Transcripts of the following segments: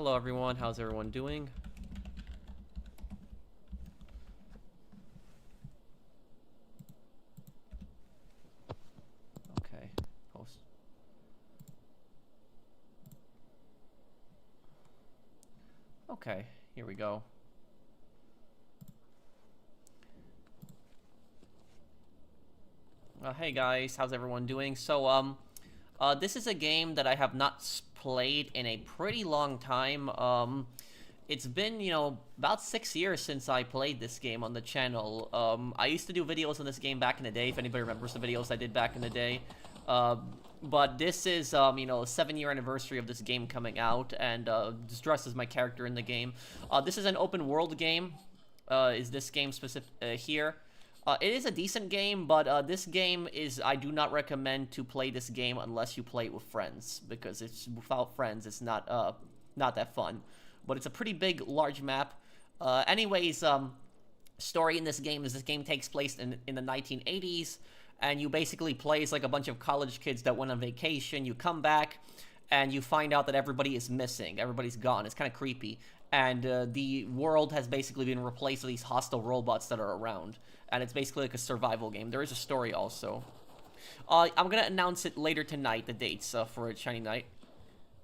Hello everyone, how's everyone doing? Okay, post. Okay, here we go. Hey guys, how's everyone doing? So, this is a game that I have not played in a pretty long time. It's been, about 6 years since I played this game on the channel. I used to do videos on this game back in the day, if anybody remembers the videos I did back in the day. But this is, a 7-year anniversary of this game coming out, and this dresses my character in the game. This is an open world game, is this game specific here. It is a decent game, but this game I do not recommend to play this game unless you play it with friends, because without friends, it's not that fun. But it's a pretty big, large map. Anyways, story in this game is this game takes place in the 1980s, and you basically play as like a bunch of college kids that went on vacation. You come back, and you find out that everybody is missing. Everybody's gone. It's kind of creepy. And the world has basically been replaced with these hostile robots that are around. And it's basically like a survival game. There is a story also. I'm going to announce it later tonight, the dates for a shiny night.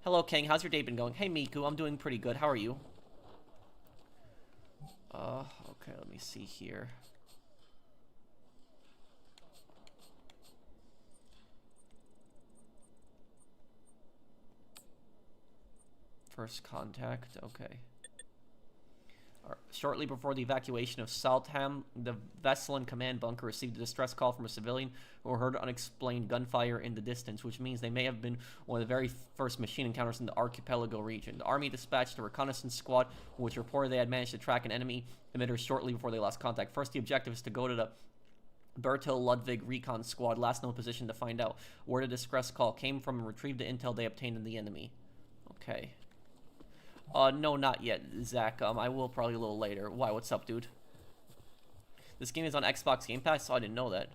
Hello, King. How's your day been going? Hey, Miku. I'm doing pretty good. How are you? Okay, let me see here. First contact. Okay. Shortly before the evacuation of Saltham, the vessel in command bunker received a distress call from a civilian who heard unexplained gunfire in the distance, which means they may have been one of the very first machine encounters in the archipelago region. The army dispatched a reconnaissance squad, which reported they had managed to track an enemy emitter shortly before they lost contact. First, the objective is to go to the Bertil Ludwig recon squad, last known position, to find out where the distress call came from and retrieve the intel they obtained in the enemy. Okay. No, not yet, Zach. I will probably a little later. Why, what's up, dude? This game is on Xbox Game Pass? Oh, I didn't know that.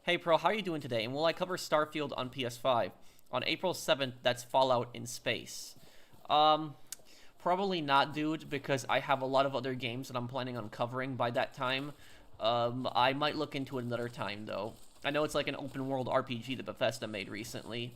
Hey, Pro, how are you doing today? And will I cover Starfield on PS5? On April 7th, that's Fallout in Space. Probably not, dude, because I have a lot of other games that I'm planning on covering by that time. I might look into it another time, though. I know it's like an open-world RPG that Bethesda made recently.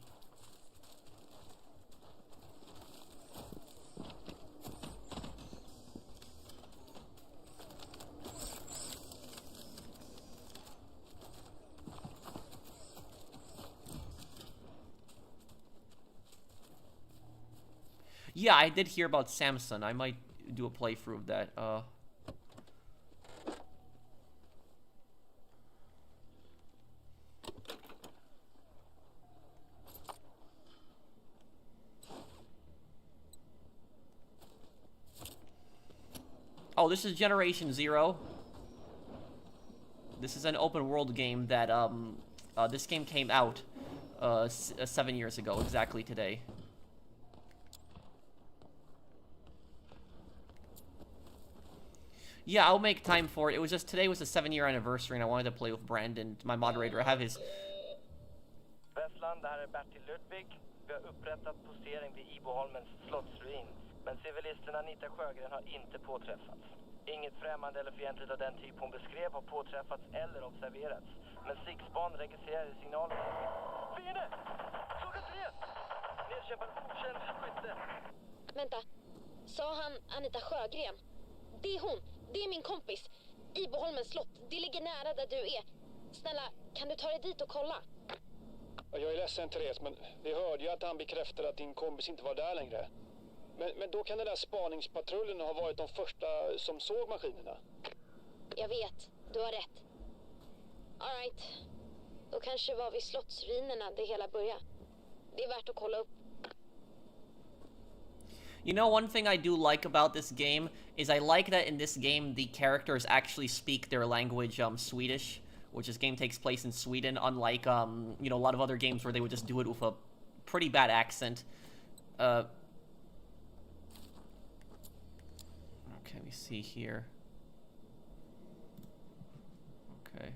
Yeah, I did hear about Samsung. I might do a playthrough of that. Oh, this is Generation Zero. This is an open world game that, this game came out, 7 years ago, exactly today. Yeah, I'll make time for it. It was just, today was the 7-year anniversary and I wanted to play with Brandon, my moderator. I have his... Västland, det här är Bertil Ludwig. Vi har upprättat postering vid Iboholmens slottsruin. Men civilisterna Anita Sjögren har inte påträffats. Inget främmande eller fientligt av den typ hon beskrev har påträffats eller observerats. Men SIG-span registrerade signalerna. Fiende! Klockan 3! Nedkämpad okänd skytte. Vänta, sa han Anita Sjögren? Det är hon, det är min kompis. Iboholmens slott, det ligger nära där du är. Snälla, kan du ta dig dit och kolla? Jag är ledsen, Therese, men vi hörde ju att han bekräftade att din kompis inte var där längre. Men då kan den där spaningspatrullen ha varit de första som såg maskinerna. Jag vet, du har rätt. All right. Då kanske var vid slottsruinerna det hela började. Det är värt att kolla upp. You know, one thing I do like about this game is I like that in this game the characters actually speak their language, Swedish, which this game takes place in Sweden, unlike, a lot of other games where they would just do it with a pretty bad accent. Okay, let me see here. Okay.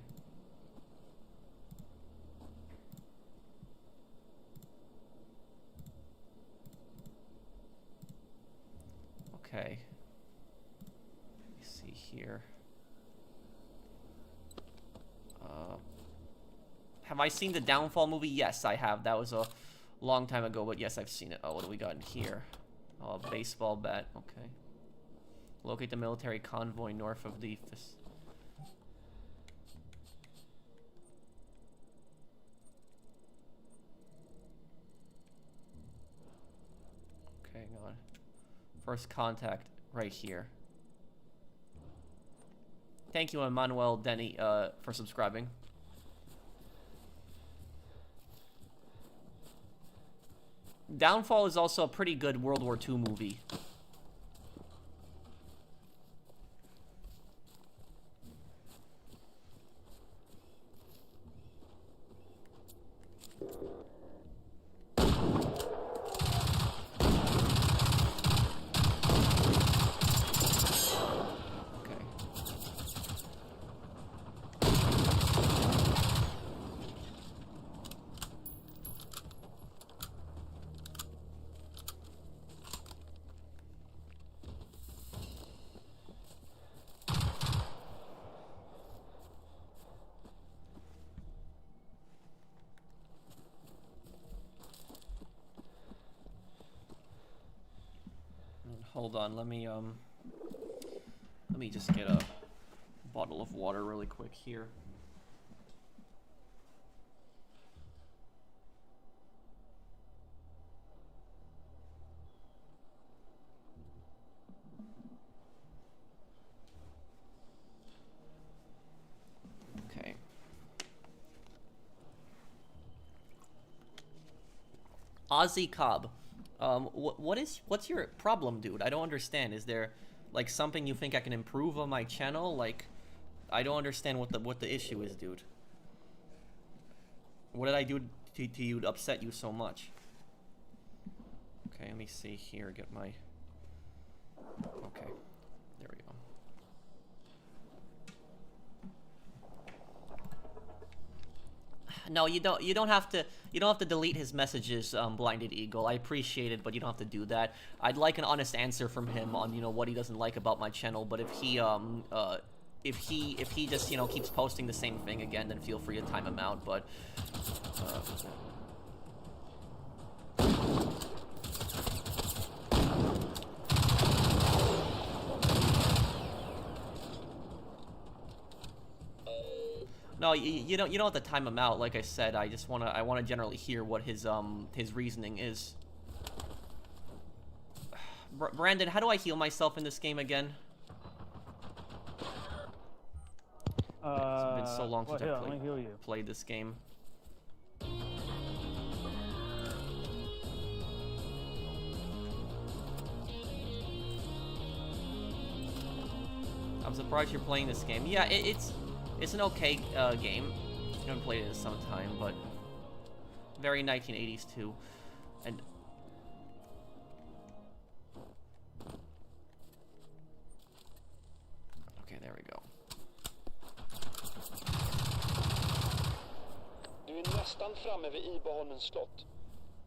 Okay. Let me see here. Have I seen the Downfall movie? Yes, I have. That was a long time ago, but yes, I've seen it. Oh, what do we got in here? Oh, a baseball bat. Okay. Locate the military convoy north of the... Okay, hang on. First contact right here. Thank you, Emmanuel Denny, for subscribing. Downfall is also a pretty good World War II movie. Hold on, let me just get a bottle of water really quick here. Okay. Ozzy Cobb. What's your problem, dude? I don't understand. Is there like something you think I can improve on my channel? Like, I don't understand what the issue is, dude. What did I do to you to upset you so much? Okay, let me see here. Get my... Okay, there we go. No, you don't have to delete his messages, Blinded Eagle. I appreciate it, but you don't have to do that. I'd like an honest answer from him on, what he doesn't like about my channel, but if he just, keeps posting the same thing again, then feel free to time him out, but no, you don't have to time him out. Like I said, I wanna generally hear what his reasoning is. Brandon, how do I heal myself in this game again? It's been so long since I played this game. I'm surprised you're playing this game. Yeah, it's an okay game. I haven't played it in some time, but very 1980s too. And okay, there we go. Du är nästan framme vid Iboholmens slott.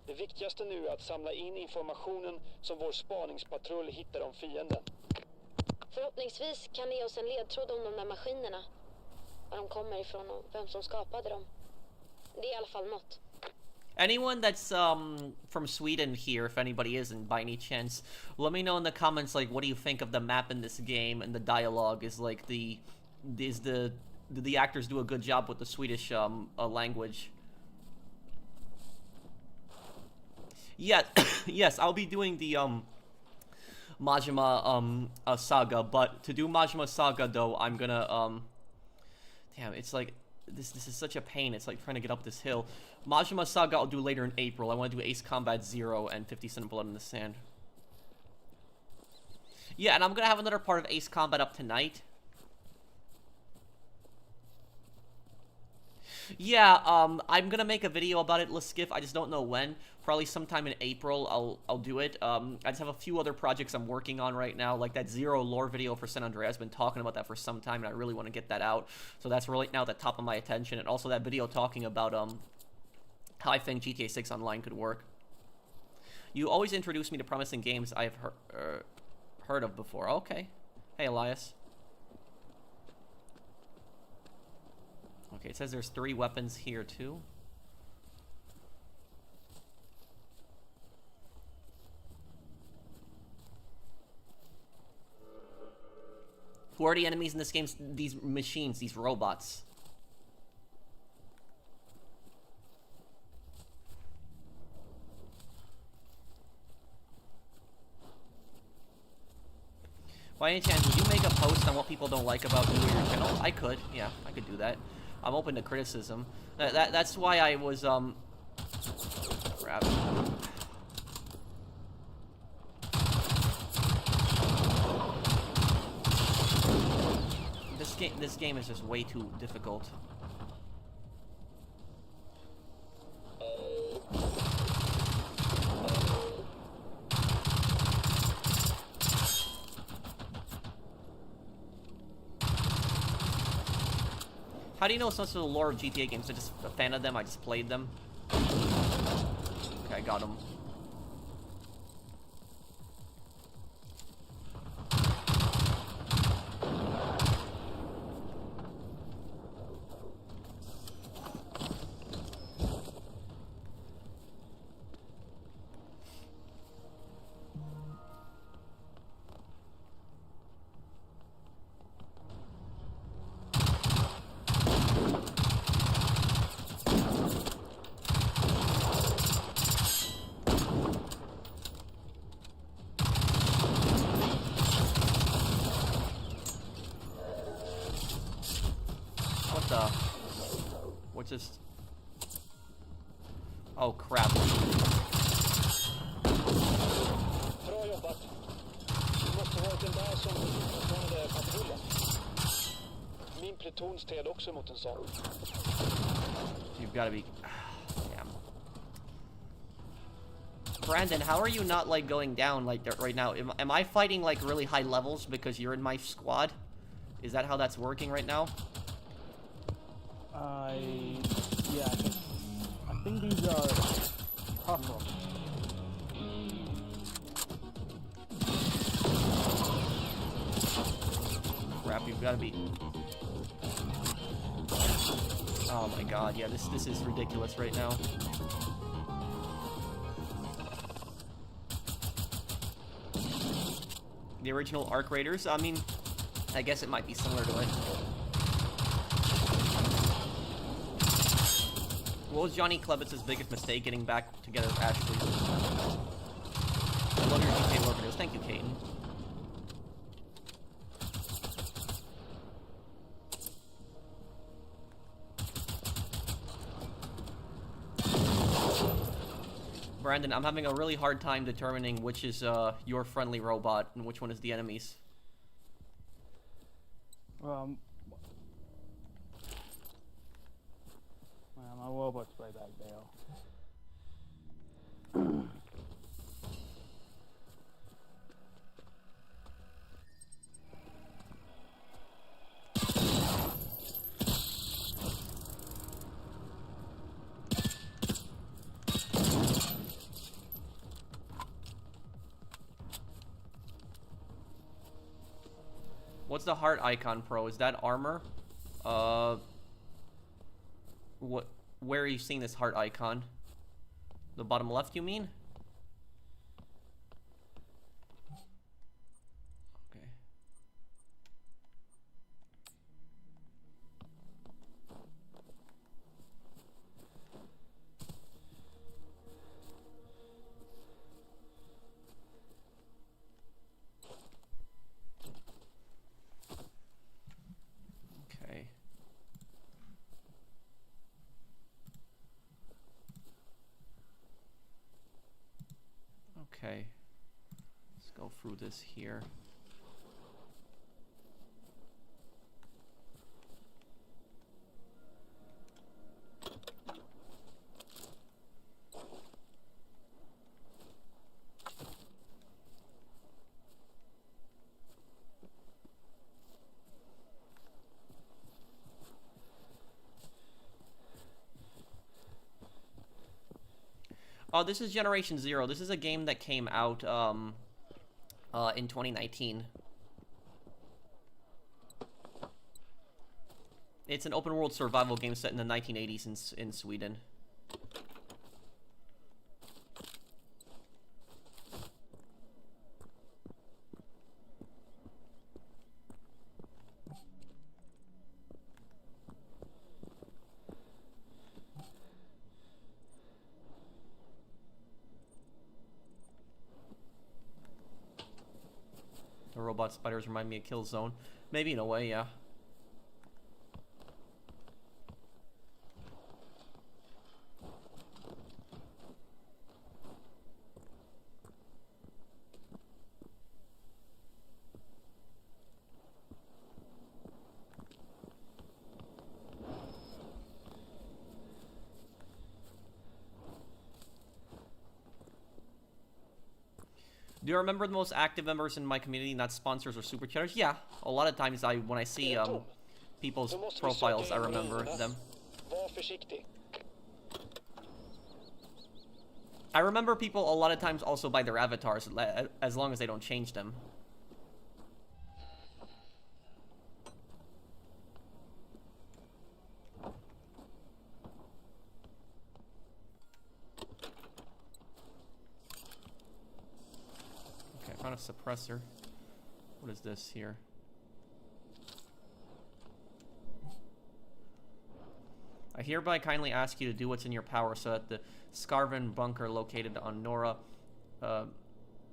Det viktigaste nu är att samla in informationen som vår spaningspatrull hittar om fienden. Förhoppningsvis kan ni ge oss en ledtråd om de där maskinerna. Var de kommer ifrån och vem som skapade dem. Det är i alla fall något. Anyone that's from Sweden here, if anybody isn't by any chance, let me know in the comments, like, what do you think of the map in this game and the dialogue? Is like the actors do a good job with the Swedish language? Yeah, yes, I'll be doing the Majima saga, but to do Majima saga though, I'm gonna damn, it's like this is such a pain. It's like trying to get up this hill. Majima saga I'll do later in April. I want to do Ace Combat 0 and 50 Cent Blood in the Sand. Yeah, and I'm gonna have another part of Ace Combat up tonight. Yeah, I'm gonna make a video about it, Liskif. I just don't know when. Probably sometime in April, I'll do it. I just have a few other projects I'm working on right now, like that Zero lore video for San Andreas. I've been talking about that for some time, and I really want to get that out. So that's right now at the top of my attention, and also that video talking about how I think GTA 6 Online could work. You always introduce me to promising games I've heard of before. Okay. Hey, Elias. Okay, it says there's 3 weapons here, too. Who are the enemies in this game? These machines, these robots. By any chance, would you make a post on what people don't like about you or your channel? I could, yeah, I could do that. I'm open to criticism. That's why I was, crap. This game is just way too difficult. How do you know so much of the lore of GTA games? I'm just a fan of them, I just played them. Okay, I got him. What's this? Oh crap. Bra jobbat. Du måste ha varit den där som utmanade patrullen. Min pluton stred också mot en sån. You've got to be... Damn. Brandon, how are you not, like, going down, like, right now? Am I fighting, like, really high levels because you're in my squad? Is that how that's working right now? Yeah, I think these are tougher. Crap, you've got to be... Oh my god, yeah, this is ridiculous right now. The original Arc Raiders, I mean, I guess it might be similar to it. What was Johnny Klebitz's biggest mistake getting back together with Ashley? I love your GTA lore videos. Thank you, Caden. Brandon, I'm having a really hard time determining which is your friendly robot and which one is the enemy's. My robot's way back there. What's the heart icon, Pro? Is that armor? Where are you seeing this heart icon? The bottom left, you mean? Okay. Okay. Okay, let's go through this here. Oh, this is Generation Zero. This is a game that came out in 2019. It's an open world survival game set in the 1980s in Sweden. The robot spiders remind me of Killzone. Maybe in a way, yeah. Do you remember the most active members in my community, not sponsors or super chatters? Yeah, a lot of times when I see people's profiles, I remember them. Var försiktig. I remember people a lot of times also by their avatars, as long as they don't change them. Okay, I found a suppressor. What is this here? I hereby kindly ask you to do what's in your power so that the Skarven bunker located on Norra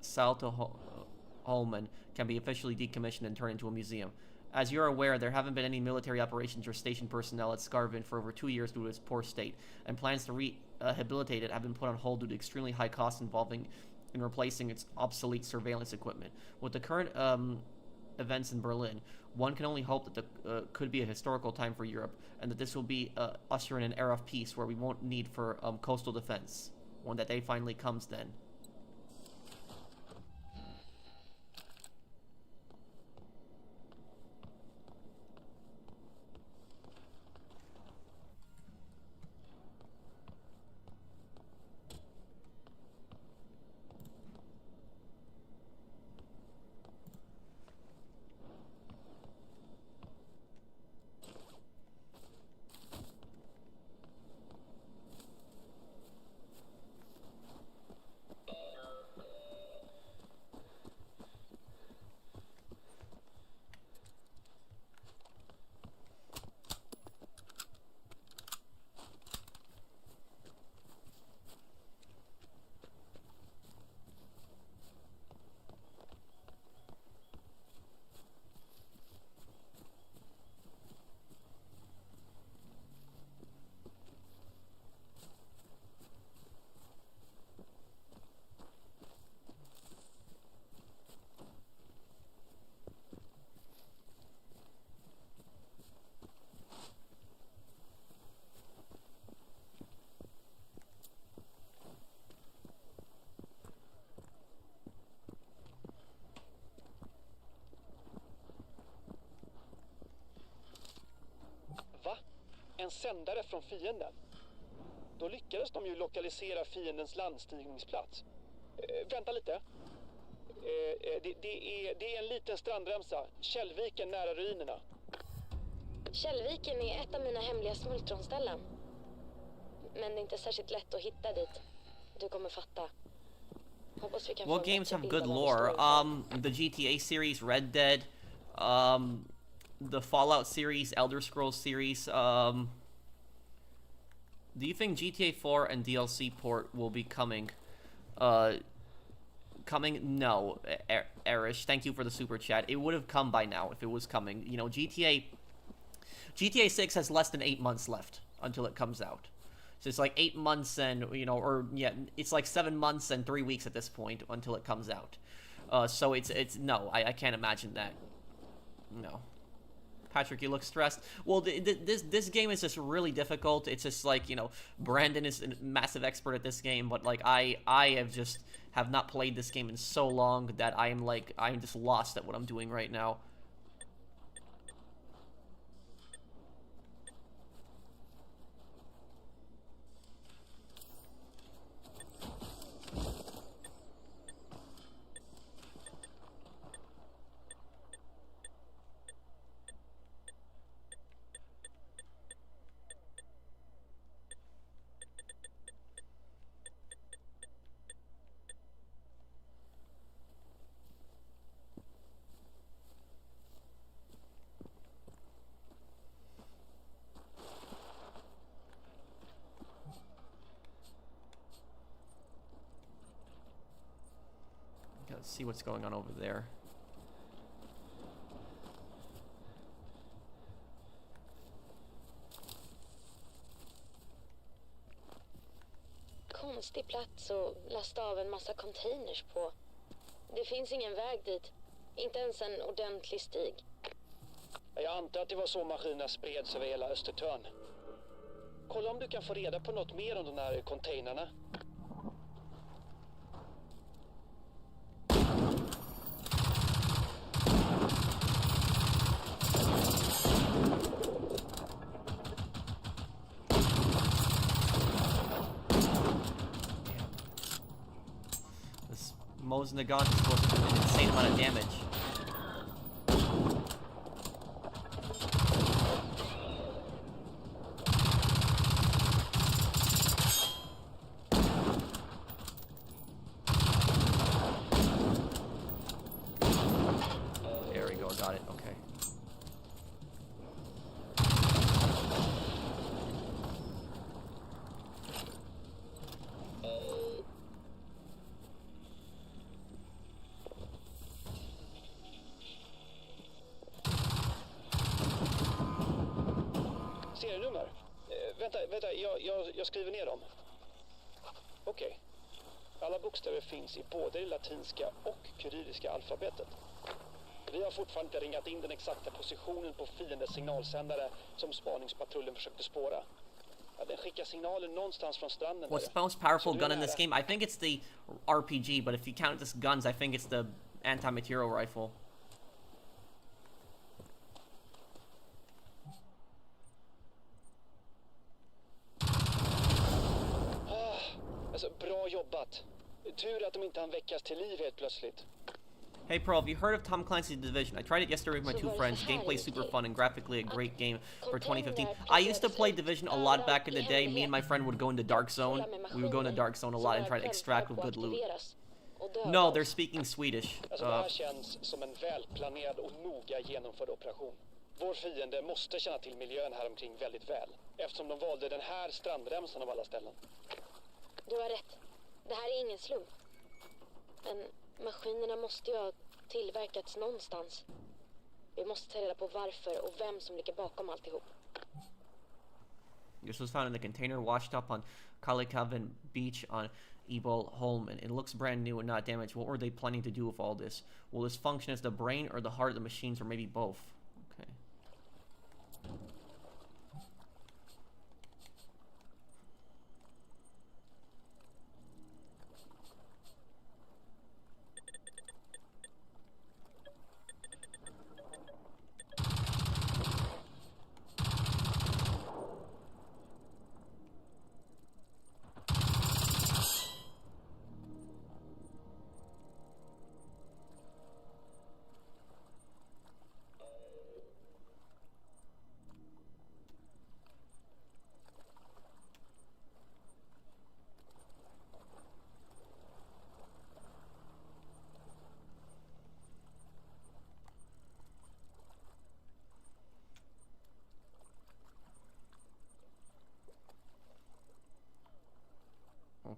Iboholmen can be officially decommissioned and turned into a museum. As you're aware, there haven't been any military operations or station personnel at Skarven for over 2 years due to its poor state, and plans to rehabilitate it have been put on hold due to extremely high costs involving in replacing its obsolete surveillance equipment. With the current events in Berlin, one can only hope that could be a historical time for Europe, and that this will be usher in an era of peace where we won't need for coastal defense. When that day finally comes, then. Va? En sändare från fienden? Då lyckades de ju lokalisera fiendens landstigningsplats. Vänta lite. Det är en liten strandremsa. Källviken nära ruinerna. Källviken är ett av mina hemliga smultronställen. Men det är inte särskilt lätt att hitta dit. Du kommer fatta. Hoppas vi kan What games have good lore? The GTA series, Red Dead, the Fallout series, Elder Scrolls series. Do you think GTA 4 and DLC port will be coming? No, Erish. Thank you for the super chat. It would have come by now if it was coming. You know, GTA 6 has less than 8 months left until it comes out. So it's like 8 months and, you know, or yeah, it's like 7 months and 3 weeks at this point until it comes out. So it's no, I can't imagine that. No. Patrick, you look stressed. Well, this game is just really difficult. It's just like, you know, Brandon is a massive expert at this game, but like I have not played this game in so long that I'm just lost at what I'm doing right now. Let's see what's going on over there. Konstig plats att lasta av en massa containers på. Det finns ingen väg dit. Inte ens en ordentlig stig. Jag antar att det var så maskinerna spreds över hela Östertörn. Kolla om du kan få reda på något mer om de här containrarna. This Mosin Nagant is supposed to do an insane amount of damage. There we go, got it, okay. Serienummer? Vänta, jag skriver ner dem. Okej. Alla bokstäver finns i både det latinska och kyrilliska alfabetet. Vi har fortfarande inte ringat in den exakta positionen på fiendens signalsändare som spaningspatrullen försökte spåra. Ja, den skickar signaler någonstans från stranden. What's the most powerful gun in this game? I think it's the RPG, but if you count it as guns, I think it's the anti-material rifle. Alltså, bra jobbat. Tur att de inte hann väckas till liv helt plötsligt. Hey Pearl, have you heard of Tom Clancy's Division? I tried it yesterday with my two friends. Gameplay super fun and graphically a great game for 2015. I used to play Division a lot back in the day. Me and my friend would go into Dark Zone. We would go into Dark Zone a lot and try to extract with good loot. No, they're speaking Swedish. Alltså, det här känns som en välplanerad och noga genomförd operation. Vår fiende måste känna till miljön här omkring väldigt väl, eftersom de valde den här strandremsan av alla ställen. Du har rätt. Det här är ingen slump. Men maskinerna måste ju ha tillverkats någonstans. Vi måste ta reda på varför och vem som ligger bakom alltihop. This was found in a container washed up on Kalikaven Beach on Iboholmen. It looks brand new and not damaged. What were they planning to do with all this? Will this function as the brain or the heart of the machines, or maybe both? Okay.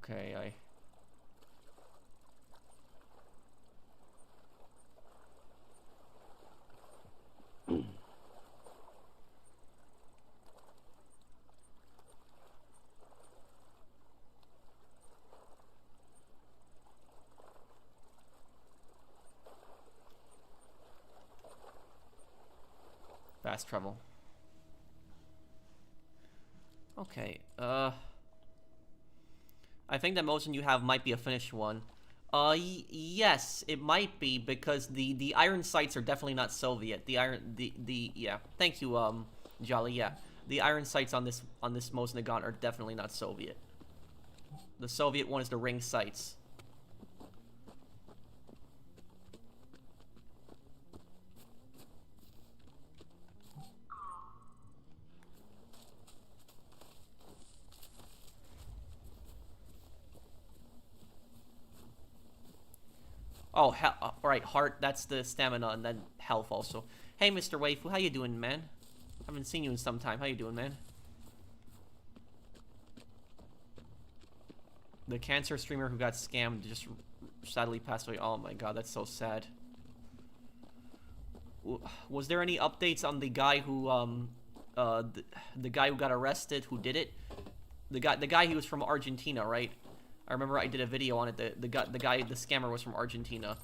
Okay, fast travel. Okay, I think that motion you have might be a finished one. Yes, it might be, because the iron sights are definitely not Soviet. Yeah. Thank you, Jolly. Yeah, the iron sights on this Mosin Nagant are definitely not Soviet. The Soviet one is the ring sights. Oh, alright, heart, that's the stamina, and then health also. Hey, Mr. Waifu, how you doing, man? Haven't seen you in some time. How you doing, man? The cancer streamer who got scammed just sadly passed away. Oh my god, that's so sad. Was there any updates on the guy who, the guy who got arrested, who did it? The guy he was from Argentina, right? I remember I did a video on it. The guy, the scammer was from Argentina.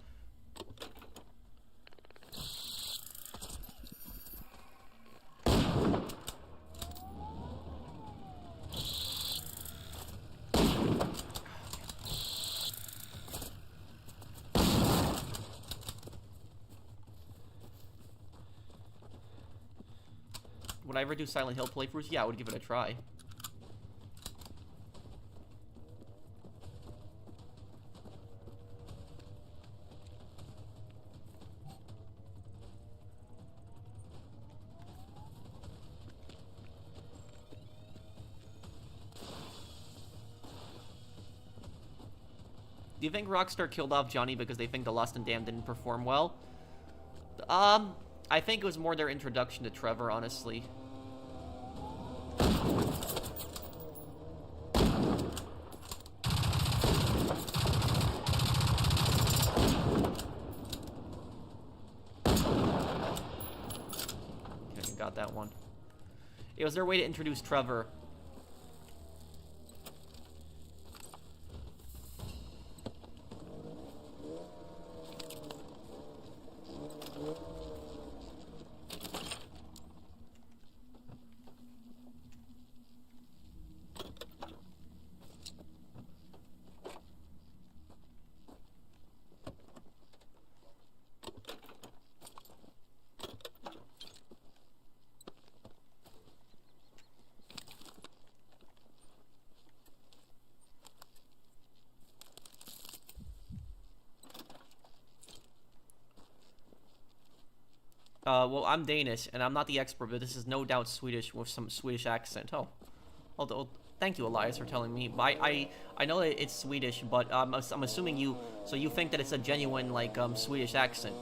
Would I ever do Silent Hill playthroughs? Yeah, I would give it a try. Do you think Rockstar killed off Johnny because they think The Lost and Damned didn't perform well? I think it was more their introduction to Trevor, honestly. Okay, got that one. It was their way to introduce Trevor. Well, I'm Danish, and I'm not the expert, but this is no doubt Swedish with some Swedish accent. Oh, although, thank you, Elias, for telling me. But I know that it's Swedish, but I'm assuming you, so you think that it's a genuine, like, Swedish accent.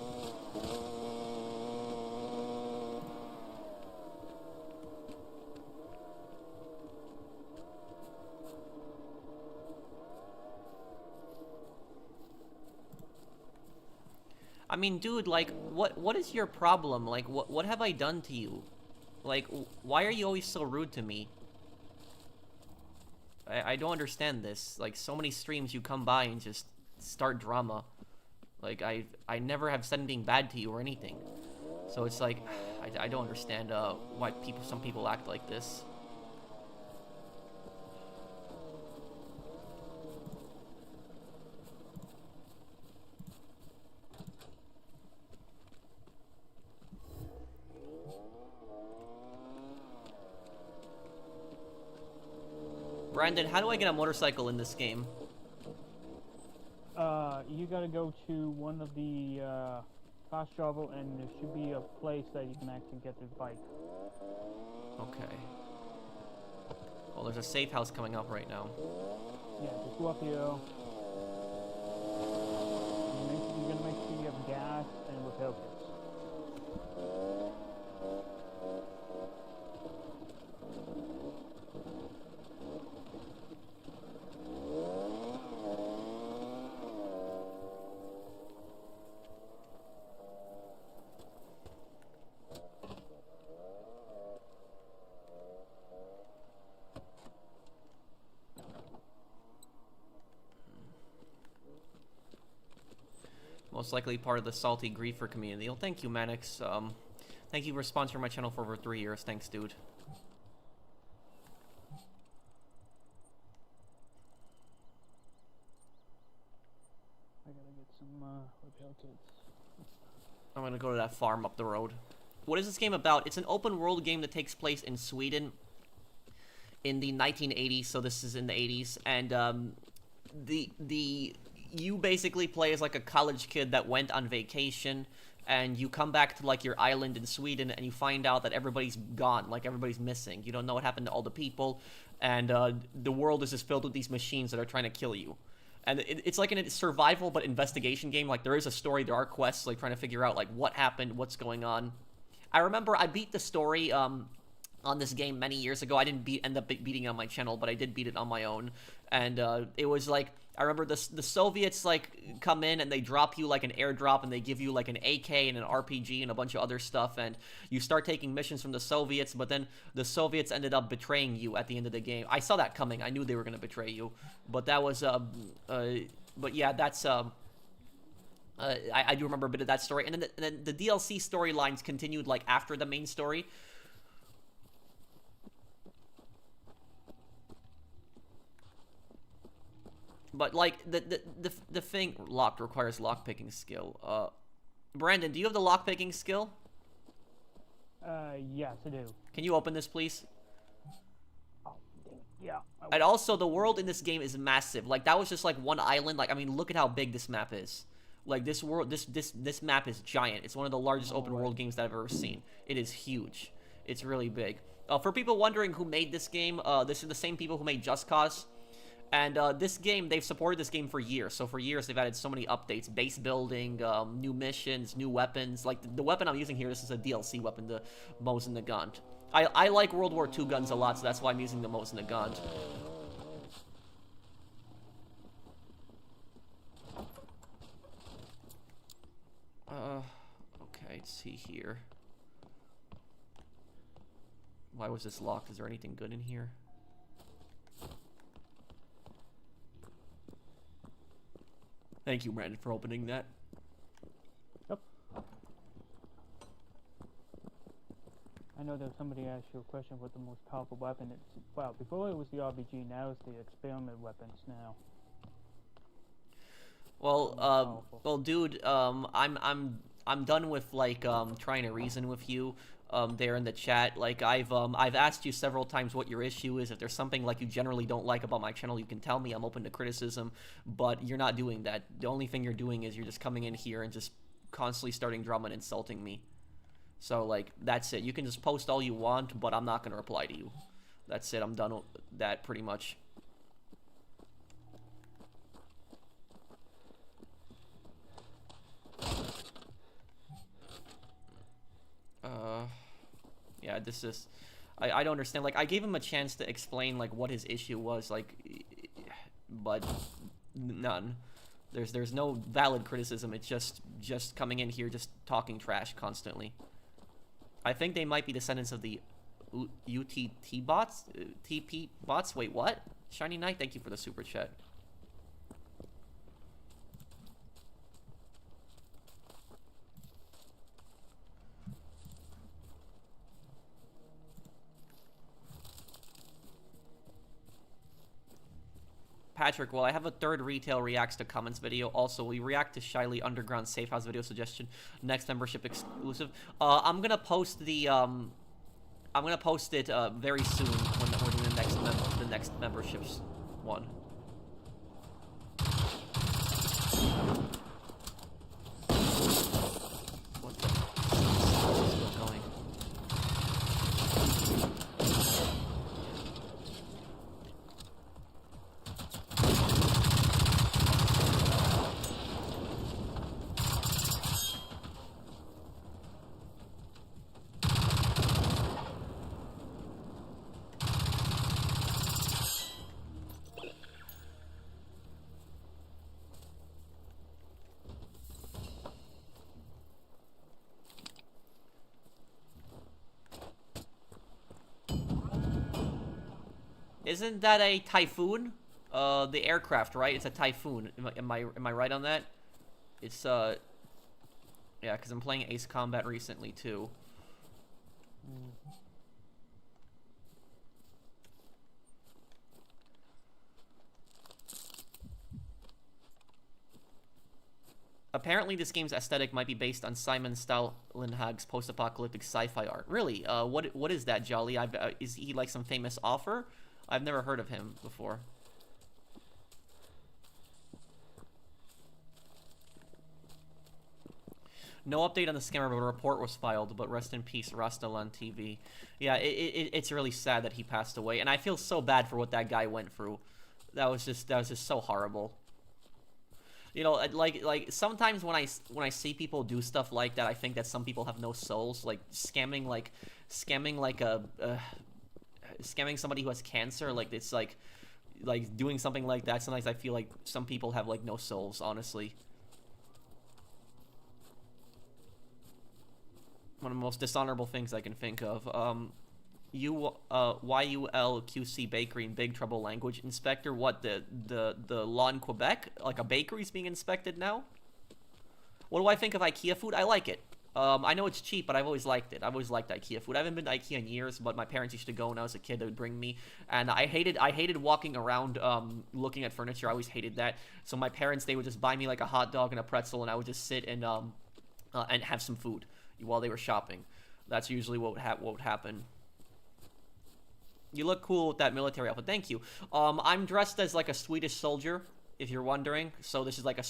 I mean, dude, like, what is your problem? Like, what have I done to you? Like, why are you always so rude to me? I don't understand this. Like, so many streams you come by and just start drama. Like, I never have said anything bad to you or anything. So it's like, I don't understand why some people act like this. Brandon, how do I get a motorcycle in this game? You gotta go to one of the fast travel, and there should be a place that you can actually get the bike. Okay. Well, there's a safe house coming up right now. Yeah, just go up here. You're gonna make sure you have gas and repair kits. Most likely part of the Salty Griefer community. Well, thank you, Manix. Thank you for sponsoring my channel for over 3 years. Thanks, dude. I gotta get some repair kits. I'm gonna go to that farm up the road. What is this game about? It's an open world game that takes place in Sweden in the 1980s, so this is in the 80s, and you basically play as like a college kid that went on vacation, and you come back to like your island in Sweden, and you find out that everybody's gone, like everybody's missing. You don't know what happened to all the people, and the world is just filled with these machines that are trying to kill you. And it's like a survival but investigation game. Like, there is a story, there are quests, like trying to figure out like what happened, what's going on. I remember I beat the story on this game many years ago. I didn't end up beating it on my channel, but I did beat it on my own. And it was like, I remember the Soviets, like, come in and they drop you, like, an airdrop, and they give you, like, an AK and an RPG and a bunch of other stuff, and you start taking missions from the Soviets, but then the Soviets ended up betraying you at the end of the game. I saw that coming. I knew they were going to betray you, but that was, but yeah, that's, I do remember a bit of that story, and then the DLC storylines continued, like, after the main story. But, like, the thing locked requires lockpicking skill. Brandon, do you have the lockpicking skill? Yes, I do. Can you open this, please? Oh, yeah. And also, the world in this game is massive. Like, that was just, like, one island. Like, I mean, look at how big this map is. Like, this world, this map is giant. It's one of the largest open world games that I've ever seen. It is huge. It's really big. For people wondering who made this game, this is the same people who made Just Cause. And this game, they've supported this game for years. So for years, they've added so many updates, base building, new missions, new weapons. Like, the weapon I'm using here, this is a DLC weapon, the Mosin Nagant. I like World War II guns a lot, so that's why I'm using the Mosin Nagant. Okay, let's see here. Why was this locked? Is there anything good in here? Thank you, Brandon, for opening that. Yep. I know that somebody asked you a question what the most powerful weapon is. Well, before it was the RPG, now it's the experiment weapons now. Well, dude, I'm done with, like, trying to reason with you, there in the chat. Like, I've asked you several times what your issue is. If there's something, like, you generally don't like about my channel, you can tell me. I'm open to criticism, but you're not doing that. The only thing you're doing is you're just coming in here and just constantly starting drama and insulting me. So, like, that's it. You can just post all you want, but I'm not gonna reply to you. That's it. I'm done with that, pretty much. Yeah, this is... I don't understand. Like, I gave him a chance to explain, like, what his issue was, like... But... none. There's no valid criticism. It's just coming in here, just talking trash constantly. I think they might be descendants of the UTT bots? TP bots? Wait, what? Shiny Knight, thank you for the super chat. Patrick, well, I have a third retail reacts to comments video. Also, we react to Shyly Underground Safe House video suggestion. Next membership exclusive. I'm gonna post the I'm gonna post it very soon when we're doing the next memberships one. What the is still going? Isn't that a Typhoon? The aircraft, right? It's a Typhoon. Am I right on that? It's yeah, because I'm playing Ace Combat recently too. Apparently, this game's aesthetic might be based on Simon Stalenhag's post-apocalyptic sci-fi art. Really? What is that, Jolly? Is he like some famous author? I've never heard of him before. No update on the scammer, but a report was filed. But rest in peace, Rastalan TV. Yeah, it's really sad that he passed away, and I feel so bad for what that guy went through. That was just so horrible. You know, like sometimes when I see people do stuff like that, I think that some people have no souls. Like scamming somebody who has cancer. Like it's like like doing something like that, sometimes I feel like some people have like no souls, honestly. One of the most dishonorable things I can think of. YULQC Bakery in Big Trouble Language Inspector. What, the law in Quebec? Like a bakery's being inspected now? What do I think of IKEA food? I like it. I know it's cheap, but I've always liked it. I've always liked IKEA food. I haven't been to IKEA in years, but my parents used to go when I was a kid. They would bring me, and I hated walking around looking at furniture. I always hated that. So my parents, they would just buy me like a hot dog and a pretzel, and I would just sit and have some food while they were shopping. That's usually what would happen. You look cool with that military outfit. Thank you. I'm dressed as like a Swedish soldier, if you're wondering. So this is like a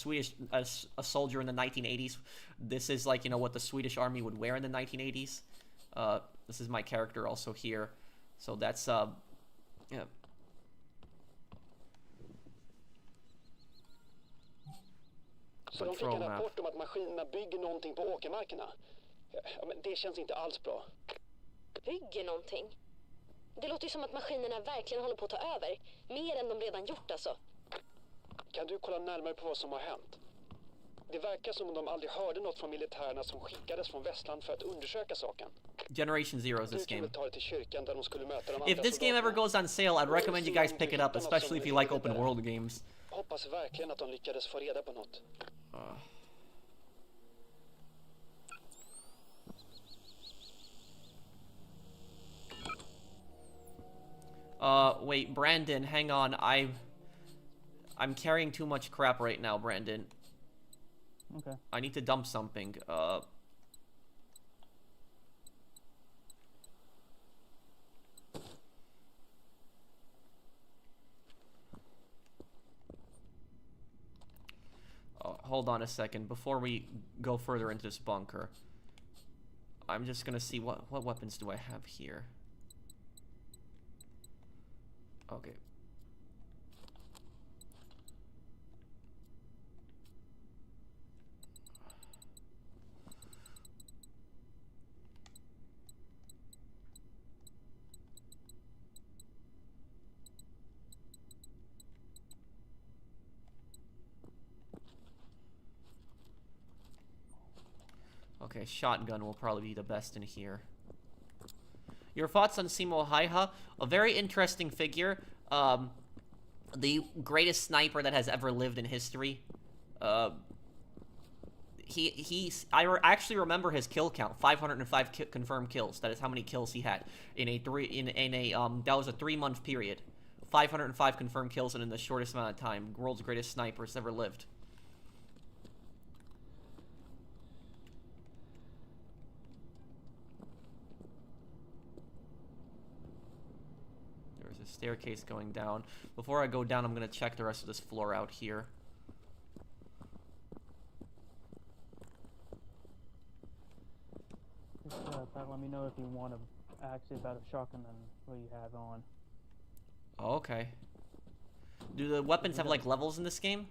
soldier in the 1980s. This is like, you know, what the Swedish army would wear in the 1980s. This is my character also here. So that's, yeah. Så de fick en rapport om att maskinerna bygger någonting på åkermarkerna. Ja, men det känns inte alls bra. Bygger någonting? Det låter ju som att maskinerna verkligen håller på att ta över. Mer än de redan gjort alltså. Kan du kolla närmare på vad som har hänt? Det verkar som om de aldrig hörde något från militärerna som skickades från Västland för att undersöka saken. Generation Zero is this game. Du kan ta det till kyrkan där de skulle möta de andra If this game ever goes on sale, I'd recommend you guys pick it up, especially if you like open world games. Hoppas verkligen att de lyckades få reda på något. Wait, Brandon, hang on. I'm carrying too much crap right now, Brandon. Okay. I need to dump something. Hold on a second. Before we go further into this bunker, I'm just gonna see what weapons do I have here. Okay. Okay, shotgun will probably be the best in here. Your thoughts on Simo Haiha? A very interesting figure. The greatest sniper that has ever lived in history. I actually remember his kill count. 505 confirmed kills. That is how many kills he had in a that was a 3-month period. 505 confirmed kills and in the shortest amount of time. World's greatest snipers ever lived. Staircase going down. Before I go down, I'm gonna check the rest of this floor out here. Just let me know if you want to ask about a shotgun and what you have on. Oh, okay. Do the weapons have like levels in this game?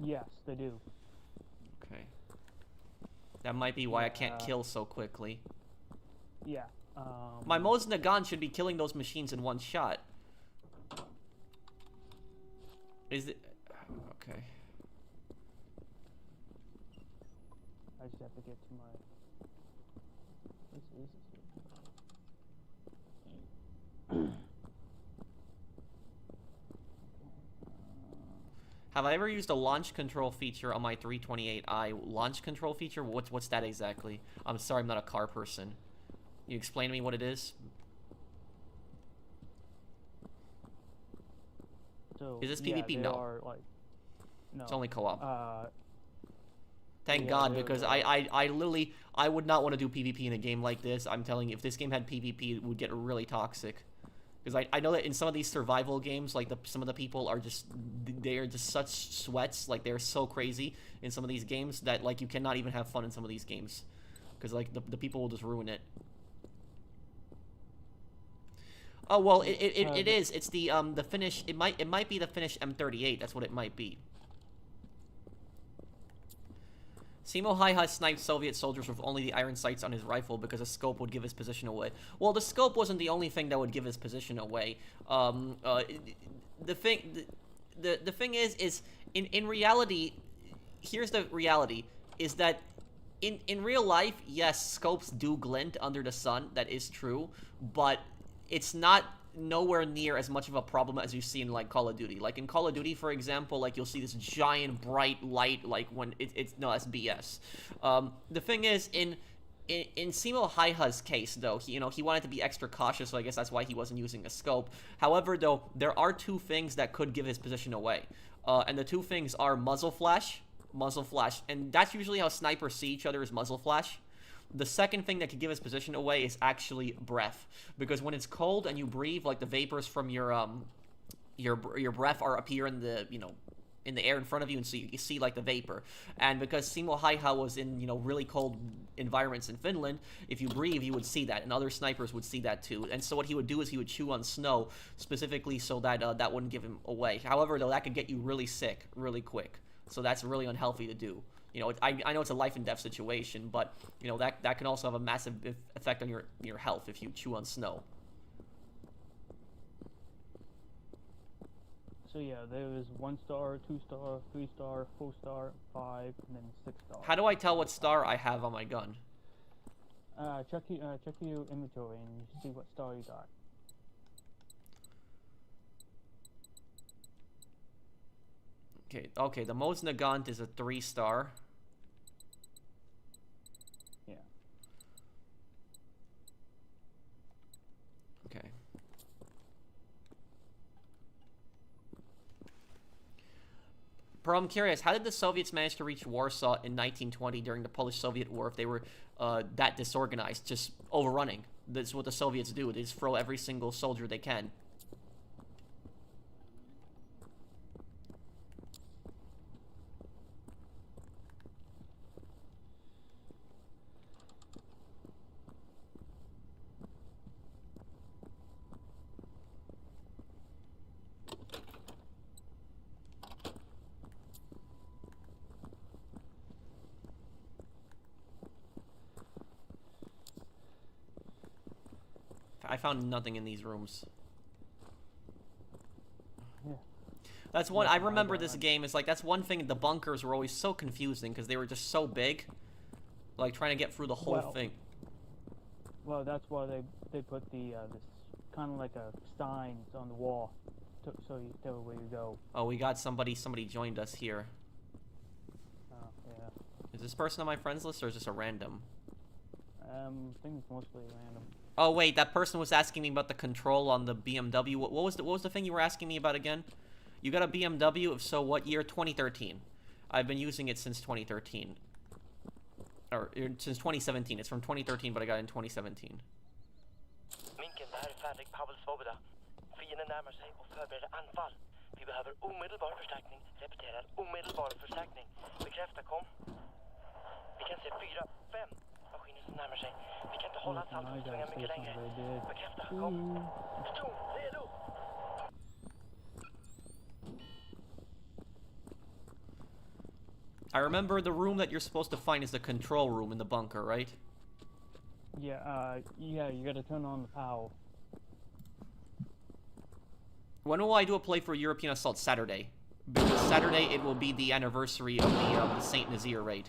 Yes, they do. Okay. That might be why I can't kill so quickly. Yeah. My Mo's Nagant should be killing those machines in one shot. Is it... Okay. I just have to get to my... This is Have I ever used a launch control feature on my 328i? Launch control feature? What's that exactly? I'm sorry, I'm not a car person. You explain to me what it is? So, is this PvP? Yeah, No. No. It's only co-op. Thank yeah, God, because I literally, I would not want to do PvP in a game like this. I'm telling you, if this game had PvP, it would get really toxic. Because I know that in some of these survival games, like some of the people are just, they are just such sweats, like they're so crazy in some of these games that like you cannot even have fun in some of these games. Because like the people will just ruin it. Oh well, it is. It's the Finnish. It might be the Finnish M38. That's what it might be. Simo Hi-Ha sniped Soviet soldiers with only the iron sights on his rifle because a scope would give his position away. Well, the scope wasn't the only thing that would give his position away. The thing is in reality, here's the reality, is that in real life, yes, scopes do glint under the sun, that is true, but it's not nowhere near as much of a problem as you see in, like, Call of Duty. Like, in Call of Duty, for example, like, you'll see this giant bright light, like, when it's no, that's BS. The thing is, in Simo Hi-Ha's case, though, he wanted to be extra cautious, so I guess that's why he wasn't using a scope. However, though, there are two things that could give his position away. And the two things are muzzle flash, and that's usually how snipers see each other, is muzzle flash. The second thing that could give his position away is actually breath, because when it's cold and you breathe, like, the vapors from your breath appear in the, in the air in front of you, and so you see, like, the vapor. And because Simo Hi-Ha was in, really cold environments in Finland, if you breathe, you would see that, and other snipers would see that too. And so what he would do is he would chew on snow, specifically so that that wouldn't give him away. However, though, that could get you really sick really quick, so that's really unhealthy to do. I know it's a life and death situation, but that can also have a massive effect on your health if you chew on snow. So yeah, there is 1 star, 2 star, 3 star, 4 star, 5, and then 6 star. How do I tell what star I have on my gun? Check your inventory and see what star you got. Okay, the Mos Nagant is a 3 star. Yeah. Okay. Bro, I'm curious, how did the Soviets manage to reach Warsaw in 1920 during the Polish-Soviet War if they were that disorganized, just overrunning? That's what the Soviets do. They just throw every single soldier they can. I found nothing in these rooms. Yeah. That's one. I remember this game is like, that's one thing. The bunkers were always so confusing because they were just so big. Like, trying to get through the whole thing. Well, that's why they put the this kind of like a signs on the wall, so you tell where you go. Oh, we got somebody joined us here. Oh yeah. Is this person on my friends list, or is this a random? I think it's mostly random. Oh wait, that person was asking me about the control on the BMW. What was the thing you were asking me about again? You got a BMW? If so, what year? 2013. I've been using it since 2013. Or since 2017. It's from 2013, but I got it in 2017. Minken, det här är färdig Pavelsvobeda. Fienden närmar sig och förbereder anfall. Vi behöver omedelbar förstärkning. Repeterar, omedelbar förstärkning. Bekräfta, kom. Vi kan se 4, 5 maskiner som närmar sig. Vi kan inte hålla anfall och springa mycket längre. Bekräfta, kom. Ston, redo! I remember the room that you're supposed to find is the control room in the bunker, right? Yeah, yeah, you gotta turn on the power. When will I do a play for European Assault? Saturday. Because Saturday it will be the anniversary of the Saint Nazaire raid.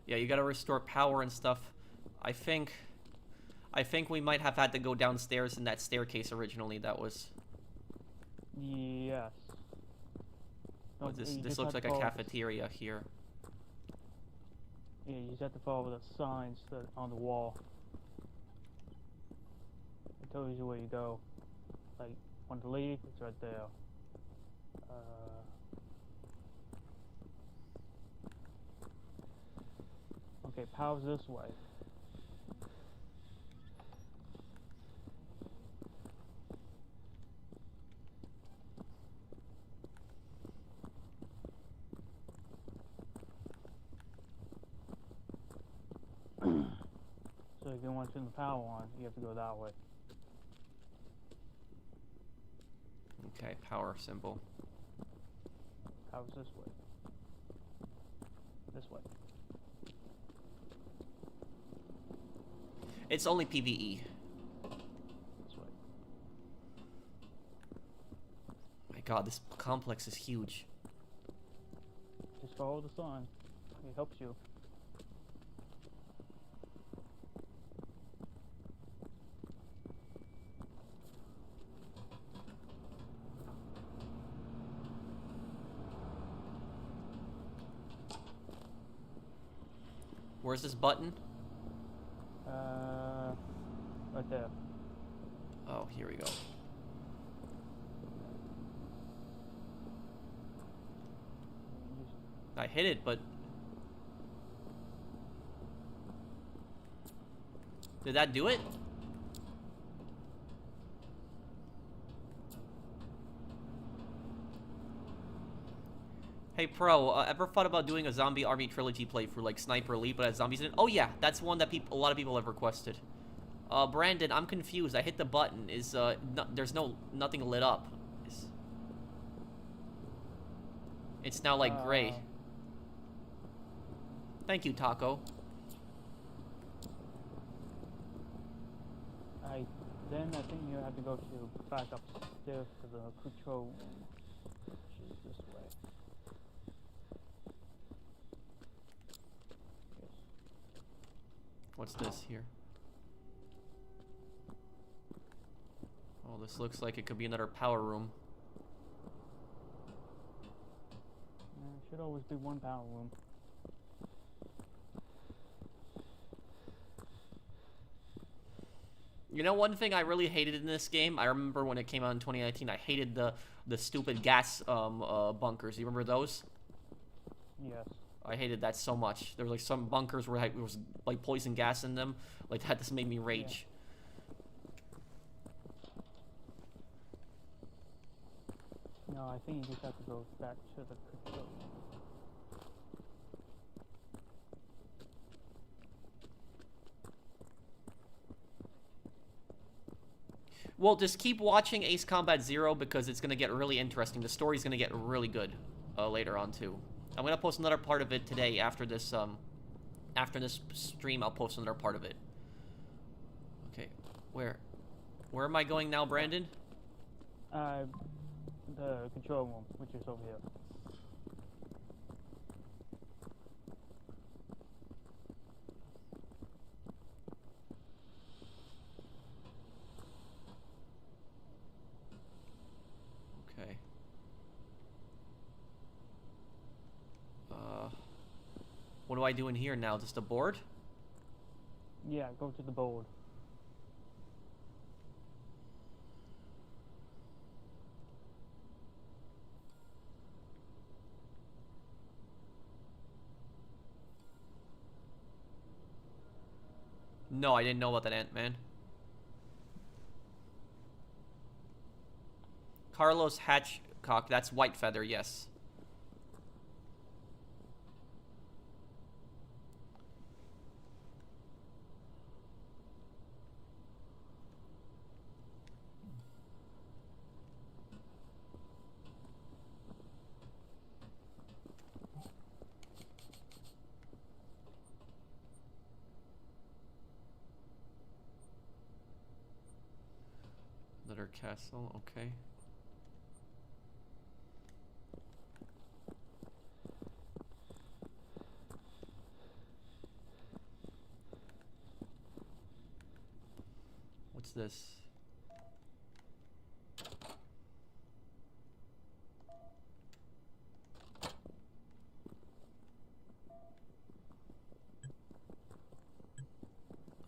Yeah, you gotta restore power and stuff. I think we might have had to go downstairs in that staircase originally. That was... Yes. Oh, this looks like a cafeteria here. Yeah, you just have to follow the signs on the wall. It tells you where you go. Like, want to leave, it's right there. Okay, power's this way. So if you want to turn the power on, you have to go that way. Okay, power symbol. Power's this way. This way. It's only PvE. This way. My god, this complex is huge. Just follow the sign. It helps you. Where's this button? Right there. Oh, here we go. I hit it, but... Did that do it? Hey Pro, ever thought about doing a Zombie Army Trilogy playthrough like Sniper Elite but has zombies in it? Oh yeah, that's one that a lot of people have requested. Brandon, I'm confused. I hit the button. There's nothing lit up. It's now like gray. Thank you, Taco. Then I think you have to go back upstairs to the control room, which is this way. Yes. What's this here? Oh, this looks like it could be another power room. Should always be one power room. You know, one thing I really hated in this game, I remember when it came out in 2019, I hated the stupid gas bunkers. You remember those? Yes. I hated that so much. There were like some bunkers where there was like poison gas in them. Like that just made me rage. Yeah. No, I think you just have to go back to the control room. Well, just keep watching Ace Combat Zero because it's going to get really interesting. The story's going to get really good later on, too. I'm going to post another part of it today after this stream. I'll post another part of it. Okay, where am I going now, Brandon? The control room, which is over here. Okay. What do I do in here now? Just a board? Yeah, go to the board. No, I didn't know about that, Ant-Man. Carlos Hatchcock, that's White Feather, yes. Another castle, okay. What's this?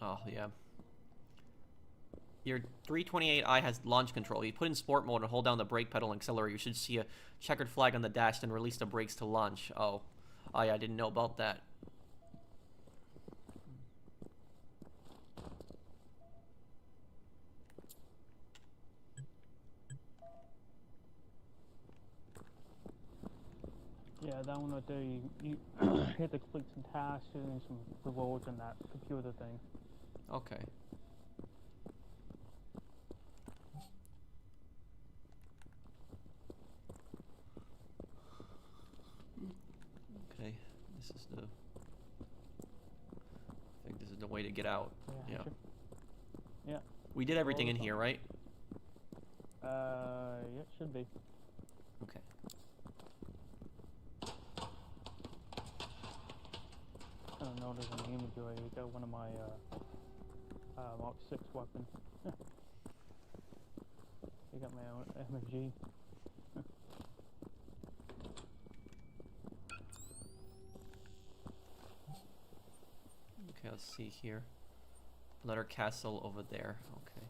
Oh, yeah. Your 328i has launch control. You put in sport mode and hold down the brake pedal and accelerate. You should see a checkered flag on the dash, then release the brakes to launch. Oh, yeah, I didn't know about that. Yeah, that one right there, you hit the clicks and tasks and some rewards and that computer thing. Okay. to get out. Yeah. Sure. Yeah. We did everything in here, right? Yeah, it should be. Okay. I don't notice in the inventory. I got one of my Mark 6 weapons. I got my own MG. Okay, let's see here. Another castle over there. Okay.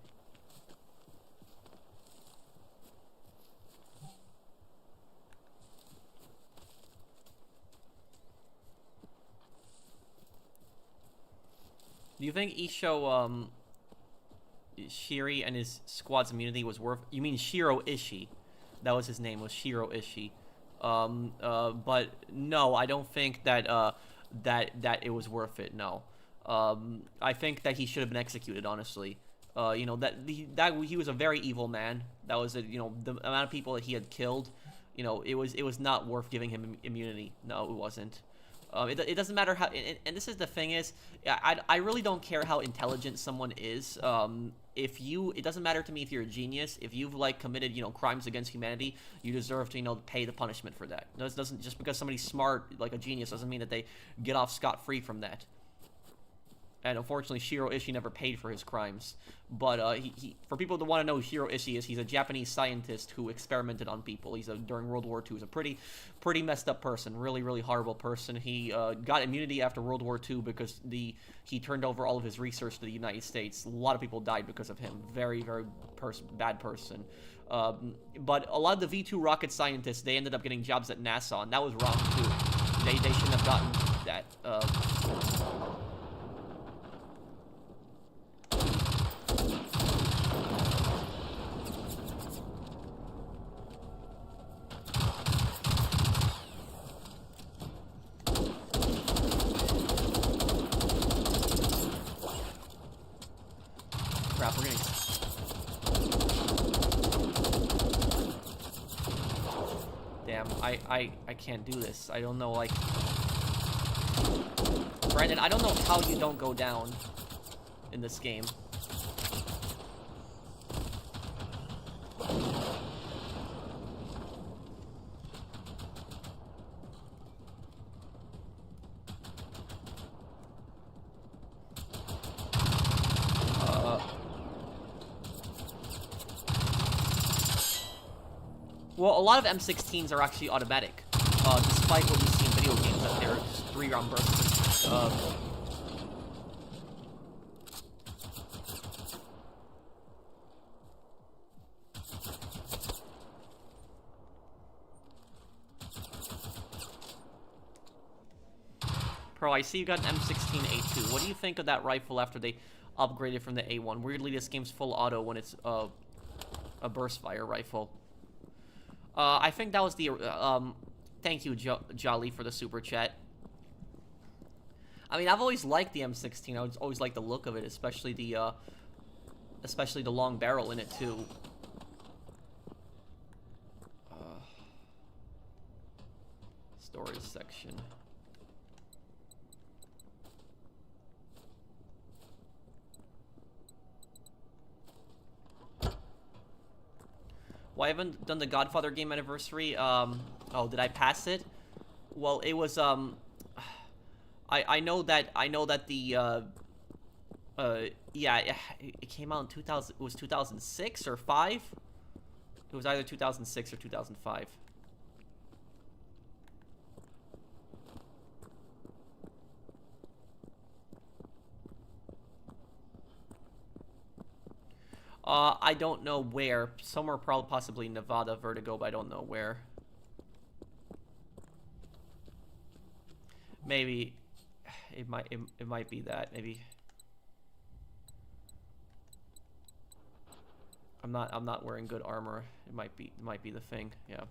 Do you think Isho, Shiri and his squad's immunity was worth... You mean Shiro Ishii. That was his name, was Shiro Ishii. But no, I don't think that, that it was worth it, no. I think that he should have been executed, honestly. You know, he was a very evil man. That was, you know, the amount of people that he had killed, you know, it was not worth giving him immunity. No, it wasn't. It doesn't matter how, and this is the thing is, I really don't care how intelligent someone is. It doesn't matter to me if you're a genius. If you've like committed, you know, crimes against humanity, you deserve to, you know, pay the punishment for that. It doesn't just because somebody's smart, like a genius, doesn't mean that they get off scot-free from that. And unfortunately, Shiro Ishii never paid for his crimes. But for people that want to know who Shiro Ishii is, he's a Japanese scientist who experimented on people. During World War II. He's a pretty messed up person. Really, really horrible person. He got immunity after World War II because he turned over all of his research to the United States. A lot of people died because of him. Very, very bad person. But a lot of the V2 rocket scientists, they ended up getting jobs at NASA, and that was wrong too. They shouldn't have gotten that. Crap, we're getting... Damn, I can't do this. I don't know, like... Brandon, I don't know how you don't go down in this game. Well, a lot of M16s are actually automatic, despite what we see in video games, that they're just 3-round bursts. Pro, I see you got an M16A2. What do you think of that rifle after they upgraded from the A1? Weirdly, this game's full auto when it's a burst fire rifle. I think that was the, thank you, Jolly, for the super chat. I mean, I've always liked the M16. I always liked the look of it, especially the long barrel in it, too. Storage section. Well, I haven't done the Godfather game anniversary. Oh, did I pass it? Well, it was, I know that the, yeah, it came out in 2000, it was 2006 or 5? It was either 2006 or 2005. I don't know where. Somewhere, probably, possibly Nevada, Vertigo, but I don't know where. Maybe it might be that. Maybe I'm not wearing good armor. It might be the thing. Yeah.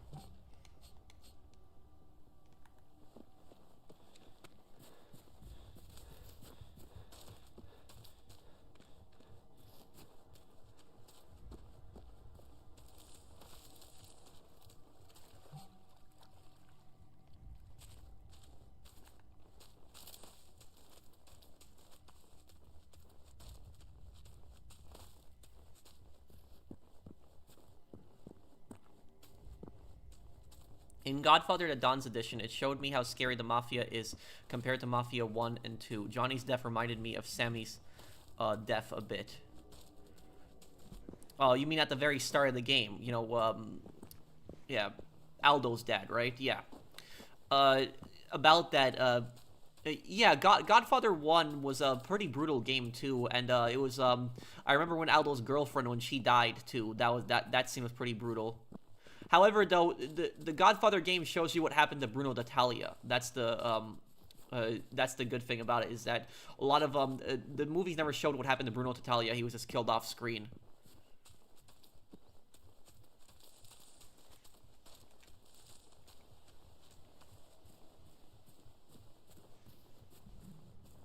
In Godfather the Don's edition, it showed me how scary the Mafia is compared to Mafia 1 and 2. Johnny's death reminded me of Sammy's death a bit. Oh, you mean at the very start of the game? You know, yeah, Aldo's dad, right? Yeah. About that, yeah, Godfather 1 was a pretty brutal game too, and it was I remember when Aldo's girlfriend, when she died too. That scene was pretty brutal. However, though, the Godfather game shows you what happened to Bruno D'Italia. That's the good thing about it, is that a lot of the movies never showed what happened to Bruno D'Italia. He was just killed off screen.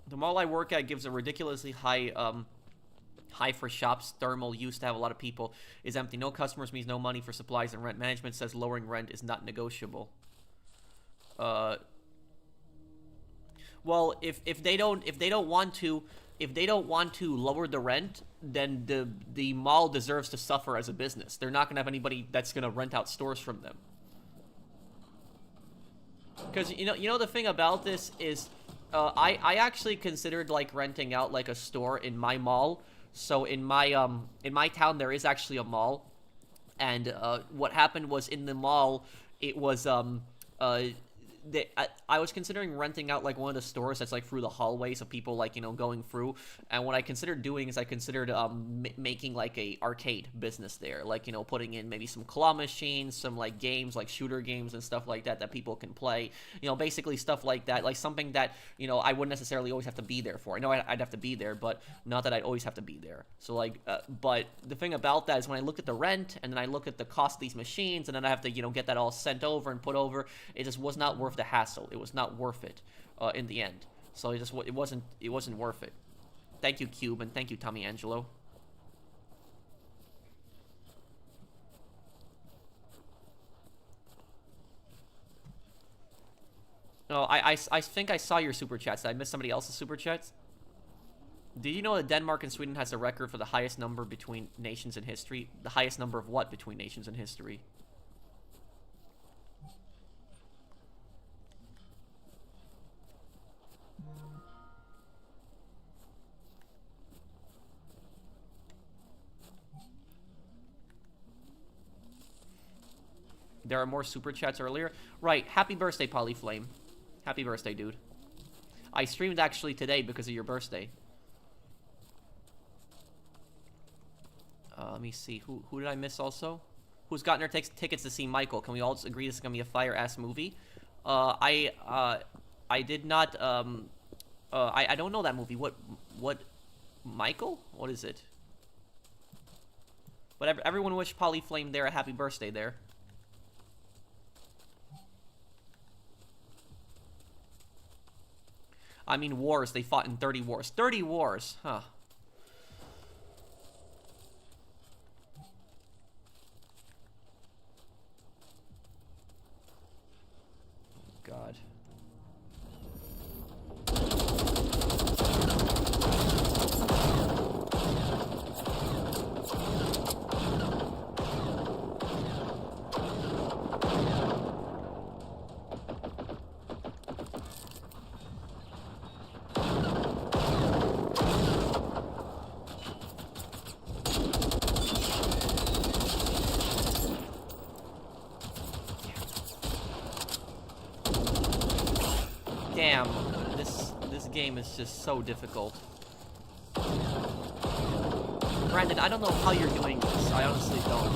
The mall I work at gives a ridiculously high for shops. Thermal used to have a lot of people. Is empty. No customers means no money for supplies and rent. Management says lowering rent is not negotiable. Well, if they don't want to lower the rent, then the mall deserves to suffer as a business. They're not gonna have anybody that's gonna rent out stores from them. Because you know the thing about this is, I actually considered like renting out like a store in my mall. So in my town there is actually a mall, and what happened was, in the mall, it was I was considering renting out like one of the stores that's like through the hallways of people, like, you know, going through. And what I considered doing is I considered making like a arcade business there, like, you know, putting in maybe some claw machines, some like games, like shooter games and stuff like that people can play, you know, basically stuff like that, like something that, you know, I wouldn't necessarily always have to be there for. I know I'd have to be there, but not that I'd always have to be there. So like but the thing about that is, when I looked at the rent and then I look at the cost of these machines, and then I have to, you know, get that all sent over and put over, it just was not worth the hassle. It was not worth it in the end. So it wasn't worth it. Thank you, Cube, and thank you, Tommy Angelo. No, I think I saw your super chats. Did I miss somebody else's super chats? Did you know that Denmark and Sweden has a record for the highest number between nations in history? The highest number of what between nations in history? There are more super chats earlier. Right. Happy birthday, Polyflame. Happy birthday, dude. I streamed actually today because of your birthday. Let me see. Who did I miss also? Who's gotten their tickets to see Michael? Can we all just agree this is gonna be a fire-ass movie? I did not. I don't know that movie. What? Michael? What is it? But everyone wish Polyflame there a happy birthday there. I mean, wars. They fought in 30 wars. 30 wars, huh? God. Damn, this game is just so difficult. Brandon, I don't know how you're doing this. I honestly don't.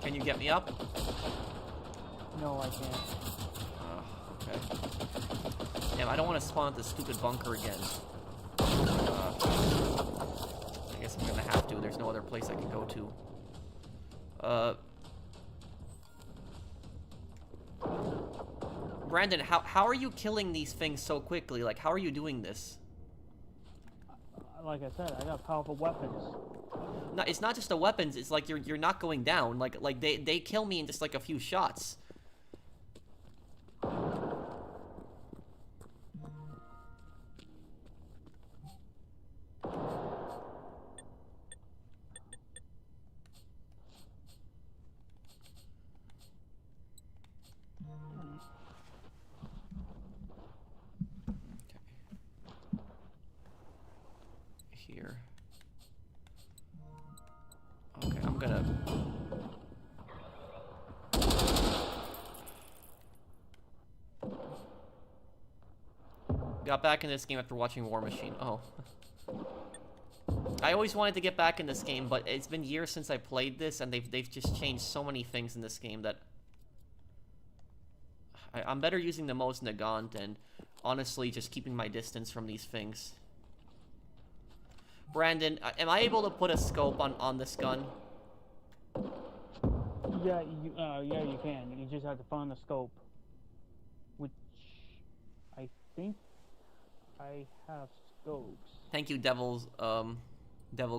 Can you get me up? No, I can't. Okay. Damn, I don't want to spawn at the stupid bunker again. I guess I'm gonna have to. There's no other place I can go to. Brandon, how are you killing these things so quickly? Like, how are you doing this? Like I said, I got powerful weapons. No, it's not just the weapons. It's like you're not going down. Like they kill me in just like a few shots. Got back in this game after watching War Machine. Oh. I always wanted to get back in this game, but it's been years since I played this, and they've just changed so many things in this game that I'm better using the Mos Nagant and honestly just keeping my distance from these things. Brandon, am I able to put a scope on this gun? Yeah, you can. You just have to find the scope, which I think I have scopes. Thank you, Devil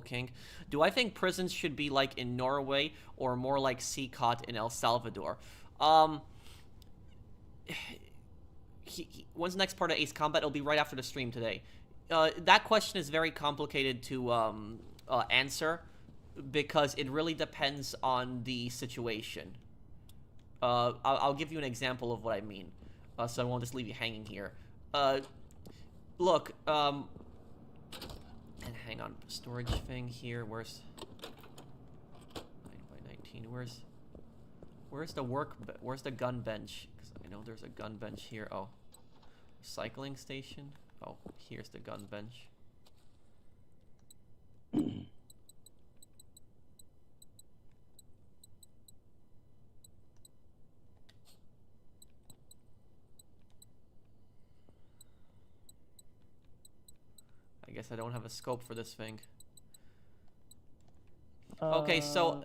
King. Do I think prisons should be like in Norway or more like CCOT in El Salvador? When's the next part of Ace Combat? It'll be right after the stream today. That question is very complicated to answer because it really depends on the situation. I'll give you an example of what I mean, so I won't just leave you hanging here. Look, and hang on, storage thing here. Where's 9x19? Where's the gun bench? Because I know there's a gun bench here. Oh, recycling station. Oh, here's the gun bench. I guess I don't have a scope for this thing. Okay, so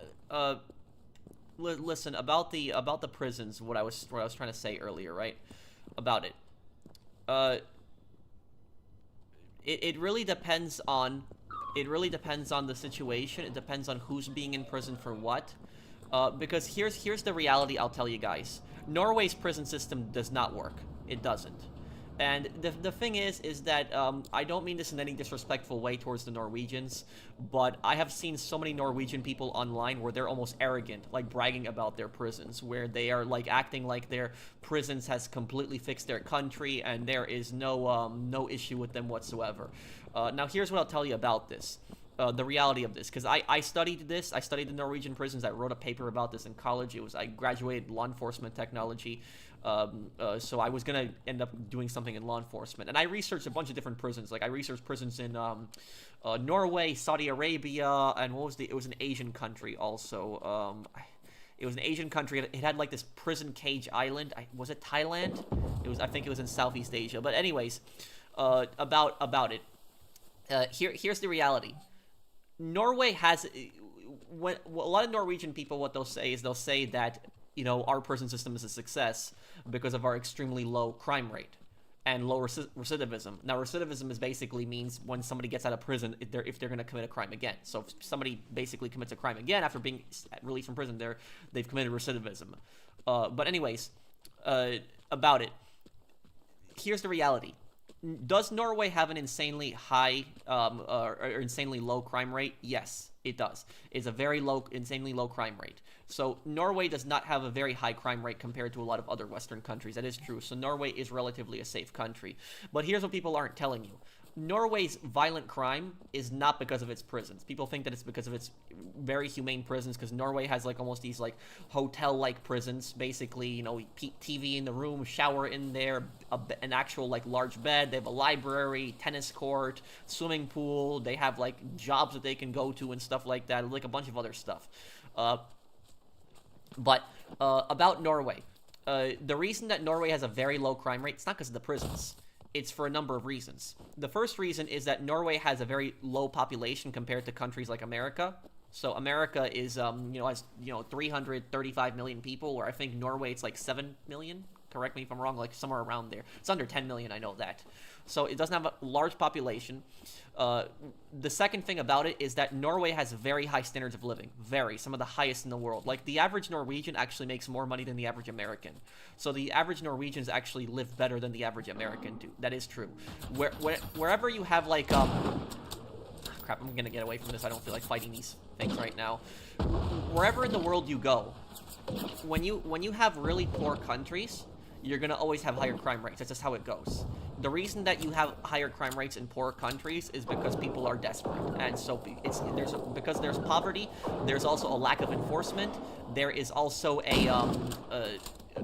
listen about the prisons. What I was trying to say earlier, right? About it. It really depends on the situation. It depends on who's being in prison for what. Because here's the reality. I'll tell you guys. Norway's prison system does not work. It doesn't. And the thing is that I don't mean this in any disrespectful way towards the Norwegians, but I have seen so many Norwegian people online where they're almost arrogant, like bragging about their prisons, where they are like acting like their prisons has completely fixed their country and there is no issue with them whatsoever. Now here's what I'll tell you about this. The reality of this, because I studied this. I studied the Norwegian prisons. I wrote a paper about this in college. I graduated law enforcement technology, so I was gonna end up doing something in law enforcement. And I researched a bunch of different prisons. Like I researched prisons in Norway, Saudi Arabia, and it was an Asian country also. It was an Asian country. It had like this prison cage island. Was it Thailand? I think it was in Southeast Asia. But anyways, about it. Here's the reality. Norway has, a lot of Norwegian people, what they'll say that, you know, our prison system is a success because of our extremely low crime rate and low recidivism. Now, recidivism is basically means when somebody gets out of prison, if they're going to commit a crime again. So if somebody basically commits a crime again after being released from prison, they've committed recidivism. But anyways, about it, here's the reality. Does Norway have an insanely high or insanely low crime rate? Yes, it does. It's a very insanely low crime rate. So Norway does not have a very high crime rate compared to a lot of other Western countries. That is true. So Norway is relatively a safe country. But here's what people aren't telling you. Norway's violent crime is not because of its prisons. People think that it's because of its very humane prisons, because Norway has like almost these like hotel-like prisons. Basically, you know, TV in the room, shower in there, an actual like large bed. They have a library, tennis court, swimming pool. They have like jobs that they can go to and stuff like that, like a bunch of other stuff. But about Norway, the reason that Norway has a very low crime rate, it's not because of the prisons. It's for a number of reasons. The first reason is that Norway has a very low population compared to countries like America. So America is, has 335 million people, where I think Norway it's like 7 million. Correct me if I'm wrong, like somewhere around there. It's under 10 million, I know that. So it doesn't have a large population. The second thing about it is that Norway has very high standards of living. Some of the highest in the world. Like the average Norwegian actually makes more money than the average American. So the average Norwegians actually live better than the average American do. That is true. Wherever you have like, crap, I'm gonna get away from this. I don't feel like fighting these things right now. Wherever in the world you go, when you have really poor countries, you're going to always have higher crime rates. That's just how it goes. The reason that you have higher crime rates in poor countries is because people are desperate. And so because there's poverty, there's also a lack of enforcement. There is also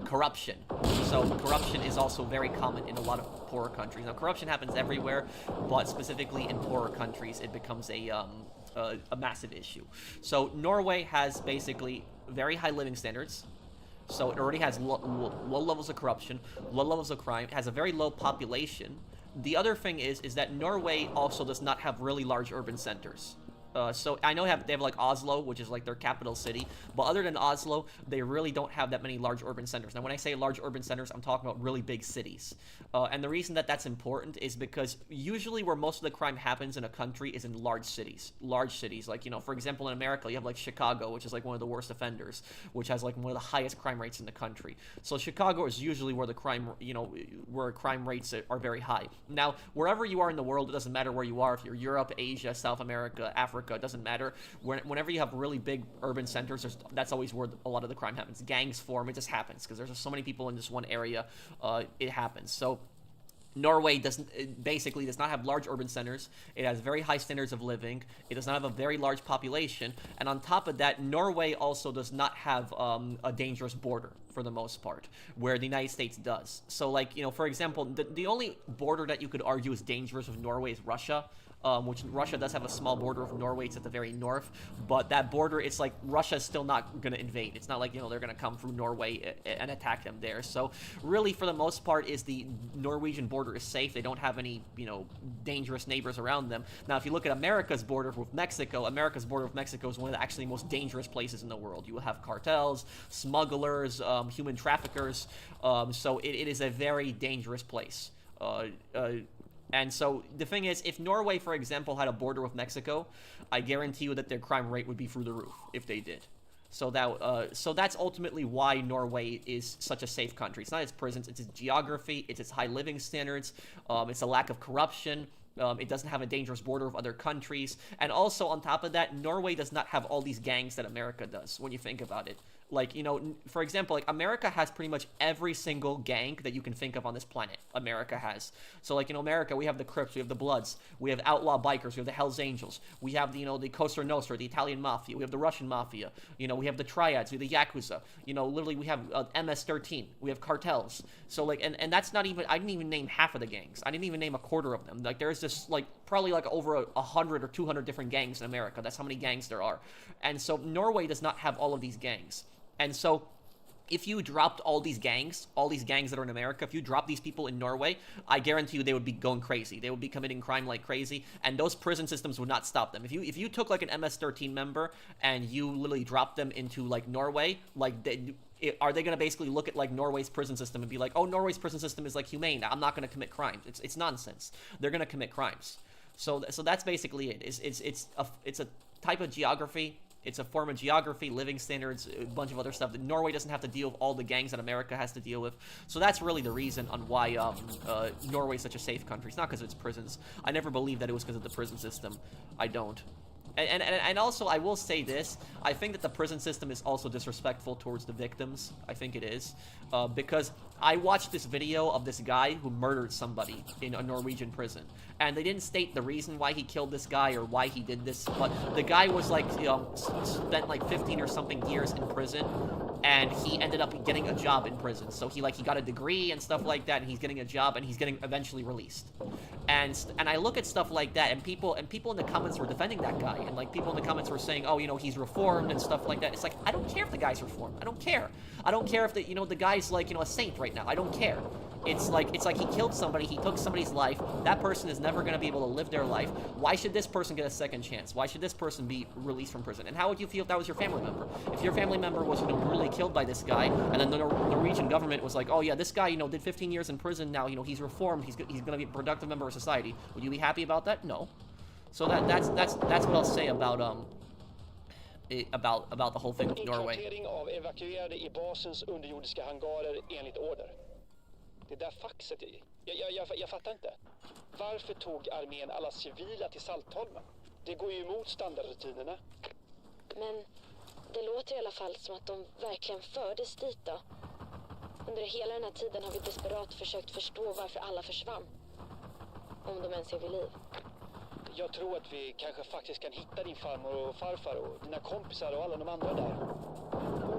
corruption. So corruption is also very common in a lot of poorer countries. Now, corruption happens everywhere, but specifically in poorer countries, it becomes a massive issue. So Norway has basically very high living standards. So it already has low levels of corruption, low levels of crime. It has a very low population. The other thing is that Norway also does not have really large urban centers. So I know they have like Oslo, which is like their capital city, but other than Oslo, they really don't have that many large urban centers. Now, when I say large urban centers, I'm talking about really big cities. And the reason that that's important is because usually where most of the crime happens in a country is in large cities. Large cities, like, you know, for example, in America, you have like Chicago, which is like one of the worst offenders, which has like one of the highest crime rates in the country. So Chicago is usually where the crime, you know, where crime rates are very high. Now, wherever you are in the world, it doesn't matter where you are, if you're Europe, Asia, South America, Africa, it doesn't matter. Whenever you have really big urban centers, that's always where a lot of the crime happens. Gangs form, it just happens because there's just so many people in this one area. It happens. So Norway basically does not have large urban centers. It has very high standards of living. It does not have a very large population. And on top of that, Norway also does not have a dangerous border for the most part, where the United States does. So, like, you know, for example, the only border that you could argue is dangerous with Norway is Russia. Which Russia does have a small border of Norway. It's at the very north, but that border, it's like Russia's still not going to invade. It's not like, you know, they're going to come through Norway and attack them there. So really, for the most part, is the Norwegian border is safe. They don't have any, you know, dangerous neighbors around them. Now, if you look at America's border with Mexico is one of the actually most dangerous places in the world. You will have cartels, smugglers, human traffickers. So it is a very dangerous place. And so the thing is, if Norway, for example, had a border with Mexico, I guarantee you that their crime rate would be through the roof if they did. So that's ultimately why Norway is such a safe country. It's not its prisons, it's its geography, it's its high living standards, it's a lack of corruption. It doesn't have a dangerous border with other countries. And also, on top of that, Norway does not have all these gangs that America does, when you think about it. Like, you know, for example, like, America has pretty much every single gang that you can think of on this planet. America has. So, like, in America, we have the Crips, we have the Bloods, we have outlaw bikers, we have the Hells Angels, we have the, you know, the Cosa Nostra, the Italian Mafia, we have the Russian Mafia, you know, we have the Triads, we have the Yakuza, you know, literally we have MS-13, we have cartels. So, like, and that's not even, I didn't even name half of the gangs. I didn't even name a quarter of them. Like, there's just, like, probably, like, over 100 or 200 different gangs in America. That's how many gangs there are. And so, Norway does not have all of these gangs. And so, if you dropped all these gangs that are in America, if you drop these people in Norway, I guarantee you they would be going crazy. They would be committing crime like crazy, and those prison systems would not stop them. If you took, like, an MS-13 member and you literally dropped them into, like, Norway, like, are they going to basically look at, like, Norway's prison system and be like, oh, Norway's prison system is, like, humane, I'm not going to commit crimes? It's nonsense. They're going to commit crimes. So that's basically it. It's a type of geography. It's a form of geography, living standards, a bunch of other stuff that Norway doesn't have to deal with all the gangs that America has to deal with. So that's really the reason on why Norway is such a safe country. It's not because of its prisons. I never believed that it was because of the prison system. I don't. And also, I will say this, I think that the prison system is also disrespectful towards the victims. I think it is. Because I watched this video of this guy who murdered somebody in a Norwegian prison. And they didn't state the reason why he killed this guy or why he did this, but the guy was, like, you know, spent like 15 or something years in prison, and he ended up getting a job in prison. So he got a degree and stuff like that, and he's getting a job, and he's getting eventually released. And I look at stuff like that, and people in the comments were defending that guy, and, like, people in the comments were saying, oh, you know, he's reformed and stuff like that. It's like, I don't care if the guy's reformed. I don't care. I don't care if the guy's, like, you know, a saint right now. I don't care. It's like he killed somebody, he took somebody's life. That person is never going to be able to live their life. Why should this person get a second chance? Why should this person be released from prison? And how would you feel if that was your family member? If your family member was, you know, brutally killed by this guy, and then the Norwegian government was like, oh yeah, this guy, you know, did 15 years in prison, now, you know, he's reformed, he's going to be a productive member of society. Would you be happy about that? No. So that's what I'll say about the whole thing with Norway. Inkvartering av evakuerade I basens underjordiska hangarer enligt order. Det där faxet, jag fattar inte. Varför tog armén alla civila till Saltholmen? Det går ju emot standardrutinerna. Men det låter i alla fall som att de verkligen fördes dit då. Under hela den här tiden har vi desperat försökt förstå varför alla försvann. Om de ens är vid liv. Jag tror att vi kanske faktiskt kan hitta din farmor och farfar och dina kompisar och alla de andra där.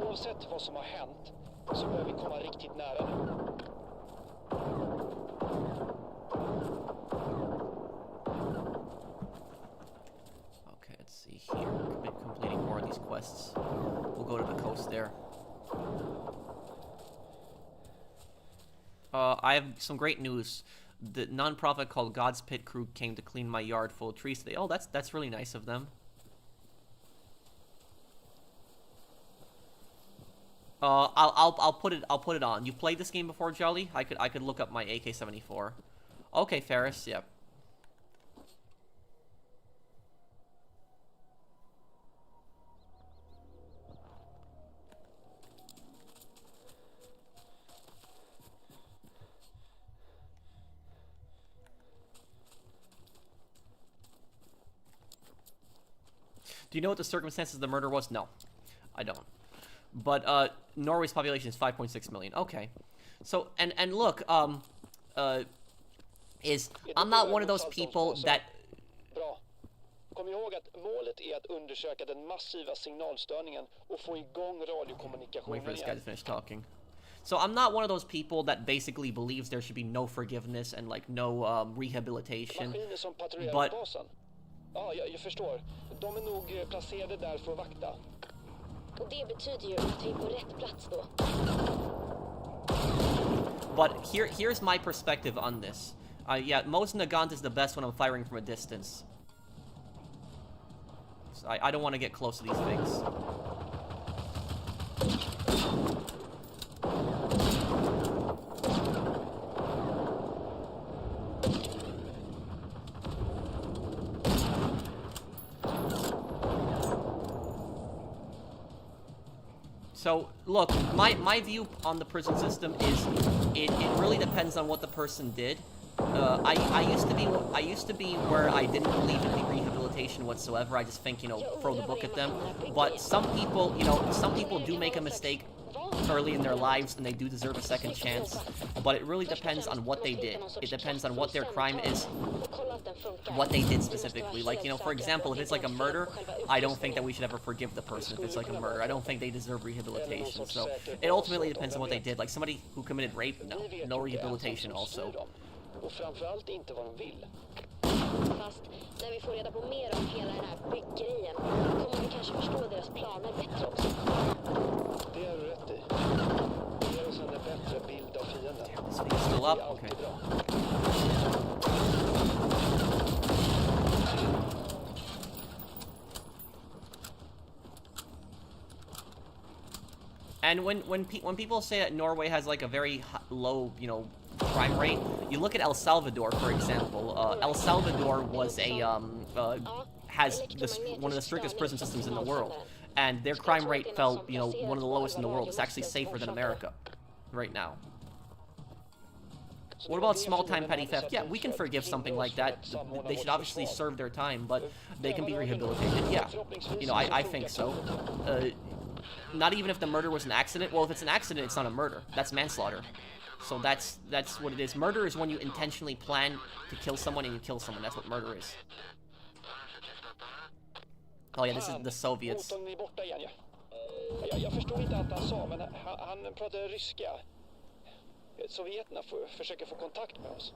Oavsett vad som har hänt så börjar vi komma riktigt nära nu. Okay, let's see here. Completing more of these quests. We'll go to the coast there. I have some great news. The non-profit called God's Pit Crew came to clean my yard full of trees today. Oh, that's really nice of them. I'll put it on. You've played this game before, Jolly? I could look up my AK-74. Okay, Ferris. Yep. Do you know what the circumstances of the murder was? No, I don't. But Norway's population is 5.6 million. Okay, so and look, I'm not one of those people that. Bra. Kom ihåg att målet är att undersöka den massiva signalstörningen och få igång radiokommunikationen. Wait for this guy to finish talking. So I'm not one of those people that basically believes there should be no forgiveness and like no rehabilitation. Maskiner som patrullerar But basen. Ja, jag förstår. De är nog placerade där för att vakta. Och det betyder ju att vi är på rätt plats då. But here's my perspective on this. Yeah, Mosin Nagant is the best when I'm firing from a distance. So I don't want to get close to these things. So, look, my view on the prison system is it really depends on what the person did. I used to be where I didn't believe in the rehabilitation whatsoever. I just think, you know, throw the book at them. But some people, you know, some people do make a mistake early in their lives and they do deserve a second chance. But it really depends on what they did. It depends on what their crime is, what they did specifically. Like, you know, for example, if it's like a murder, I don't think that we should ever forgive the person if it's like a murder. I don't think they deserve rehabilitation. So it ultimately depends on what they did. Like somebody who committed rape, no rehabilitation also. Och framförallt inte vad de vill. Fast när vi får reda på mer om hela den här byggrejen kommer vi kanske förstå deras planer bättre också. Det har du rätt i. Det ger oss en bättre bild av fienden. This thing is still up? Okay. And when people say that Norway has like a very low, you know, crime rate, you look at El Salvador, for example. El Salvador was has one of the strictest prison systems in the world, and their crime rate fell, you know, one of the lowest in the world. It's actually safer than America right now. What about small-time petty theft? Yeah, we can forgive something like that. They should obviously serve their time, but they can be rehabilitated. Yeah, you know, I think so. Not even if the murder was an accident. Well, if it's an accident, it's not a murder. That's manslaughter. So that's what it is. Murder is when you intentionally plan to kill someone and you kill someone. That's what murder is. Oh yeah, this is the Soviets. Motorn är borta igen, ja. Jag förstod inte allt han sa, men han pratade ryska. Sovjeterna försöker få kontakt med oss.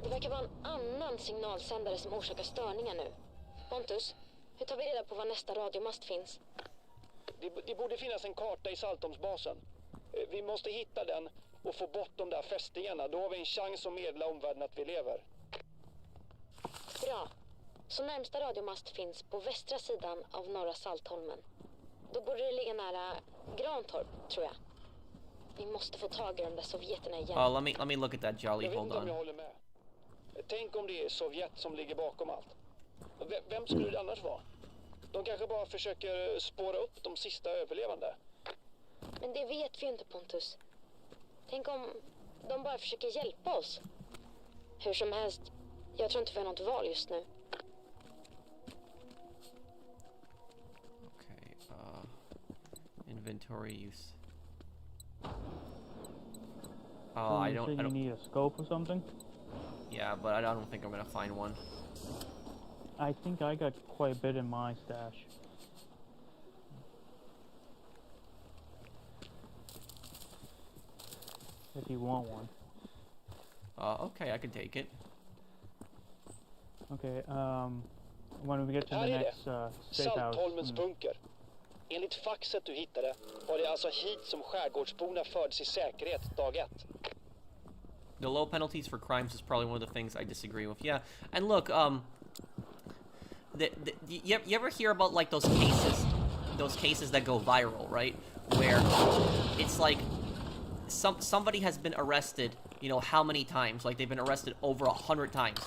Det verkar vara en annan signalsändare som orsakar störningar nu. Pontus, hur tar vi reda på var nästa radiomast finns? Det borde finnas en karta i Saltomsbasen. Vi måste hitta den och få bort de där fästingarna. Då har vi en chans att meddela omvärlden att vi lever. Bra. Så närmsta radiomast finns på västra sidan av norra Saltholmen. Då borde det ligga nära Grantorp, tror jag. Vi måste få tag i de där sovjeterna igen. Let me look at that, Jolly. Hold on. Jag håller med. Tänk om det är Sovjet som ligger bakom allt. Vem skulle det annars vara? De kanske bara försöker spåra upp de sista överlevande. Men det vet vi inte, Pontus. Tänk om de bara försöker hjälpa oss. Hur som helst, jag tror inte vi har något val just nu. Okay, inventory use. I don't. You need a scope or something? Yeah, but I don't think I'm gonna find one. I think I got quite a bit in my stash. if you want one. Okay, I can take it. Okay, when we get to Här the är next det. safe house. Saltholmens bunker. Enligt faxet du hittade var det alltså hit som skärgårdsborna fördes i säkerhet dag 1. The low penalties for crimes is probably one of the things I disagree with. Yeah, and look, you ever hear about like those cases that go viral, right? Where it's like somebody has been arrested, you know, how many times? Like they've been arrested over 100 times,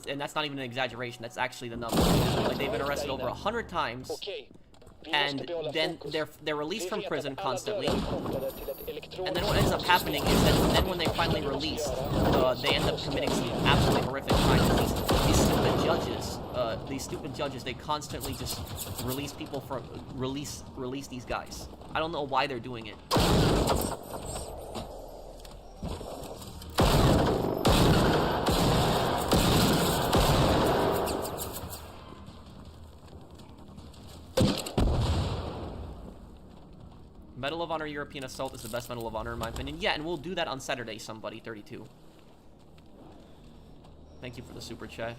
and that's not even an exaggeration. That's actually the number. Like they've been arrested over 100 times. Okej. And then they're released from prison constantly, and then what ends up happening is that then when they finally release, they end up committing some absolutely horrific crimes. These stupid judges, they constantly just release people from release these guys. I don't know why they're doing it. Medal of Honor European Assault is the best Medal of Honor in my opinion. Yeah, and we'll do that on Saturday, somebody, 32. Thank you for the super chat.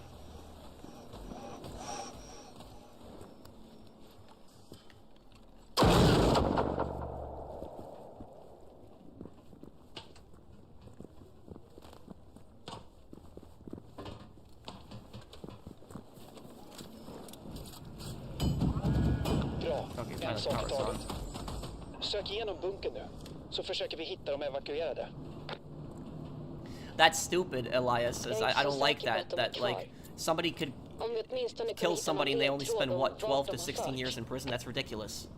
Bra. Okay, En finally sak i power's on. taget. Sök igenom bunkern nu, så försöker vi hitta de evakuerade. That's stupid, Elias says. I don't like that. That, like, somebody could Om vi åtminstone kunde kill hitta somebody någon and they only ledtråd spend, om what, vart 12 de to har 16 förts. years in prison? That's ridiculous.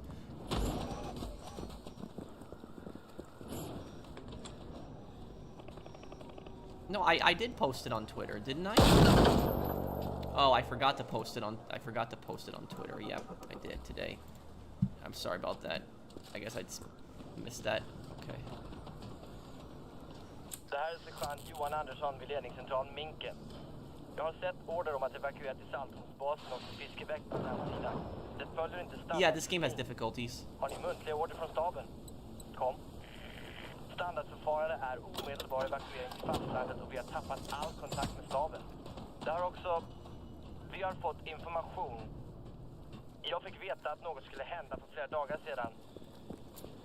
No, I did post it on Twitter, didn't I? Oh, I forgot to post it on Twitter. Yeah, I did today. I'm sorry about that. I guess I just missed that. Okay. Det här är sergeant Johan Andersson vid ledningscentralen Minken. Jag har sett order om att evakuera till Saltholmsbasen och Fiskebäck på hemsidan. Det följer inte standard. Yeah, this game has difficulties. Har ni muntliga order från staben? Kom. Standardförfarande är omedelbar evakuering till fastlandet och vi har tappat all kontakt med staben. Vi har fått information. Jag fick veta att något skulle hända för flera dagar sedan.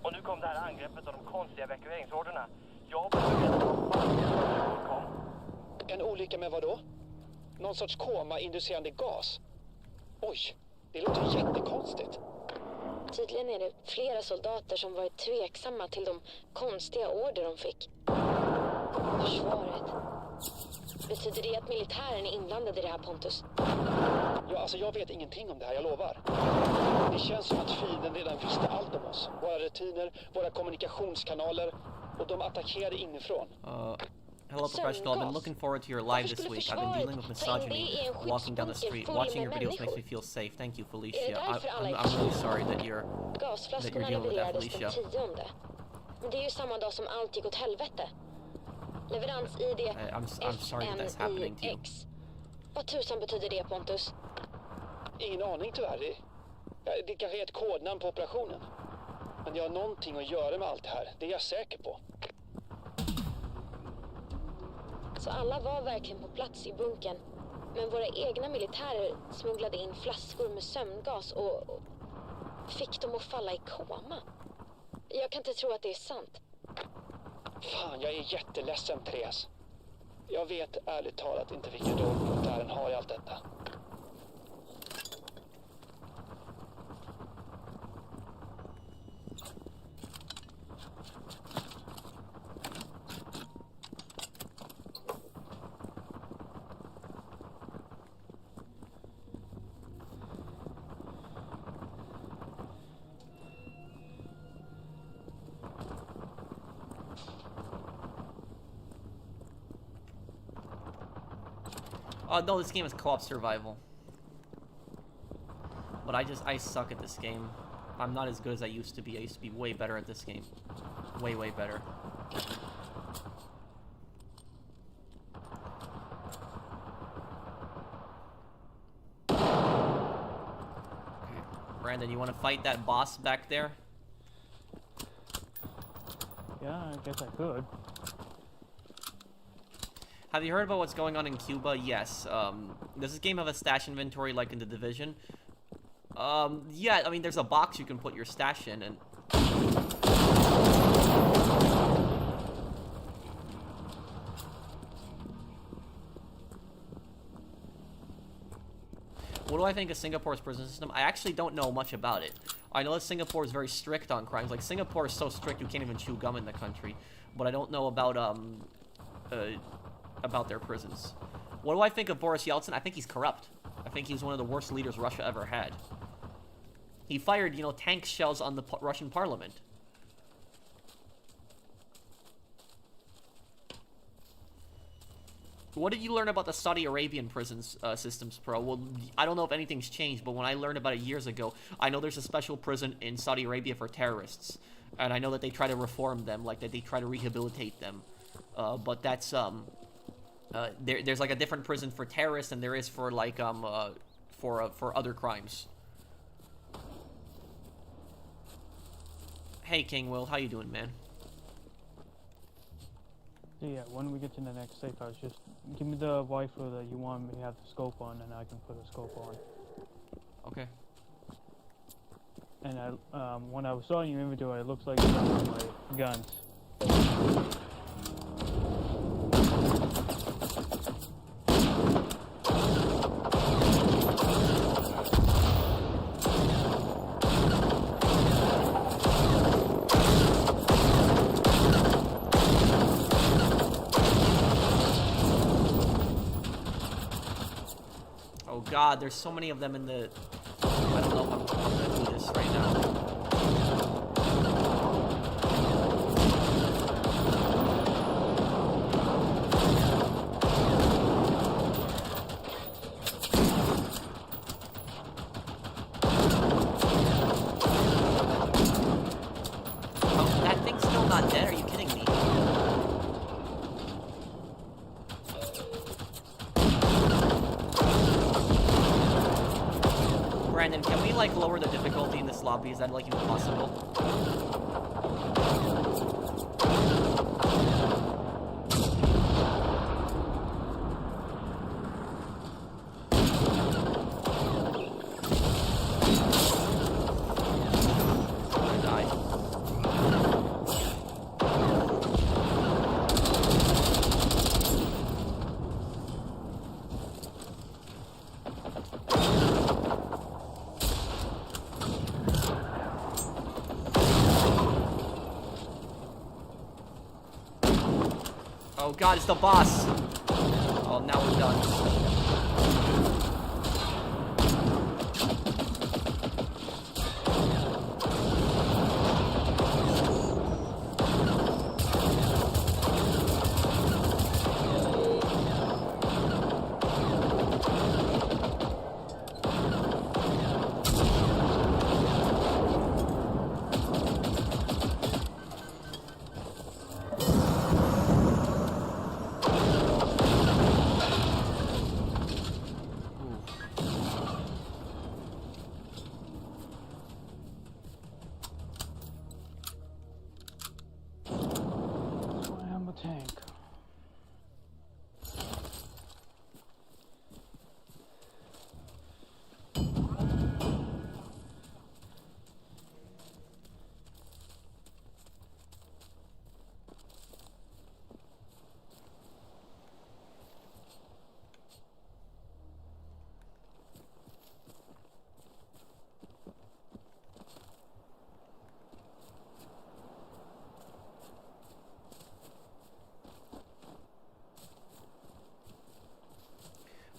Och nu kom det här angreppet och de konstiga evakueringsorderna. Jag behöver veta vad kom. En olycka med vad då? Någon sorts koma-inducerande gas? Oj, det låter jättekonstigt. Tydligen är det flera soldater som varit tveksamma till de konstiga order de fick. Försvaret. Betyder det att militären är inblandad i det här, Pontus? Ja, alltså jag vet ingenting om det här, jag lovar. Det känns som att fienden redan visste allt om oss. Våra rutiner, våra kommunikationskanaler. Och de attackerade inifrån. Hello, professional. I've been looking forward to your live this week. I've been dealing with misogyny walking down the street. Watching your videos makes me feel safe. Thank you, Felicia. I'm really sorry that you're dealing with that, Felicia. Men det är ju samma dag som allt gick åt helvete. Leverans-ID I'm sorry that that's happening to you. Vad tusan betyder det, Pontus? Ingen aning tyvärr. Det kanske är ett kodnamn på operationen. Men jag har någonting att göra med allt det här. Det är jag säker på. Så alla var verkligen på plats i bunkern. Men våra egna militärer smugglade in flaskor med sömngas och fick dem att falla i koma. Jag kan inte tro att det är sant. Fan, jag är jätteledsen, Therese. Jag vet ärligt talat inte vilken roll militären har i allt detta. No, this game is co-op survival. But I suck at this game. I'm not as good as I used to be. I used to be way better at this game. Way, way better. Okay. Brandon, you want to fight that boss back there? Yeah, I guess I could. Have you heard about what's going on in Cuba? Yes. Does this game have a stash inventory like in The Division? Yeah, I mean, there's a box you can put your stash in, and... What do I think of Singapore's prison system? I actually don't know much about it. I know that Singapore is very strict on crimes. Like, Singapore is so strict you can't even chew gum in the country. But I don't know about their prisons. What do I think of Boris Yeltsin? I think he's corrupt. I think he's one of the worst leaders Russia ever had. He fired, you know, tank shells on the Russian parliament. What did you learn about the Saudi Arabian prisons systems, Pro? Well, I don't know if anything's changed, but when I learned about it years ago, I know there's a special prison in Saudi Arabia for terrorists. And I know that they try to reform them, like that they try to rehabilitate them. But that's, there's like a different prison for terrorists than there is for like, for other crimes. Hey, King Will, how you doing, man? So yeah, when we get to the next safe house, just give me the waifu that you want me to have the scope on, and I can put a scope on. Okay. And when I saw in your inventory, it looks like you got my guns. Oh god, there's so many of them in the... I don't know if I'm gonna do this right now. Oh, that thing's still not dead? Are you kidding me? Brandon, can we, like, lower the difficulty in this lobby? Is that, like, even possible? I'm gonna die. Oh god, it's the boss! Oh, now we're done. Slam a tank.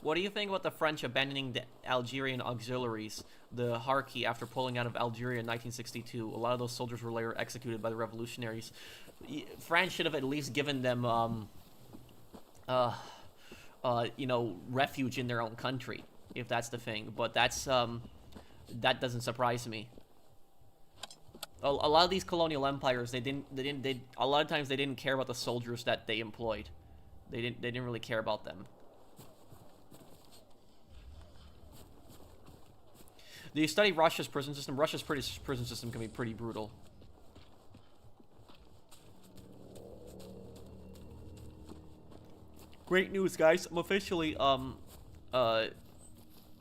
What do you think about the French abandoning the Algerian auxiliaries, the Harki, after pulling out of Algeria in 1962? A lot of those soldiers were later executed by the revolutionaries. France should have at least given them, you know, refuge in their own country, if that's the thing. But that's, that doesn't surprise me. A lot of these colonial empires, a lot of times they didn't care about the soldiers that they employed. They didn't really care about them. Do you study Russia's prison system? Russia's prison system can be pretty brutal. Great news, guys. I'm officially,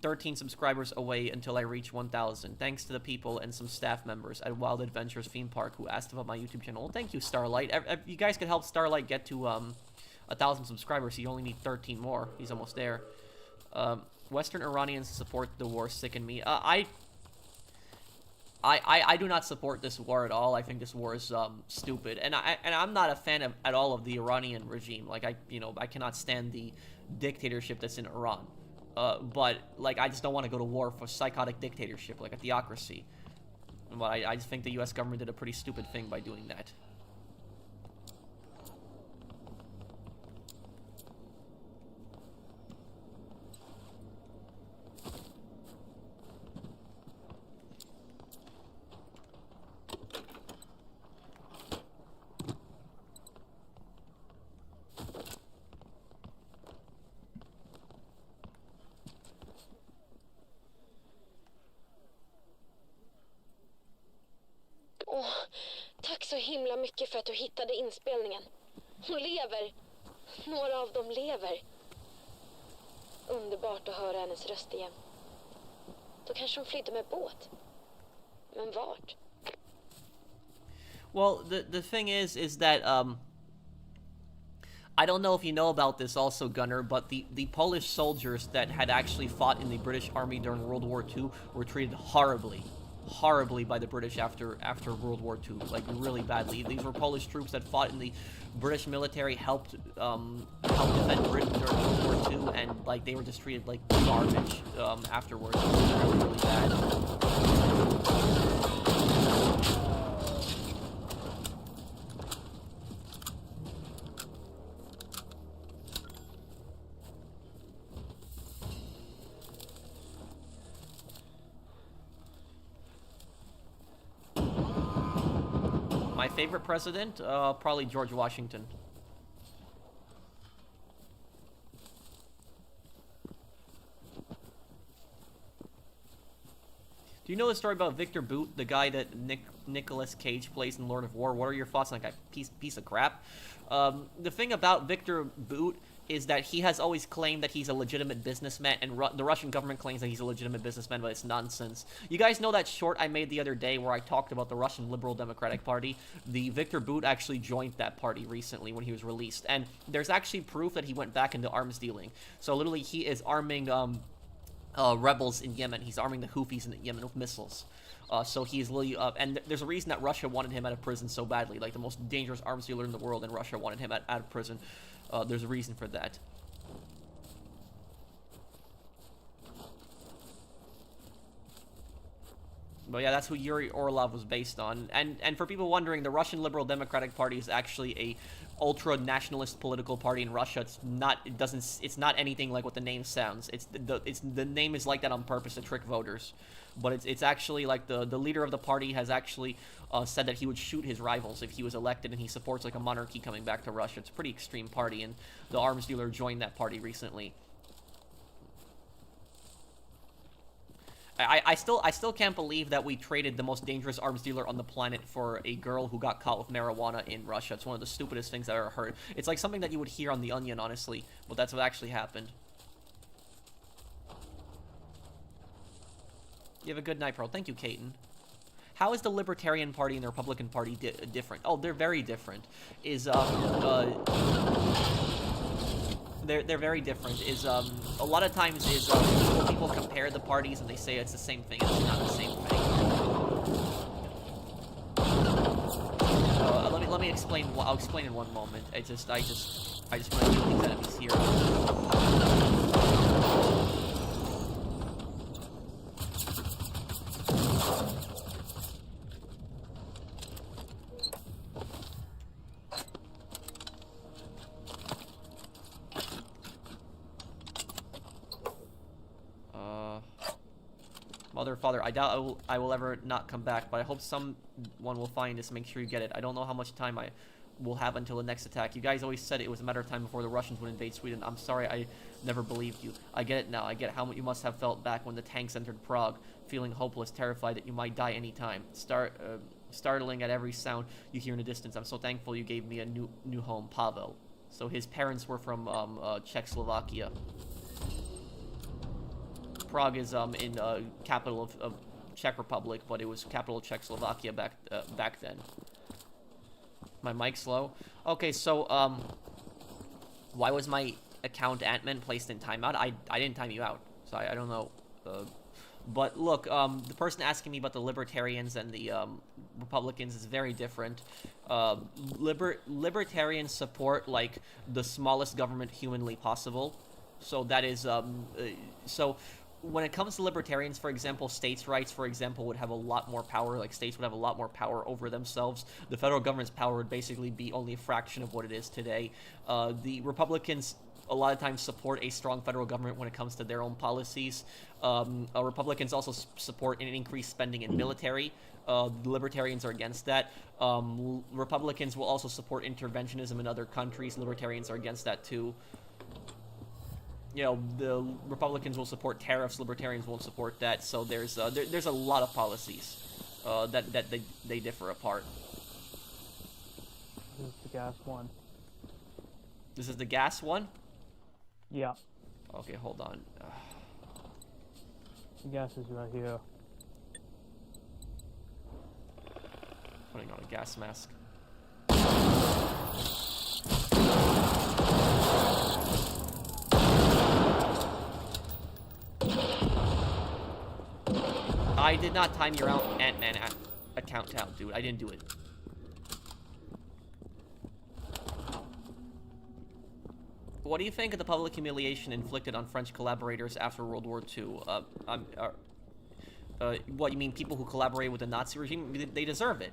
13 subscribers away until I reach 1,000. Thanks to the people and some staff members at Wild Adventures Theme Park who asked about my YouTube channel. Well, thank you, Starlight. You guys could help Starlight get to 1,000 subscribers. You only need 13 more. He's almost there. Western Iranians support the war sicken me. I do not support this war at all. I think this war is stupid, and I'm not a fan of at all of the Iranian regime. Like I cannot stand the dictatorship that's in Iran. But like I just don't want to go to war for psychotic dictatorship, like a theocracy. But I just think the U.S. government did a pretty stupid thing by doing that. Tack så himla mycket för att du hittade inspelningen. Hon lever. Några av dem lever. Underbart att höra hennes röst igen. Då kanske hon flydde med båt. Men vart? Well, the thing is that I don't know if you know about this also, Gunnar, but the Polish soldiers that had actually fought in the British Army during World War II were treated horribly by the British after World War II, like really badly. These were Polish troops that fought in the British military, helped defend Britain during World War II, and like they were just treated like garbage afterwards. It was really bad. My favorite president? Probably George Washington. Do you know the story about Victor Boot, the guy that Nicolas Cage plays in Lord of War? What are your thoughts on that guy? Piece of crap. The thing about Victor Boot is that he has always claimed that he's a legitimate businessman, and the Russian government claims that he's a legitimate businessman, but it's nonsense. You guys know that short I made the other day where I talked about the Russian Liberal Democratic Party? The Victor Boot actually joined that party recently when he was released, and there's actually proof that he went back into arms dealing. So literally he is arming rebels in Yemen. He's arming the Houthis in Yemen with missiles. So he's literally, and there's a reason that Russia wanted him out of prison so badly. Like the most dangerous arms dealer in the world, and Russia wanted him out of prison. There's a reason for that. But yeah, that's who Yuri Orlov was based on. And for people wondering, the Russian Liberal Democratic Party is actually a ultra-nationalist political party in Russia. It's not anything like what the name sounds. The name is like that on purpose to trick voters. But it's actually like the leader of the party has actually said that he would shoot his rivals if he was elected, and he supports like a monarchy coming back to Russia. It's a pretty extreme party, and the arms dealer joined that party recently. I still can't believe that we traded the most dangerous arms dealer on the planet for a girl who got caught with marijuana in Russia. It's one of the stupidest things I've ever heard. It's like something that you would hear on The Onion, honestly, but that's what actually happened. You have a good night, Pearl. Thank you, Caton. How is the Libertarian Party and the Republican Party different? Oh, they're very different. They're very different. A lot of times people compare the parties and they say it's the same thing. It's not the same thing. Let me explain. I'll explain in one moment. I just want to kill these enemies here. Mother, father, I doubt I will ever not come back, but I hope someone will find this. Make sure you get it. I don't know how much time I will have until the next attack. You guys always said it was a matter of time before the Russians would invade Sweden. I'm sorry, I never believed you. I get it now. I get how you must have felt back when the tanks entered Prague, feeling hopeless, terrified that you might die any time. Startling at every sound you hear in the distance. I'm so thankful you gave me a new home, Pavel. So his parents were from Czechoslovakia. Prague is in capital of Czech Republic, but it was capital of Czechoslovakia back then. My mic slow. Okay, so why was my account Ant-Man placed in timeout? I didn't time you out, so I don't know. But look, the person asking me about the libertarians and the Republicans is very different. Libertarians support like the smallest government humanly possible. So that is so when it comes to libertarians, for example, states' rights, for example, would have a lot more power. Like states would have a lot more power over themselves. The federal government's power would basically be only a fraction of what it is today. The Republicans a lot of times support a strong federal government when it comes to their own policies. Republicans also support an increased spending in military. The libertarians are against that. Republicans will also support interventionism in other countries. Libertarians are against that too. You know, the Republicans will support tariffs. Libertarians won't support that. So there's a lot of policies that they differ apart. This is the gas one. This is the gas one? Yeah. Okay, hold on. The gas is right here. Putting on a gas mask. I did not time your Ant-Man account out, dude. I didn't do it. What do you think of the public humiliation inflicted on French collaborators after World War II? What, you mean people who collaborated with the Nazi regime? They deserve it.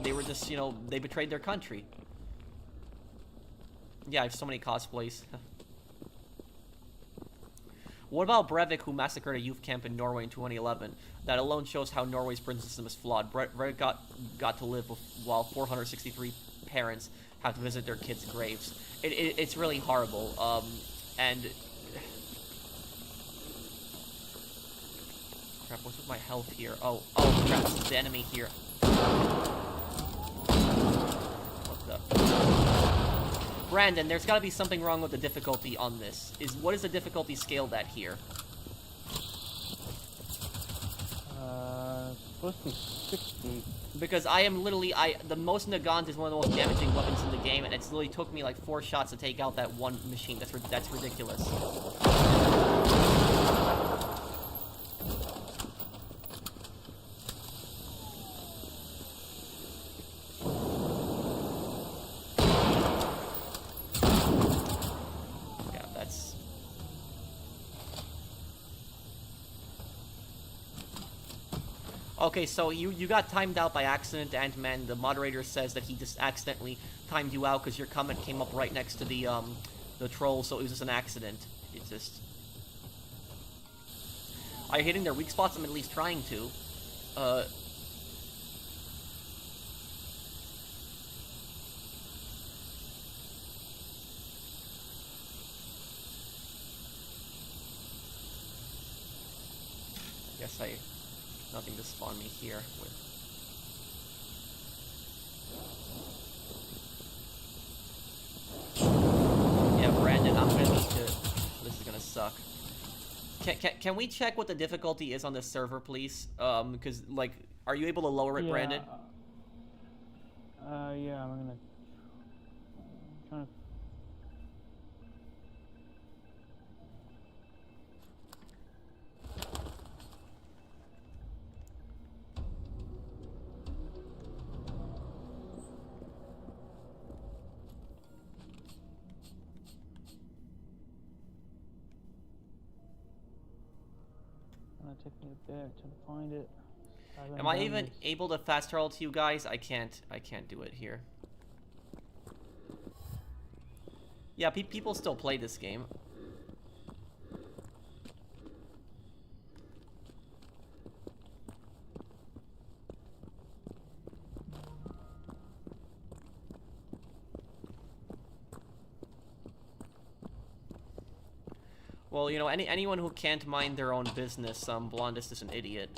They were just, you know, they betrayed their country. Yeah, I have so many cosplays. What about Breivik, who massacred a youth camp in Norway in 2011? That alone shows how Norway's prison system is flawed. Breivik got to live while 463 parents have to visit their kids' graves. It's really horrible. And crap, what's with my health here? Oh crap, this is the enemy here. What the? Brandon, there's got to be something wrong with the difficulty on this. What is the difficulty scaled at here? Supposed to be 60. Because I am literally, the most Nagant is one of the most damaging weapons in the game, and it's literally took me like 4 shots to take out that one machine. That's ridiculous. Yeah, that's... Okay, so you got timed out by accident, Ant-Man. The moderator says that he just accidentally timed you out because your comment came up right next to the troll, so it was just an accident. It's just... Are you hitting their weak spots? I'm at least trying to. Guess nothing to spawn me here with. Yeah, Brandon, I'm gonna need to... This is gonna suck. Can we check what the difficulty is on this server, please? Because, like, are you able to lower it, Yeah. Brandon? Yeah, I'm gonna... trying to... Take me back to find it. Am I even able to fast travel to you guys? I can't do it here. Yeah, people still play this game. Well, you know, anyone who can't mind their own business, Blonde is just an idiot.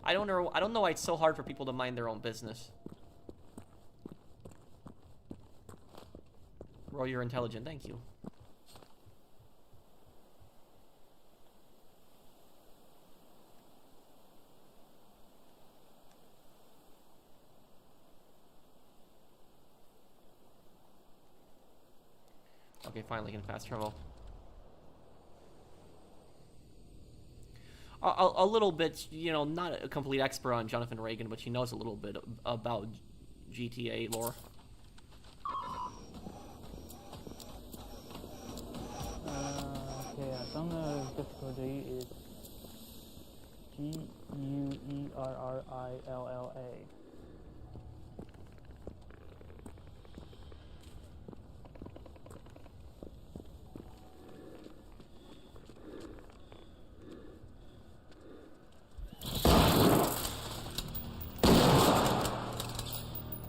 I don't know why it's so hard for people to mind their own business. Roll your intelligence, thank you. Okay, finally can fast travel. A little bit, you know, not a complete expert on Jonathan Reagan, but she knows a little bit about GTA lore. Okay, I found the difficulty is Guerrilla.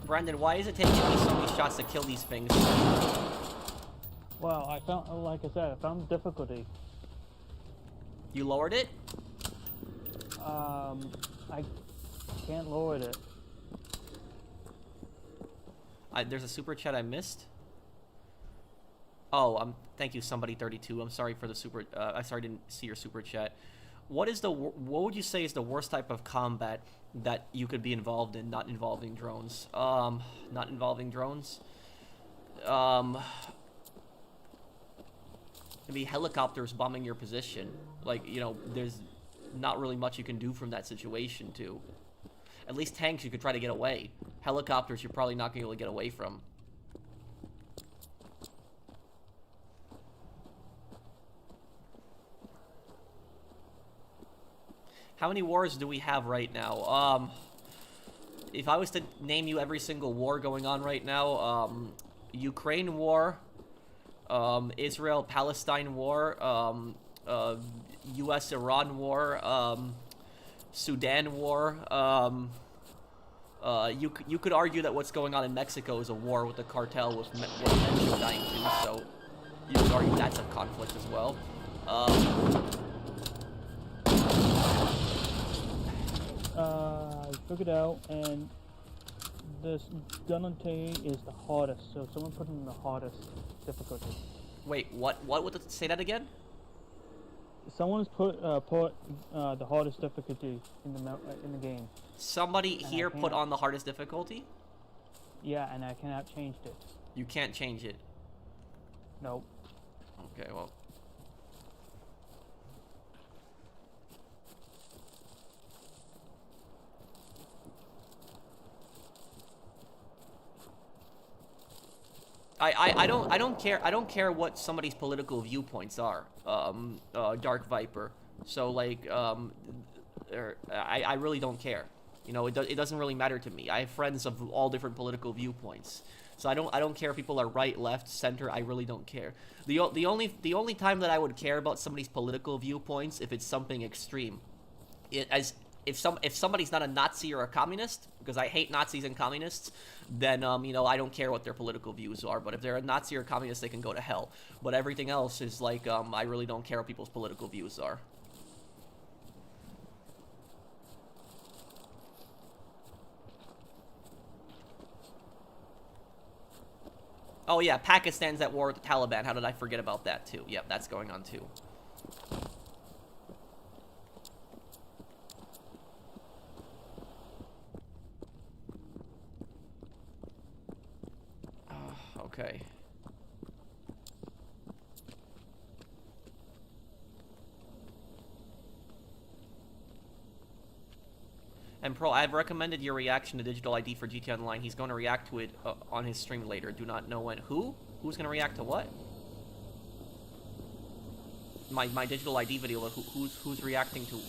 Brandon, why is it taking me so many shots to kill these things? Well, I found, like I said, I found the difficulty. You lowered it? I can't lower it. There's a super chat I missed. Oh, thank you, somebody 32. I'm sorry for the super. I sorry I didn't see your super chat. What would you say is the worst type of combat that you could be involved in, not involving drones? Not involving drones. Maybe helicopters bombing your position. Like, you know, there's not really much you can do from that situation too. At least tanks you could try to get away. Helicopters you're probably not going to be able to get away from. How many wars do we have right now? If I was to name you every single war going on right now, Ukraine war, Israel-Palestine war, US-Iran war, Sudan war, you could argue that what's going on in Mexico is a war with the cartel with Mencho dying too, so you could argue that's a conflict as well. I figured out, and this Dunante is the hardest, so someone put in the hardest difficulty. Wait, what would say that again? Someone's put the hardest difficulty in the game. Somebody here put on the hardest difficulty? Yeah, and I cannot change it. You can't change it. Nope. Okay, well. I don't care what somebody's political viewpoints are, Dark Viper. So like, I really don't care. You know, it doesn't really matter to me. I have friends of all different political viewpoints. So I don't care if people are right, left, center. I really don't care. The only time that I would care about somebody's political viewpoints if it's something extreme. If somebody's not a Nazi or a communist, because I hate Nazis and communists, then you know, I don't care what their political views are. But if they're a Nazi or a communist, they can go to hell. But everything else is like, I really don't care what people's political views are. Oh yeah, Pakistan's at war with the Taliban. How did I forget about that too? Yep, that's going on too. Okay. And Pro, I've recommended your reaction to Digital ID for GTA Online. He's going to react to it on his stream later. Do not know when. Who? Who's going to react to what? My Digital ID video. Who's reacting to?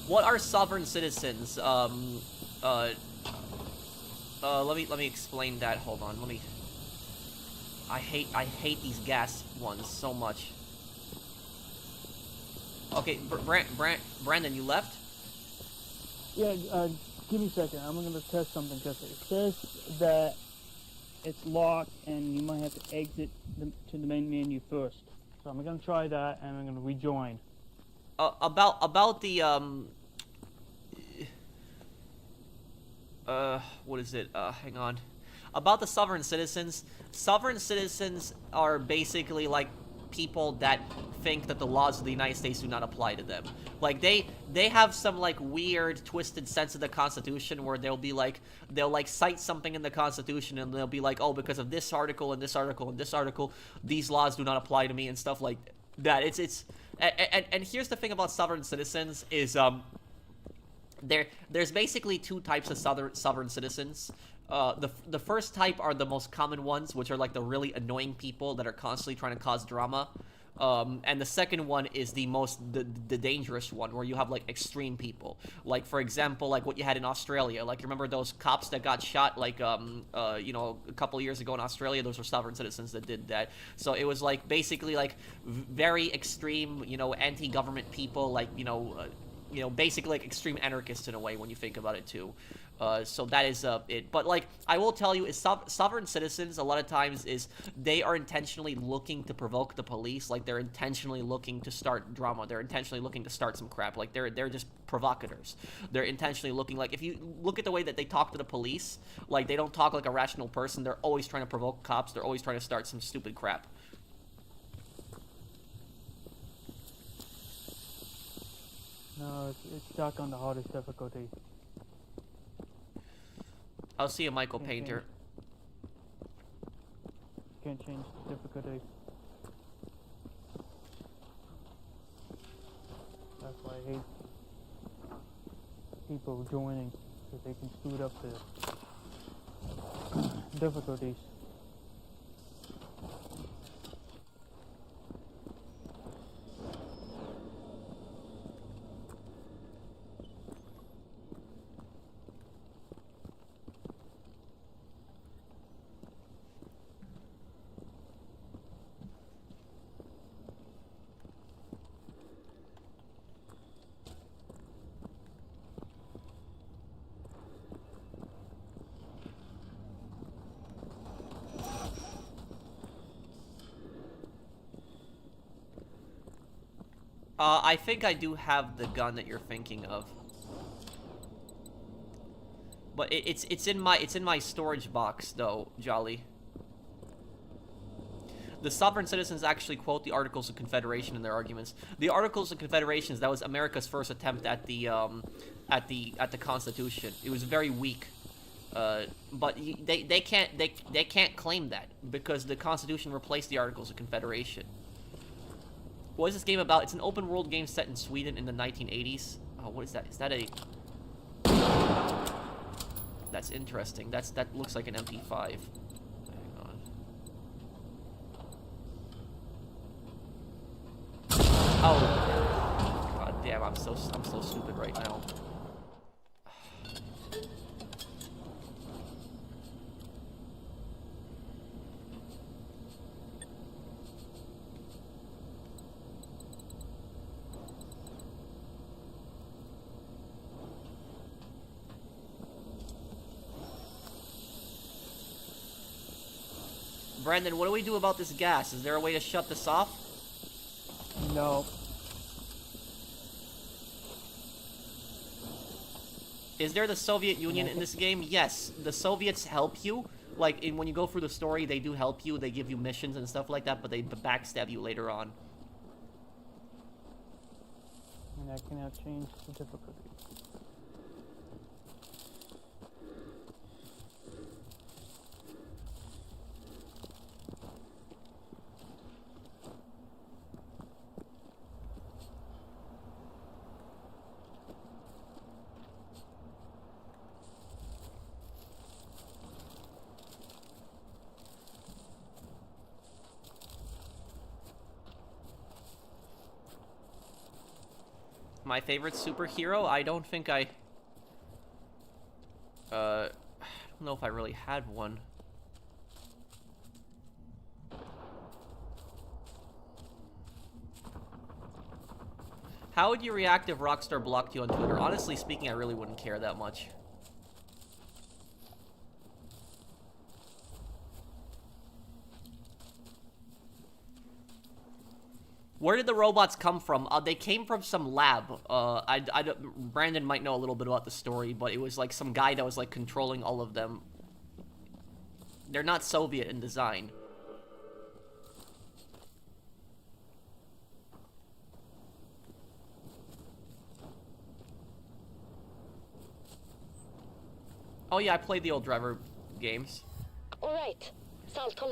What are sovereign citizens? Let me explain that. Hold on. Let me. I hate these gas ones so much. Okay, Brandon, you left? Yeah, give me a second. I'm gonna test something because it says that it's locked and you might have to exit to the main menu first. So I'm gonna try that and I'm gonna rejoin. About the what is it? Hang on. About the sovereign citizens. Sovereign citizens are basically like people that think that the laws of the United States do not apply to them. Like they have some like weird twisted sense of the Constitution where they'll cite something in the Constitution and they'll be like, oh, because of this article and this article and this article, these laws do not apply to me and stuff like that. And here's the thing about sovereign citizens is there's basically two types of sovereign citizens. The first type are the most common ones, which are like the really annoying people that are constantly trying to cause drama. And the second one is the dangerous one, where you have like extreme people. Like for example, like what you had in Australia. Like remember those cops that got shot like you know, a couple of years ago in Australia? Those were sovereign citizens that did that. So it was like basically like very extreme, you know, anti-government people, like you know, basically like extreme anarchists in a way when you think about it too. So that is it. But like I will tell you, is sovereign citizens a lot of times is they are intentionally looking to provoke the police. Like they're intentionally looking to start drama. They're intentionally looking to start some crap. Like they're just provocateurs. They're intentionally looking, like if you look at the way that they talk to the police, like they don't talk like a rational person. They're always trying to provoke cops. They're always trying to start some stupid crap. No, it's stuck on the hardest difficulty. I'll see you, Michael Painter. Can't change the difficulty. That's why I hate people joining, because they can screw up the difficulties. I think I do have the gun that you're thinking of, but it's in my storage box though, Jolly. The sovereign citizens actually quote the Articles of Confederation in their arguments. The Articles of Confederation, that was America's first attempt at the Constitution. It was very weak, but they can't claim that because the Constitution replaced the Articles of Confederation. What is this game about? It's an open world game set in Sweden in the 1980s. Oh, what is that? Is that a... That's interesting. That looks like an MP5. Hang on. Oh. God damn, I'm so stupid right now. Brandon, what do we do about this gas? Is there a way to shut this off? No. Is there the Soviet Union in this game? Yes. The Soviets help you. Like, when you go through the story, they do help you. They give you missions and stuff like that, but they backstab you later on. And I cannot change the difficulty. My favorite superhero? I don't think I don't know if I really had one. How would you react if Rockstar blocked you on Twitter? Honestly speaking, I really wouldn't care that much. Where did the robots come from? They came from some lab. Brandon might know a little bit about the story, but it was like some guy that was like controlling all of them. They're not Soviet in design. Oh yeah, I played the old Driver games. All right.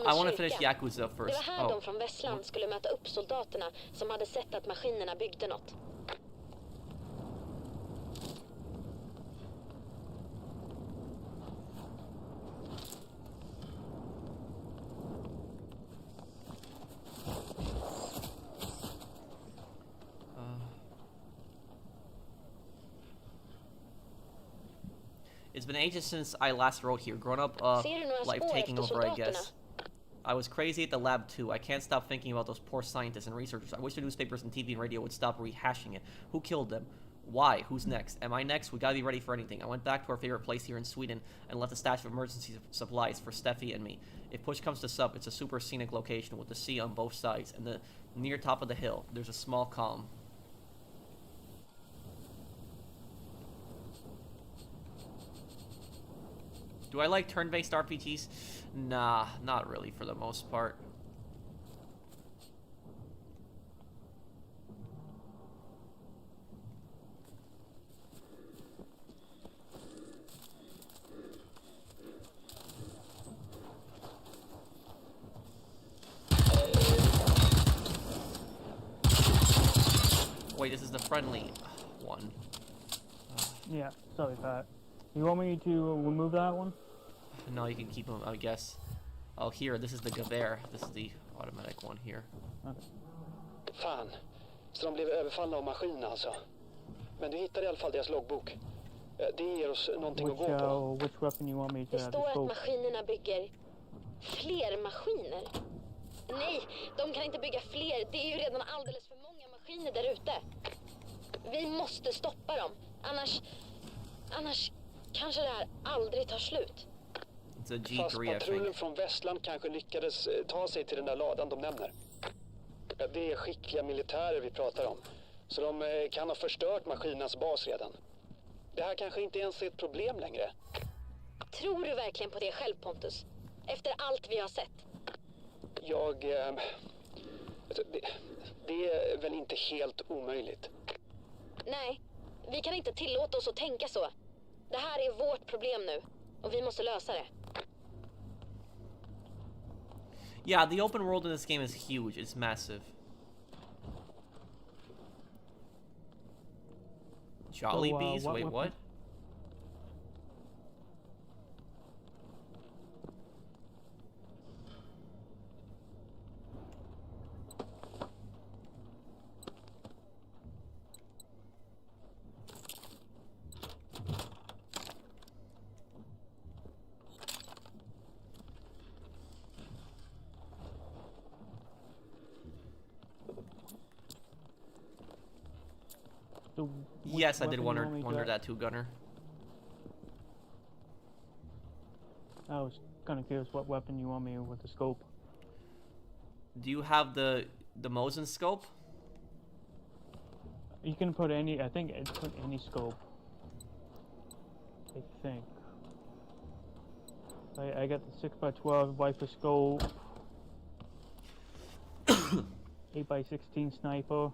I want to finish Yakuza Det first. var här de från Västland skulle möta upp soldaterna som hade sett att maskinerna byggde något. It's been ages since I last wrote here. Grown up, life taking over, I guess. I was crazy at the lab too. I can't stop thinking about those poor scientists and researchers. I wish the newspapers and TV and radio would stop rehashing it. Who killed them? Why? Who's next? Am I next? We gotta be ready for anything. I went back to our favorite place here in Sweden and left a stash of emergency supplies for Steffi and me. If push comes to shove, it's a super scenic location with the sea on both sides, and the near top of the hill, there's a small calm. Do I like turn-based RPGs? Nah, not really for the most part. Wait, this is the friendly one. Yeah, sorry, Pat. You want me to remove that one? No, you can keep them, I guess. Oh, here, this is the Gewehr. This is the automatic one here. Okay. Fan. Så de blev överfallna av maskiner alltså. Men du hittade i alla fall deras loggbok. Det ger oss någonting att gå på. Which weapon you want me to Det står att maskinerna bygger fler maskiner. Nej, de kan inte bygga fler. Det är ju redan alldeles för många maskiner där ute. Vi måste stoppa dem. Annars kanske det här aldrig tar slut. Fast patrullen från Västland kanske lyckades ta sig till den där ladan de nämner. Det är skickliga militärer vi pratar om. Så de kan ha förstört maskinernas bas redan. Det här kanske inte ens är ett problem längre. Tror du verkligen på det själv, Pontus? Efter allt vi har sett? Det är väl inte helt omöjligt. Nej, vi kan inte tillåta oss att tänka så. Det här är vårt problem nu, och vi måste lösa det. Yeah, the open world in this game is huge. It's massive. Jollibees? Wait, what? Yes, I did wonder that too, Gunner. I was kind of curious what weapon you want me with the scope. Do you have the Mosin scope? You can put any, I think it's put any scope. I think. I got the 6x12 Viper scope. 8x16 sniper.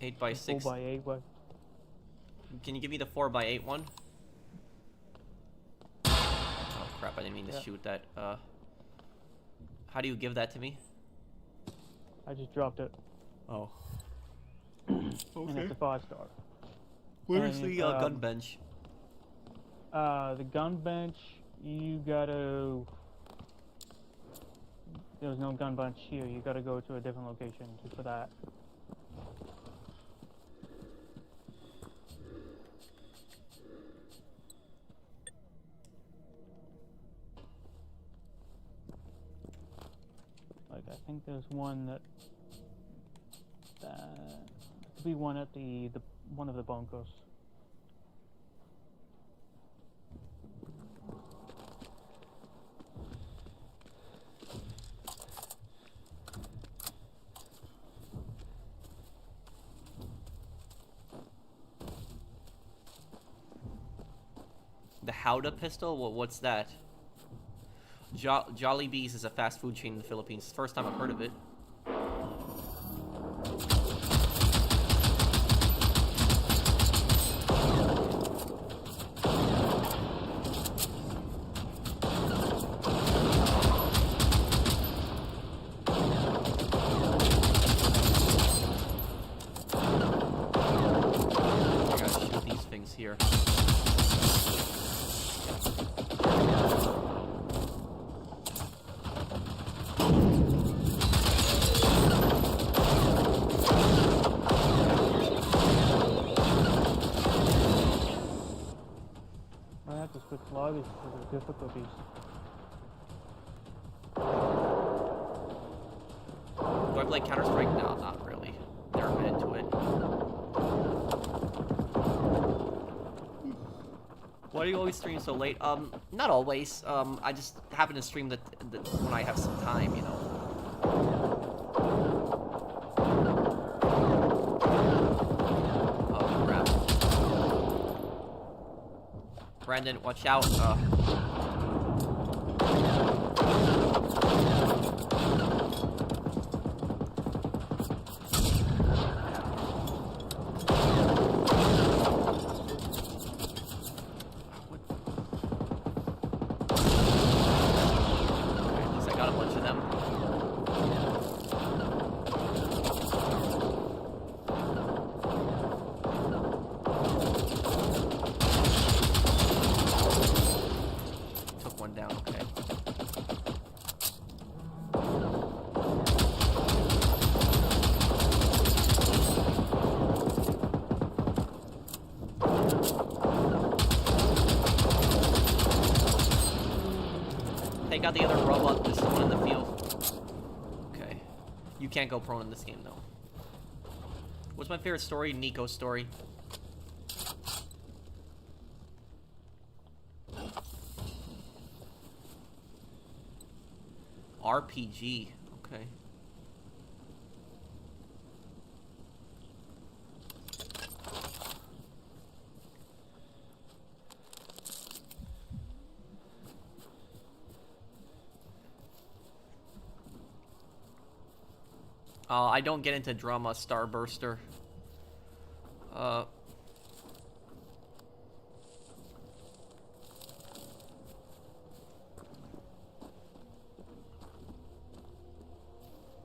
8x6. 4x8. Can you give me the 4x8 one? Oh crap! I didn't mean to shoot that. How do you give that to me? I just dropped it. Oh. And it's a 5-star. Where's the gun bench? The gun bench, you gotta... There's no gun bench here. You gotta go to a different location for that. Like, I think there's one that... could be one at the one of the bunkers. The Howda pistol? What's that? Jollibee's is a fast food chain in the Philippines. First time I've heard of it. I gotta shoot these things here. I have to switch lobbies for the difficulties. Do I play Counter-Strike? No, not really. Never been into it. Why do you always stream so late? Not always. I just happen to stream that when I have some time, you know. Oh, crap. Brandon, watch out. Take out the other robot. There's someone in the field. Okay. You can't go prone in this game, though. What's my favorite story? Nico's story. RPG. Okay. I don't get into drama, Starburster.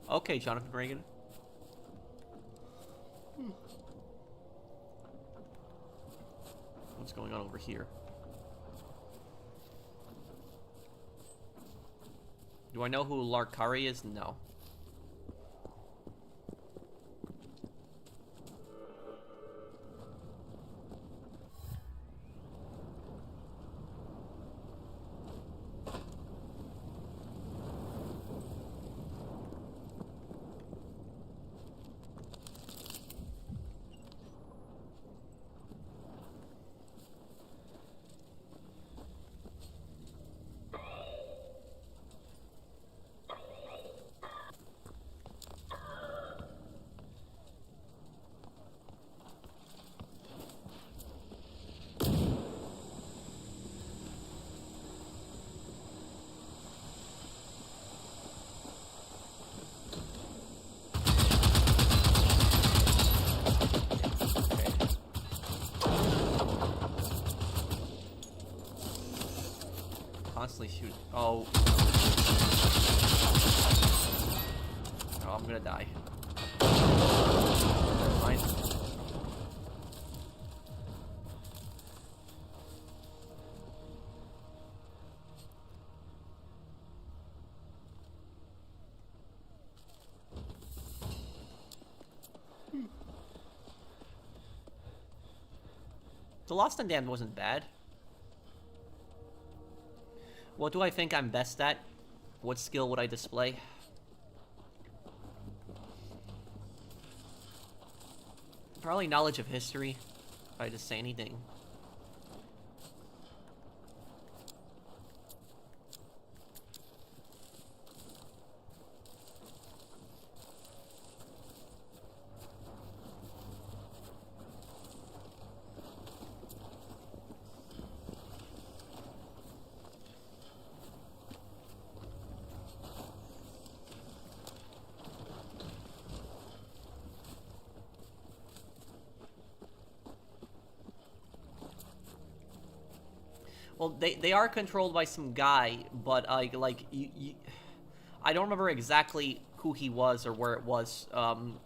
Okay, Jonathan Reagan. What's going on over here? Do I know who Larkari is? No. Constantly shoot. Oh. Oh, I'm gonna die. Never mind. The Lost and Damned wasn't bad. What do I think I'm best at? What skill would I display? Probably knowledge of history, if I just say anything. Well, they are controlled by some guy, but like you I don't remember exactly who he was or where it was,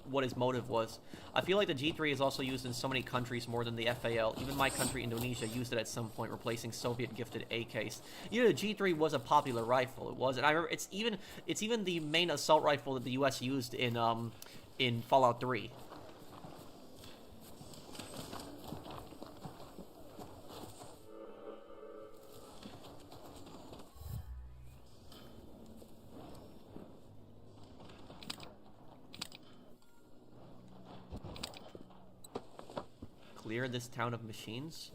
what his motive was. I feel like the G3 is also used in so many countries more than the FAL. Even my country, Indonesia, used it at some point, replacing Soviet-gifted AKs. You know, the G3 was a popular rifle. It was, and I remember it's even the main assault rifle that the U.S. used in Fallout 3. Clear this town of machines.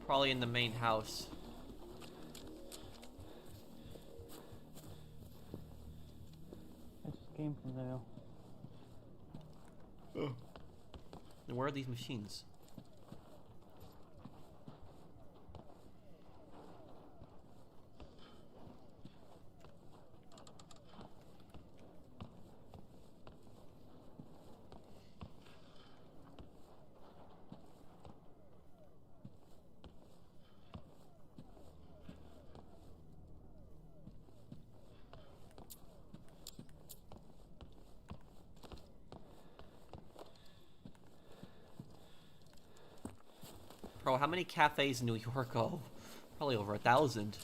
Probably in the main house. I just came from there. And where are these machines? Bro, how many cafes in New York? Oh, probably over 1,000.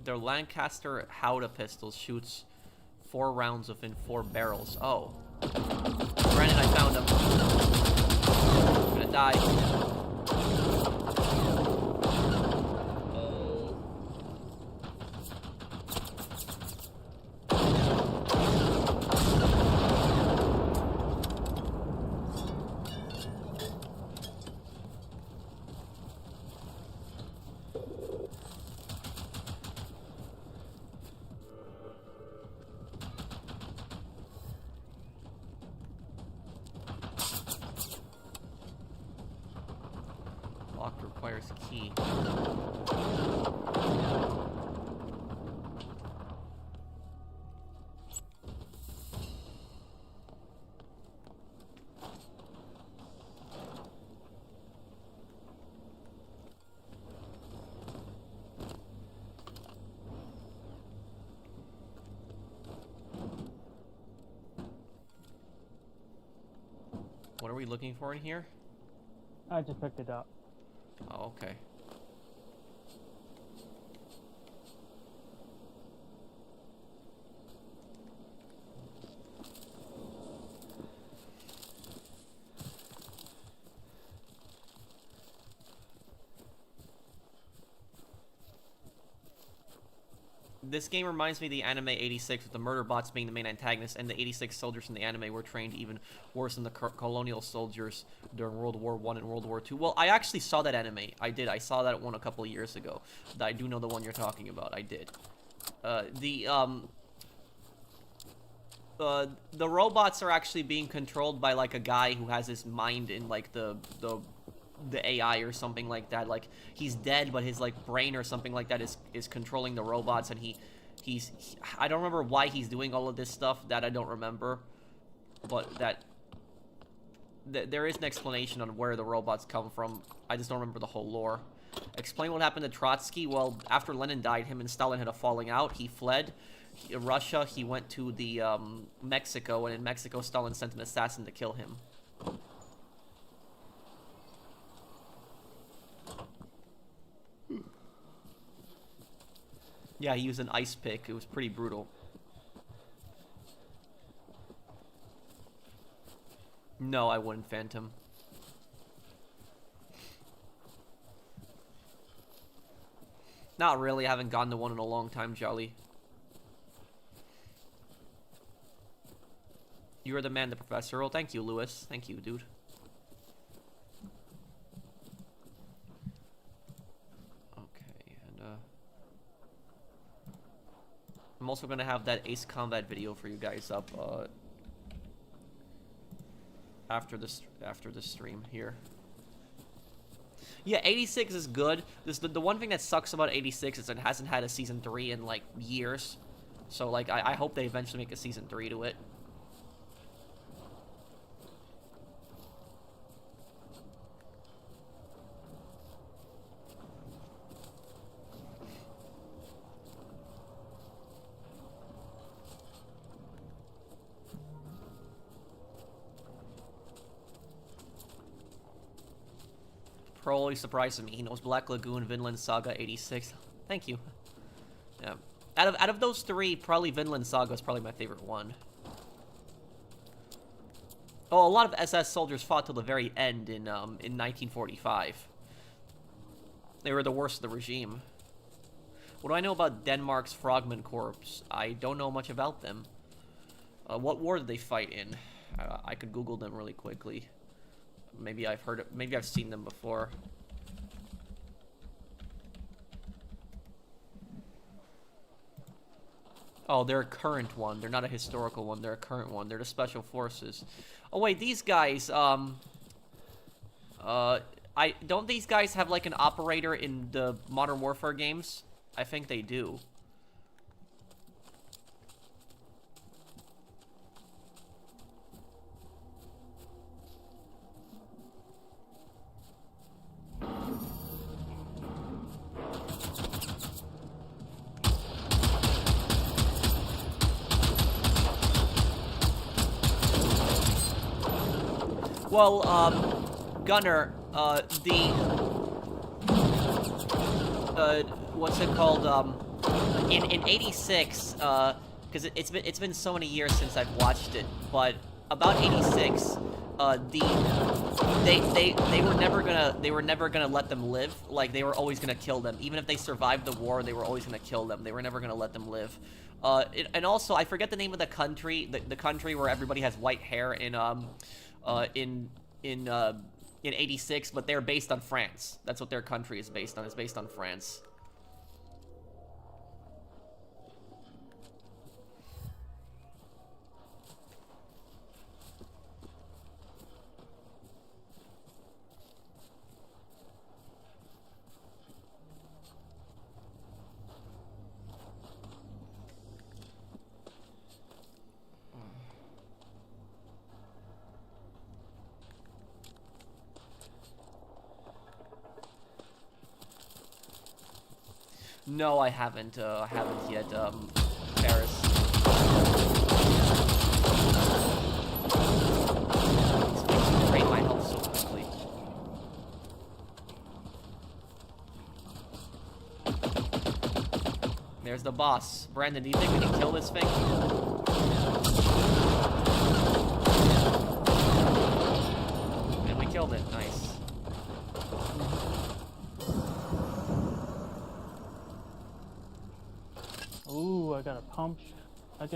Their Lancaster Howdah pistol shoots 4 rounds within 4 barrels. Oh. Granted, I found him. I'm gonna die. Lock requires key. What are we looking for in here? I just picked it up. Oh, okay. This game reminds me of the anime 86, with the murder bots being the main antagonist, and the 86 soldiers in the anime were trained even worse than the colonial soldiers during World War I and World War II. Well, I actually saw that anime. I did. I saw that one a couple of years ago. I do know the one you're talking about. I did. The robots are actually being controlled by, like, a guy who has his mind in, like, the AI or something like that. Like, he's dead, but his, like, brain or something like that is controlling the robots, and he's I don't remember why he's doing all of this stuff. That I don't remember, but there is an explanation on where the robots come from. I just don't remember the whole lore. Explain what happened to Trotsky. Well, after Lenin died, him and Stalin had a falling out. He fled Russia. He went to the Mexico, and in Mexico, Stalin sent an assassin to kill him. Yeah, he used an ice pick. It was pretty brutal. No, I wouldn't Phantom. Not really. I haven't gotten to one in a long time, Jolly. You are the man, the professor. Oh, thank you, Lewis. Thank you, dude. Okay, and I'm also gonna have that Ace Combat video for you guys up after this stream here. Yeah, 86 is good. The one thing that sucks about 86 is it hasn't had a season 3 in like years. So like I hope they eventually make a season 3 to it. Pro always surprises me. He knows Black Lagoon, Vinland Saga, 86. Thank you. Yeah. Out of those three, probably Vinland Saga is probably my favorite one. Oh, a lot of SS soldiers fought till the very end in 1945. They were the worst of the regime. What do I know about Denmark's Frogman Corps? I don't know much about them. What war did they fight in? I could Google them really quickly. Maybe I've heard it. Maybe I've seen them before. Oh, they're a current one. They're not a historical one. They're a current one. They're the Special Forces. Oh wait, these guys. Don't these guys have like an operator in the Modern Warfare games? I think they do. Well, Gunner, what's it called, in 86, because it's been so many years since I've watched it, but about 86, they were never gonna let them live. Like, they were always gonna kill them. Even if they survived the war, they were always gonna kill them. They were never gonna let them live. And also, I forget the name of the country, the country where everybody has white hair in 86, but they're based on France. That's what their country is based on. It's based on France. No, I haven't yet, Paris. Drain my health so quickly. There's the boss. Brandon, do you think we can kill this thing? And we killed it. Nice. Ooh, I got a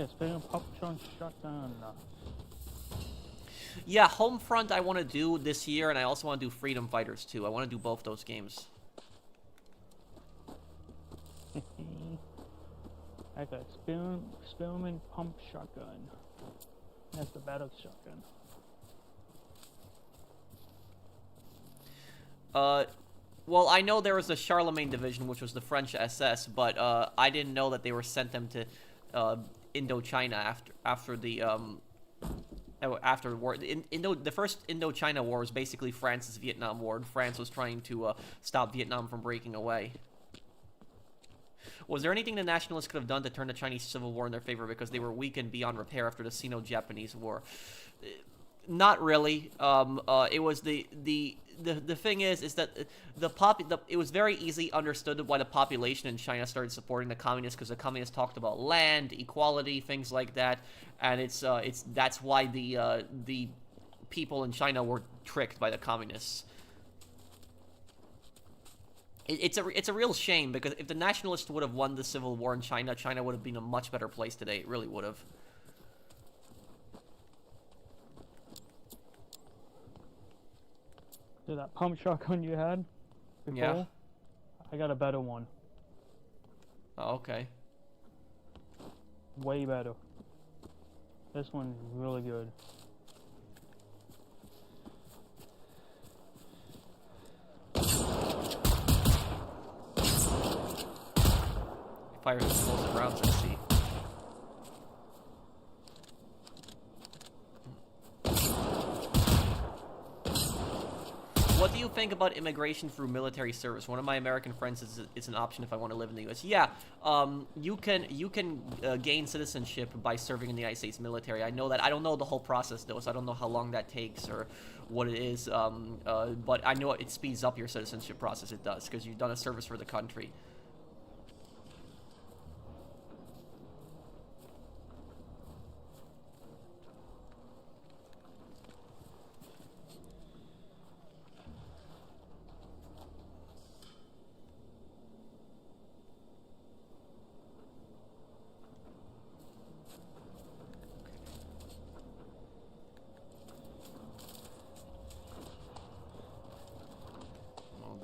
spinning pump shotgun. Yeah, Homefront I want to do this year, and I also want to do Freedom Fighters too. I want to do both those games. I got a spinning pump shotgun. That's the battle shotgun. Well, I know there was a Charlemagne division, which was the French SS, but I didn't know that they were sent them to Indochina after the war. The first Indochina war was basically France's Vietnam War, and France was trying to stop Vietnam from breaking away. Was there anything the nationalists could have done to turn the Chinese Civil War in their favor because they were weakened beyond repair after the Sino-Japanese War? Not really. It was the thing is that it was very easily understood why the population in China started supporting the communists, because the communists talked about land, equality, things like that, and that's why the people in China were tricked by the communists. It's a real shame, because if the nationalists would have won the civil war in China, China would have been a much better place today. It really would have. So that pump shotgun you had before, Yeah. I got a better one. Oh, okay. Way better. This one's really good. Fires explosive rounds, I see. What do you think about immigration through military service? One of my American friends says it's an option if I want to live in the U.S. Yeah, you can gain citizenship by serving in the United States military. I know that. I don't know the whole process though, so I don't know how long that takes or what it is. But I know it speeds up your citizenship process. It does, because you've done a service for the country.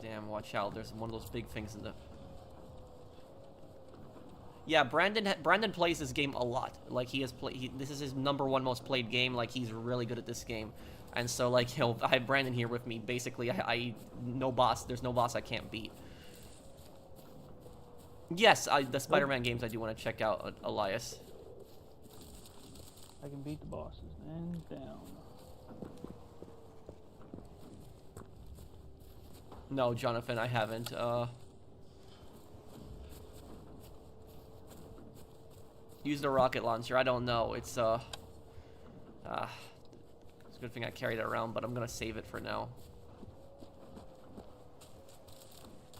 Damn, watch out. There's one of those big things in the... Yeah, Brandon plays this game a lot. Like, he has played... This is his #1 most played game. Like, he's really good at this game. And so, like, I have Brandon here with me. Basically, no boss. There's no boss I can't beat. Yes, the Spider-Man games I do want to check out, Elias. I can beat the bosses, hands down. No, Jonathan, I haven't. Use the rocket launcher. I don't know. It's a good thing I carried it around, but I'm gonna save it for now.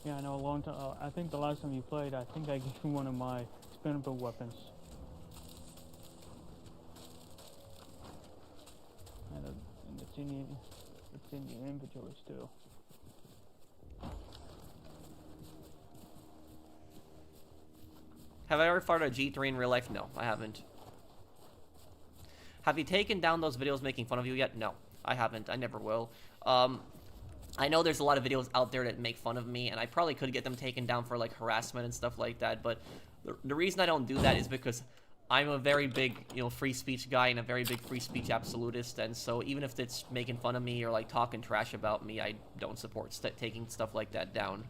Yeah, I know a long time. I think the last time you played, I think I gave you one of my expendable weapons. And it's in your inventory still. Have I ever fired a G3 in real life? No, I haven't. Have you taken down those videos making fun of you yet? No, I haven't. I never will. I know there's a lot of videos out there that make fun of me, and I probably could get them taken down for, like, harassment and stuff like that, but the reason I don't do that is because I'm a very big, free speech guy and a very big free speech absolutist, and so even if it's making fun of me or, like, talking trash about me, I don't support taking stuff like that down.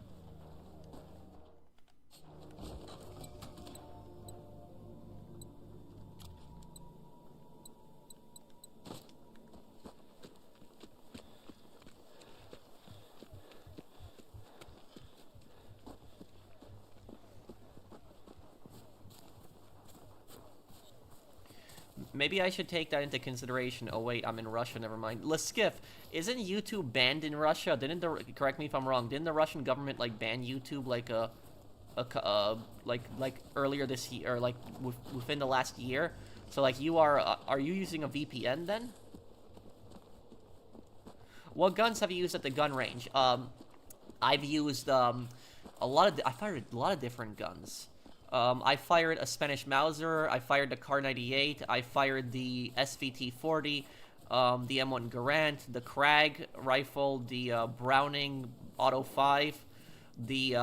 Maybe I should take that into consideration. Oh wait, I'm in Russia, never mind. Leskiff, isn't YouTube banned in Russia? Correct me if I'm wrong, didn't the Russian government, like, ban YouTube, like, like earlier this year, or, like, within the last year? So, like, are you using a VPN then? What guns have you used at the gun range? I've used, I fired a lot of different guns. I fired a Spanish Mauser, I fired the Kar-98, I fired the SVT-40, the M1 Garand, the Krag rifle, the Browning Auto 5, the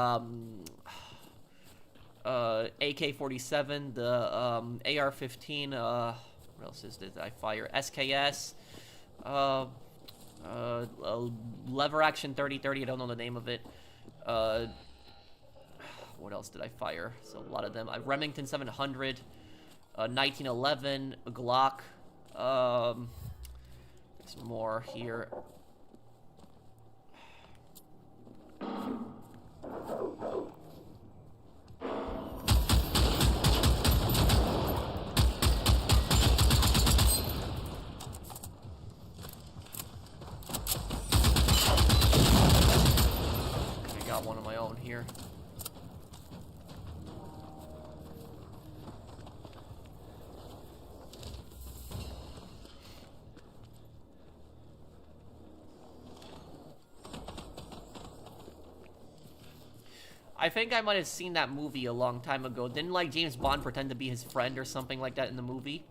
AK-47, the AR-15, what else did I fire? SKS, lever action 30-30, I don't know the name of it. What else did I fire? So a lot of them. Remington 700, 1911, a Glock. There's more here. I think I might have seen that movie a long time ago. Didn't, like, James Bond pretend to be his friend or something like that in the movie?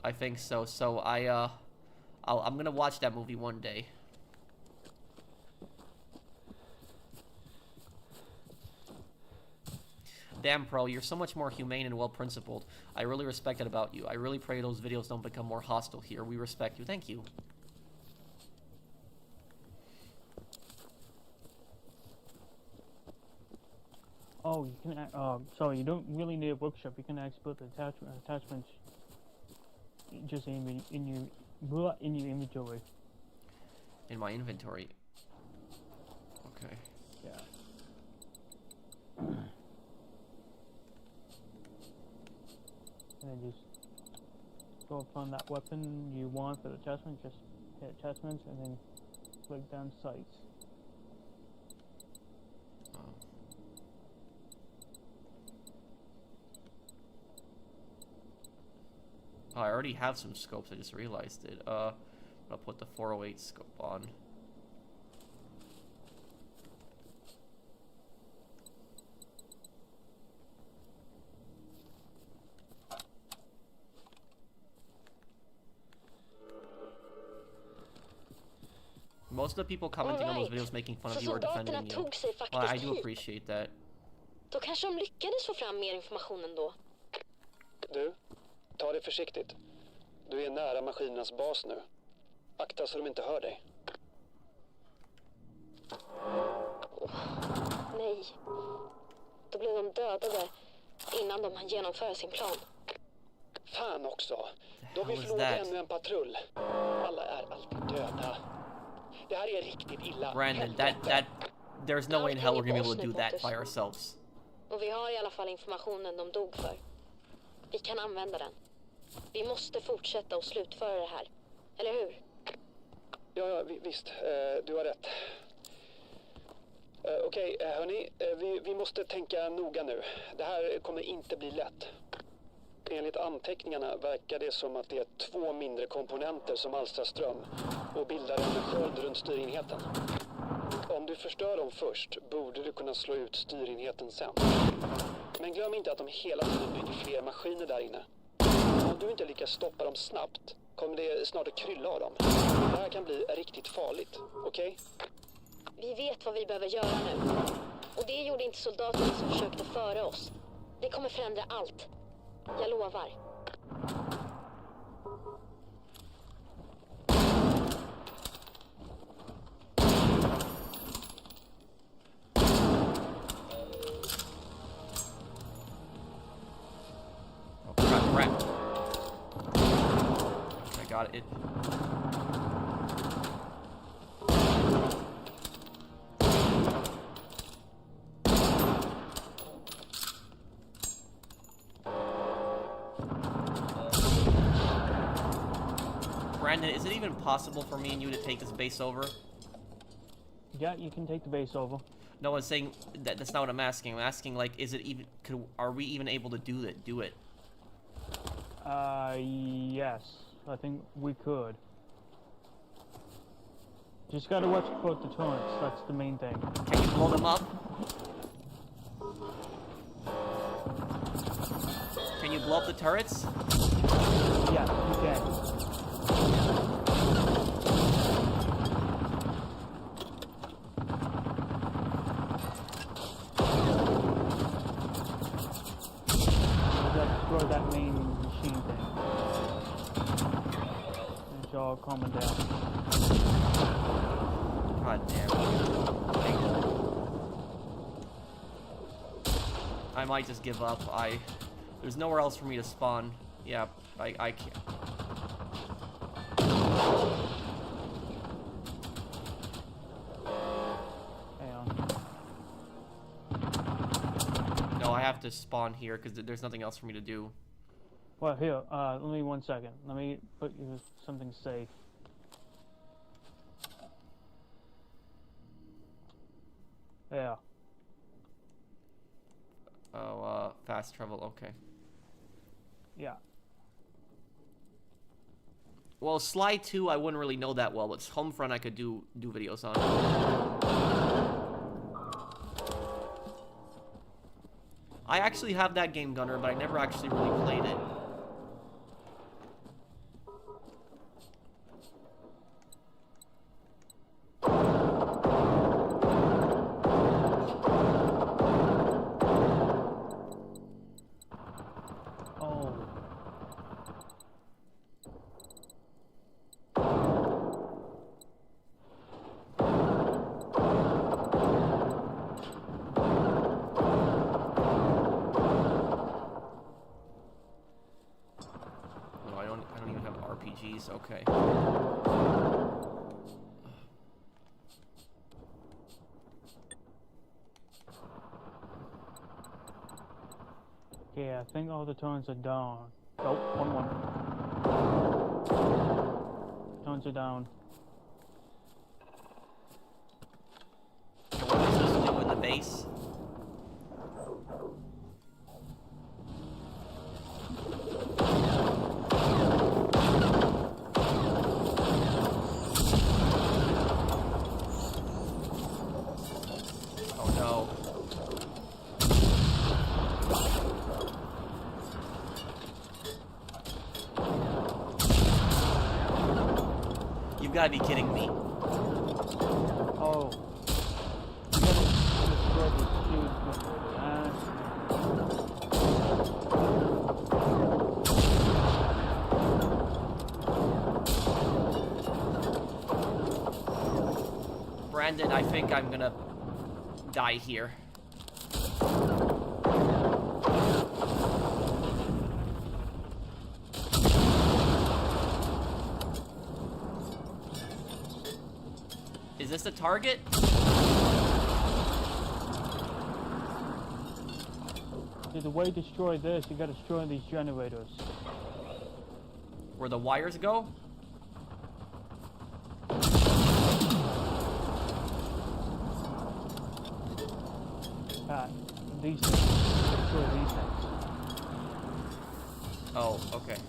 I think so. So I'm gonna watch that movie one day. Damn, Pro, you're so much more humane and well-principled. I really respect it about you. I really pray those videos don't become more hostile here. We respect you. Thank you. Oh, you can. Sorry, you don't really need a workshop. You can export the attachments just in your inventory. In my inventory. Okay. Yeah. And then just go upon that weapon you want for the attachment. Just hit attachments and then click down sights. Oh, I already have some scopes, I just realized it. I'll put the 408 scope on. Most of the people commenting on those videos making fun of you are defending you. Well, I do appreciate that. Då kanske de lyckades få fram mer information ändå. Du, ta det försiktigt. Du är nära maskinernas bas nu. Akta så de inte hör dig. Nej. Då blev de dödade innan de hann genomföra sin plan. Fan också. Då har vi förlorat ännu en patrull. Alla är alltid döda. Det här är riktigt illa. Brandon, there's no way in hell we're gonna be able to do that by ourselves. Och vi har i alla fall informationen de dog för. Vi kan använda den. Vi måste fortsätta och slutföra det här. Eller hur? Ja, visst. Du har rätt. Okej, hörni. Vi måste tänka noga nu. Det här kommer inte bli lätt. Enligt anteckningarna verkar det som att det är 2 mindre komponenter som alstrar ström och bildar en sköld runt styrenheten. Om du förstör dem först borde du kunna slå ut styrenheten sen. Men glöm inte att de hela tiden bygger fler maskiner där inne. Om du inte lyckas stoppa dem snabbt kommer det snart att krylla av dem. Det här kan bli riktigt farligt, okej? Vi vet vad vi behöver göra nu. Och det gjorde inte soldaterna som försökte före oss. Det kommer förändra allt. Jag lovar. Crap. I got it. Brandon, is it even possible for me and you to take this base over? Yeah, you can take the base over. No one's saying that. That's not what I'm asking. I'm asking, like, is it even? Are we even able to do it? Yes. I think we could. Just gotta watch for the turrets. That's the main thing. Can you blow them up? Can you blow up the turrets? Yeah, you can. Destroy that main machine thing. It's all calming down. God damn it. I might just give up. There's nowhere else for me to spawn. Yeah, I can't. Hang on. No, I have to spawn here because there's nothing else for me to do. Well, here, let me 1 second. Let me put you something safe. Yeah. Oh, fast travel, okay. Yeah. Well, Sly 2, I wouldn't really know that well, but Homefront I could do videos on. I actually have that game, Gunner, but I never actually really played it. I don't even have RPGs. Okay. Yeah, I think all the turns are down. Oh, one. Turns are down. So what are we supposed to do in the base? You gotta be kidding me. Oh. You gotta destroy the shoes Brandon, I think I'm gonna die here. Is this the target? See, the way to destroy this, you gotta destroy these generators. Where the wires go? These things. Destroy these things. Oh, okay.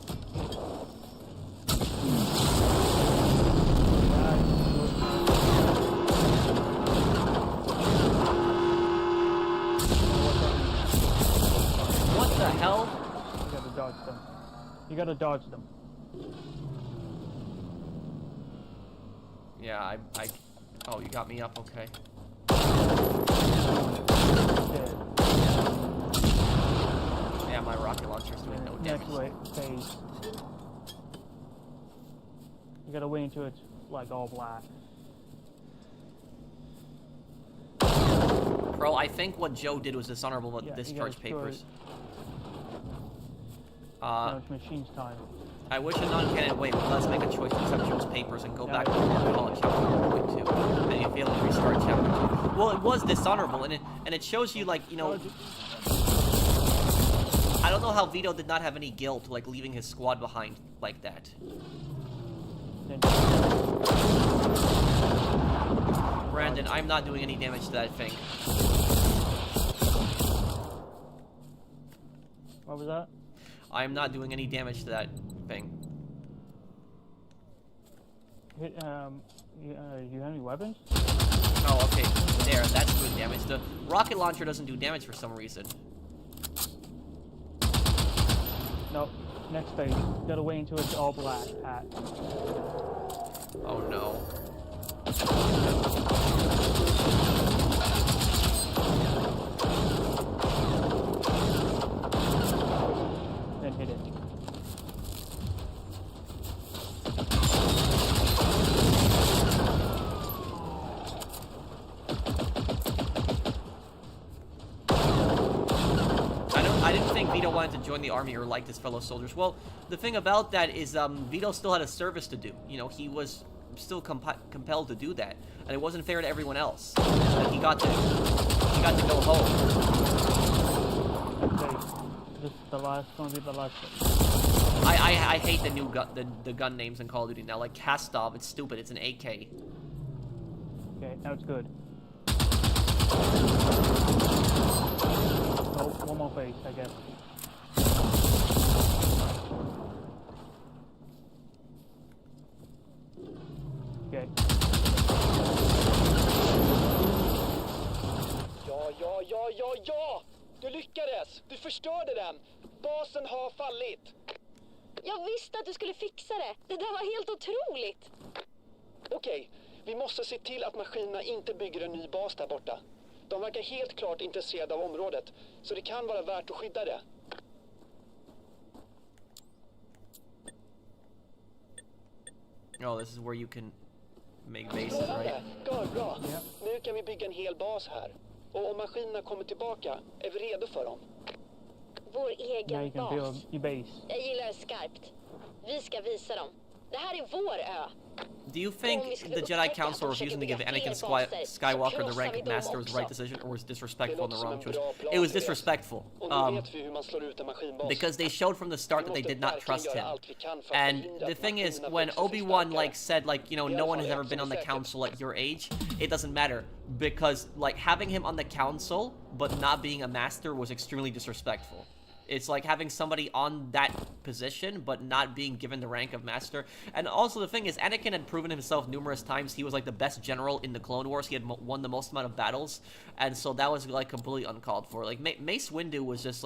What the hell? You gotta dodge them. You gotta dodge them. Yeah, I oh, you got me up, okay. Yeah, my rocket launcher's doing no damage. Next phase. You gotta wait until it's like all black. Bro, I think what Joe did was dishonorable with Yeah, discharge papers. Now it's machine's time. I wish a non-canon way would let us make a choice to accept Joe's papers and go back to college chapter 1.2. And you fail to restart chapter 2. Well, it was dishonorable, and it shows you, like, you know... I don't know how Vito did not have any guilt, like, leaving his squad behind like that. Brandon, I'm not doing any damage to that thing. What was that? I'm not doing any damage to that thing. You have any weapons? Oh, okay. There, that's doing damage. The rocket launcher doesn't do damage for some reason. No. Next phase. You gotta wait until it's all black. Oh no. Then hit it. I didn't think Vito wanted to join the army or liked his fellow soldiers. Well, the thing about that is Vito still had a service to do. You know, he was still compelled to do that, and it wasn't fair to everyone else. Like, he got to go home. Okay. This is the last gonna be the last one. I hate the new the gun names in Call of Duty now. Like Kastov, it's stupid. It's an AK. Okay, now it's good. Oh, one more phase, I guess. Okay. Ja! Du lyckades! lyckades! Du förstörde den! Basen har fallit! Jag visste att du skulle fixa det. Det där var helt otroligt. Okej, vi måste se till att maskinerna inte bygger en ny bas där borta. De verkar helt klart intresserade av området, så det kan vara värt att skydda det. Oh, this is where you can make bases, right? Bra. Nu kan vi bygga en hel bas här. Och om maskinerna kommer tillbaka, är vi redo för dem. Vår Now you egen can bas. build your base. Jag gillar det skarpt. Vi ska visa dem. Det här är vår ö. Do you think the Jedi Council refusing to give Anakin Skywalker the rank of Master was the right decision, or was disrespectful and the wrong choice? It was disrespectful. Because they showed from the start that they did not trust him. And the thing is, when Obi-Wan said no one has ever been on the council at your age, it doesn't matter, because having him on the council but not being a master was extremely disrespectful. It's like having somebody on that position, but not being given the rank of master. And also the thing is, Anakin had proven himself numerous times. He was the best general in the Clone Wars. He had won the most amount of battles. And so that was completely uncalled for. Mace Windu was just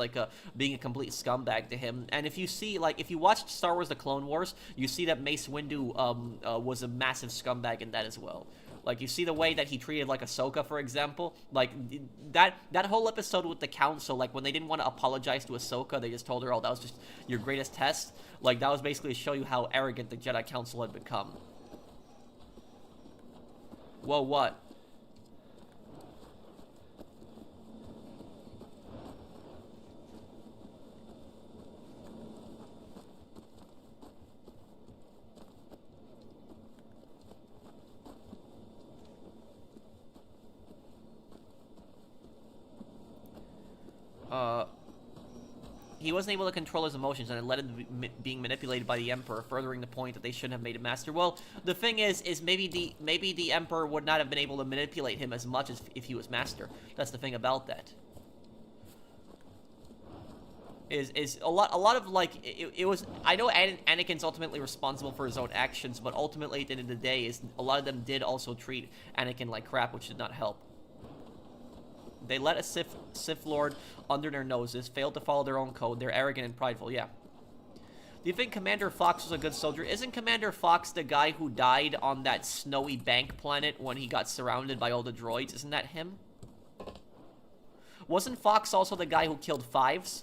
being a complete scumbag to him. And if you see, if you watched Star Wars The Clone Wars, you see that Mace Windu was a massive scumbag in that as well. You see the way that he treated, Ahsoka, for example. That whole episode with the council, when they didn't want to apologize to Ahsoka, they just told her, oh, that was just your greatest test. That was basically to show you how arrogant the Jedi Council had become. Whoa, what? He wasn't able to control his emotions, and it led him to being manipulated by the Emperor, furthering the point that they shouldn't have made him master. Well, the thing is maybe the Emperor would not have been able to manipulate him as much as if he was master. That's the thing about that. Is a lot of it was. I know Anakin's ultimately responsible for his own actions, but ultimately at the end of the day, a lot of them did also treat Anakin like crap, which did not help. They let a Sith Lord under their noses, failed to follow their own code. They're arrogant and prideful, yeah. Do you think Commander Fox was a good soldier? Isn't Commander Fox the guy who died on that snowy bank planet when he got surrounded by all the droids? Isn't that him? Wasn't Fox also the guy who killed Fives?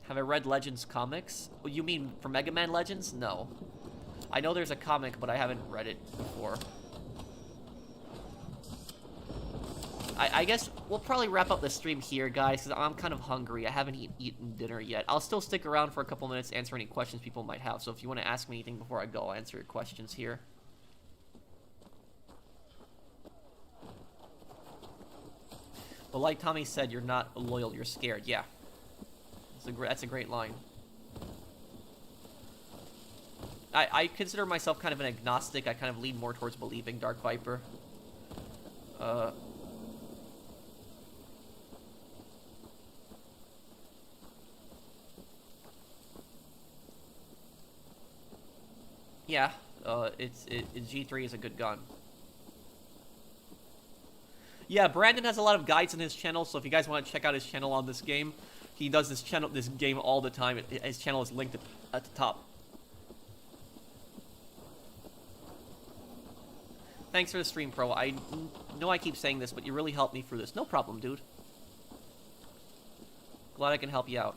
Have I read Legends comics? Oh, you mean for Mega Man Legends? No. I know there's a comic, but I haven't read it before. I guess we'll probably wrap up the stream here, guys, because I'm kind of hungry. I haven't eaten dinner yet. I'll still stick around for a couple minutes to answer any questions people might have. So if you want to ask me anything before I go, I'll answer your questions here. But like Tommy said, you're not loyal, you're scared. Yeah. That's a great line. I consider myself kind of an agnostic. I kind of lean more towards believing Dark Viper. Yeah, G3 is a good gun. Yeah, Brandon has a lot of guides on his channel, so if you guys want to check out his channel on this game, he does this game all the time. His channel is linked at the top. Thanks for the stream, Pro. I know I keep saying this, but you really helped me through this. No problem, dude. Glad I can help you out.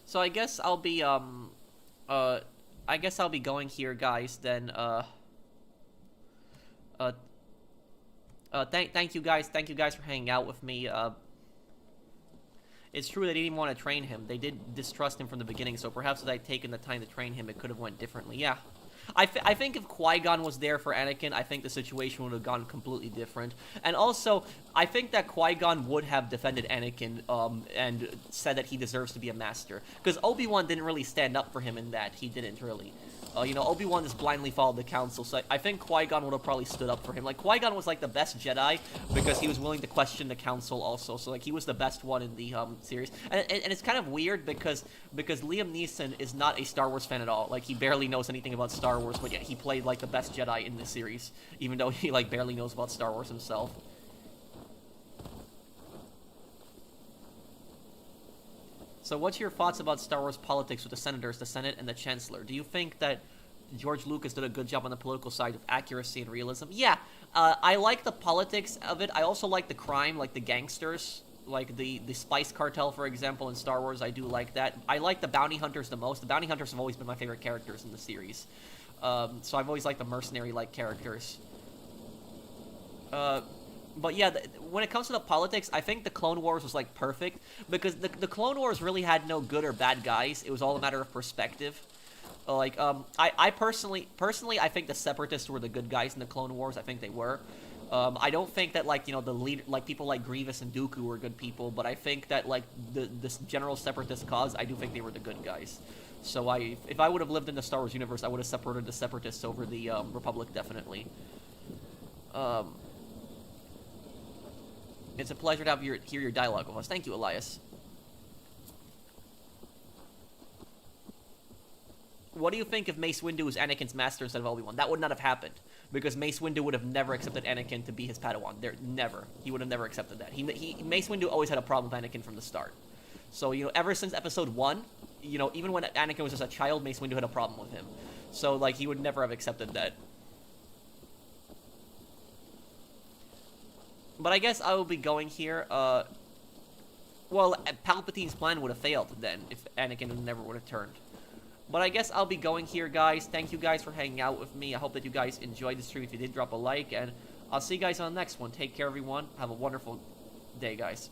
So I guess I'll be going here, guys, then. Thank you guys for hanging out with me. It's true they didn't even want to train him. They did distrust him from the beginning, so perhaps if I'd taken the time to train him, it could have went differently. Yeah. I think if Qui-Gon was there for Anakin, I think the situation would have gone completely different. And also, I think that Qui-Gon would have defended Anakin and said that he deserves to be a master. Because Obi-Wan didn't really stand up for him in that. He didn't really. You know, Obi-Wan just blindly followed the council, so I think Qui-Gon would have probably stood up for him. Like, Qui-Gon was, like, the best Jedi because he was willing to question the council also, so, like, he was the best one in the, series. And it's kind of weird because Liam Neeson is not a Star Wars fan at all. Like, he barely knows anything about Star Wars, but yet he played, like, the best Jedi in this series, even though he, like, barely knows about Star Wars himself. So what's your thoughts about Star Wars politics with the senators, the Senate, and the Chancellor? Do you think that George Lucas did a good job on the political side of accuracy and realism? Yeah, I like the politics of it. I also like the crime, like the gangsters, like the Spice Cartel, for example, in Star Wars. I do like that. I like the bounty hunters the most. The bounty hunters have always been my favorite characters in the series. So I've always liked the mercenary-like characters. But yeah, when it comes to the politics, I think the Clone Wars was, like, perfect, because the Clone Wars really had no good or bad guys. It was all a matter of perspective. Like, I personally, I think the Separatists were the good guys in the Clone Wars. I think they were. I don't think that, like, you know, the lead, like, people like Grievous and Dooku were good people, but I think that, like, this general Separatist cause, I do think they were the good guys. So if I would have lived in the Star Wars universe, I would have supported the Separatists over the, Republic, definitely. It's a pleasure to hear your dialogue with us. Thank you, Elias. What do you think if Mace Windu was Anakin's master instead of Obi-Wan? That would not have happened, because Mace Windu would have never accepted Anakin to be his Padawan. Never. He would have never accepted that. Mace Windu always had a problem with Anakin from the start. So, you know, ever since Episode 1, you know, even when Anakin was just a child, Mace Windu had a problem with him. So, like, he would never have accepted that. But I guess I will be going here. Well, Palpatine's plan would have failed then if Anakin never would have turned. But I guess I'll be going here, guys. Thank you guys for hanging out with me. I hope that you guys enjoyed the stream. If you did, drop a like. And I'll see you guys on the next one. Take care, everyone. Have a wonderful day, guys.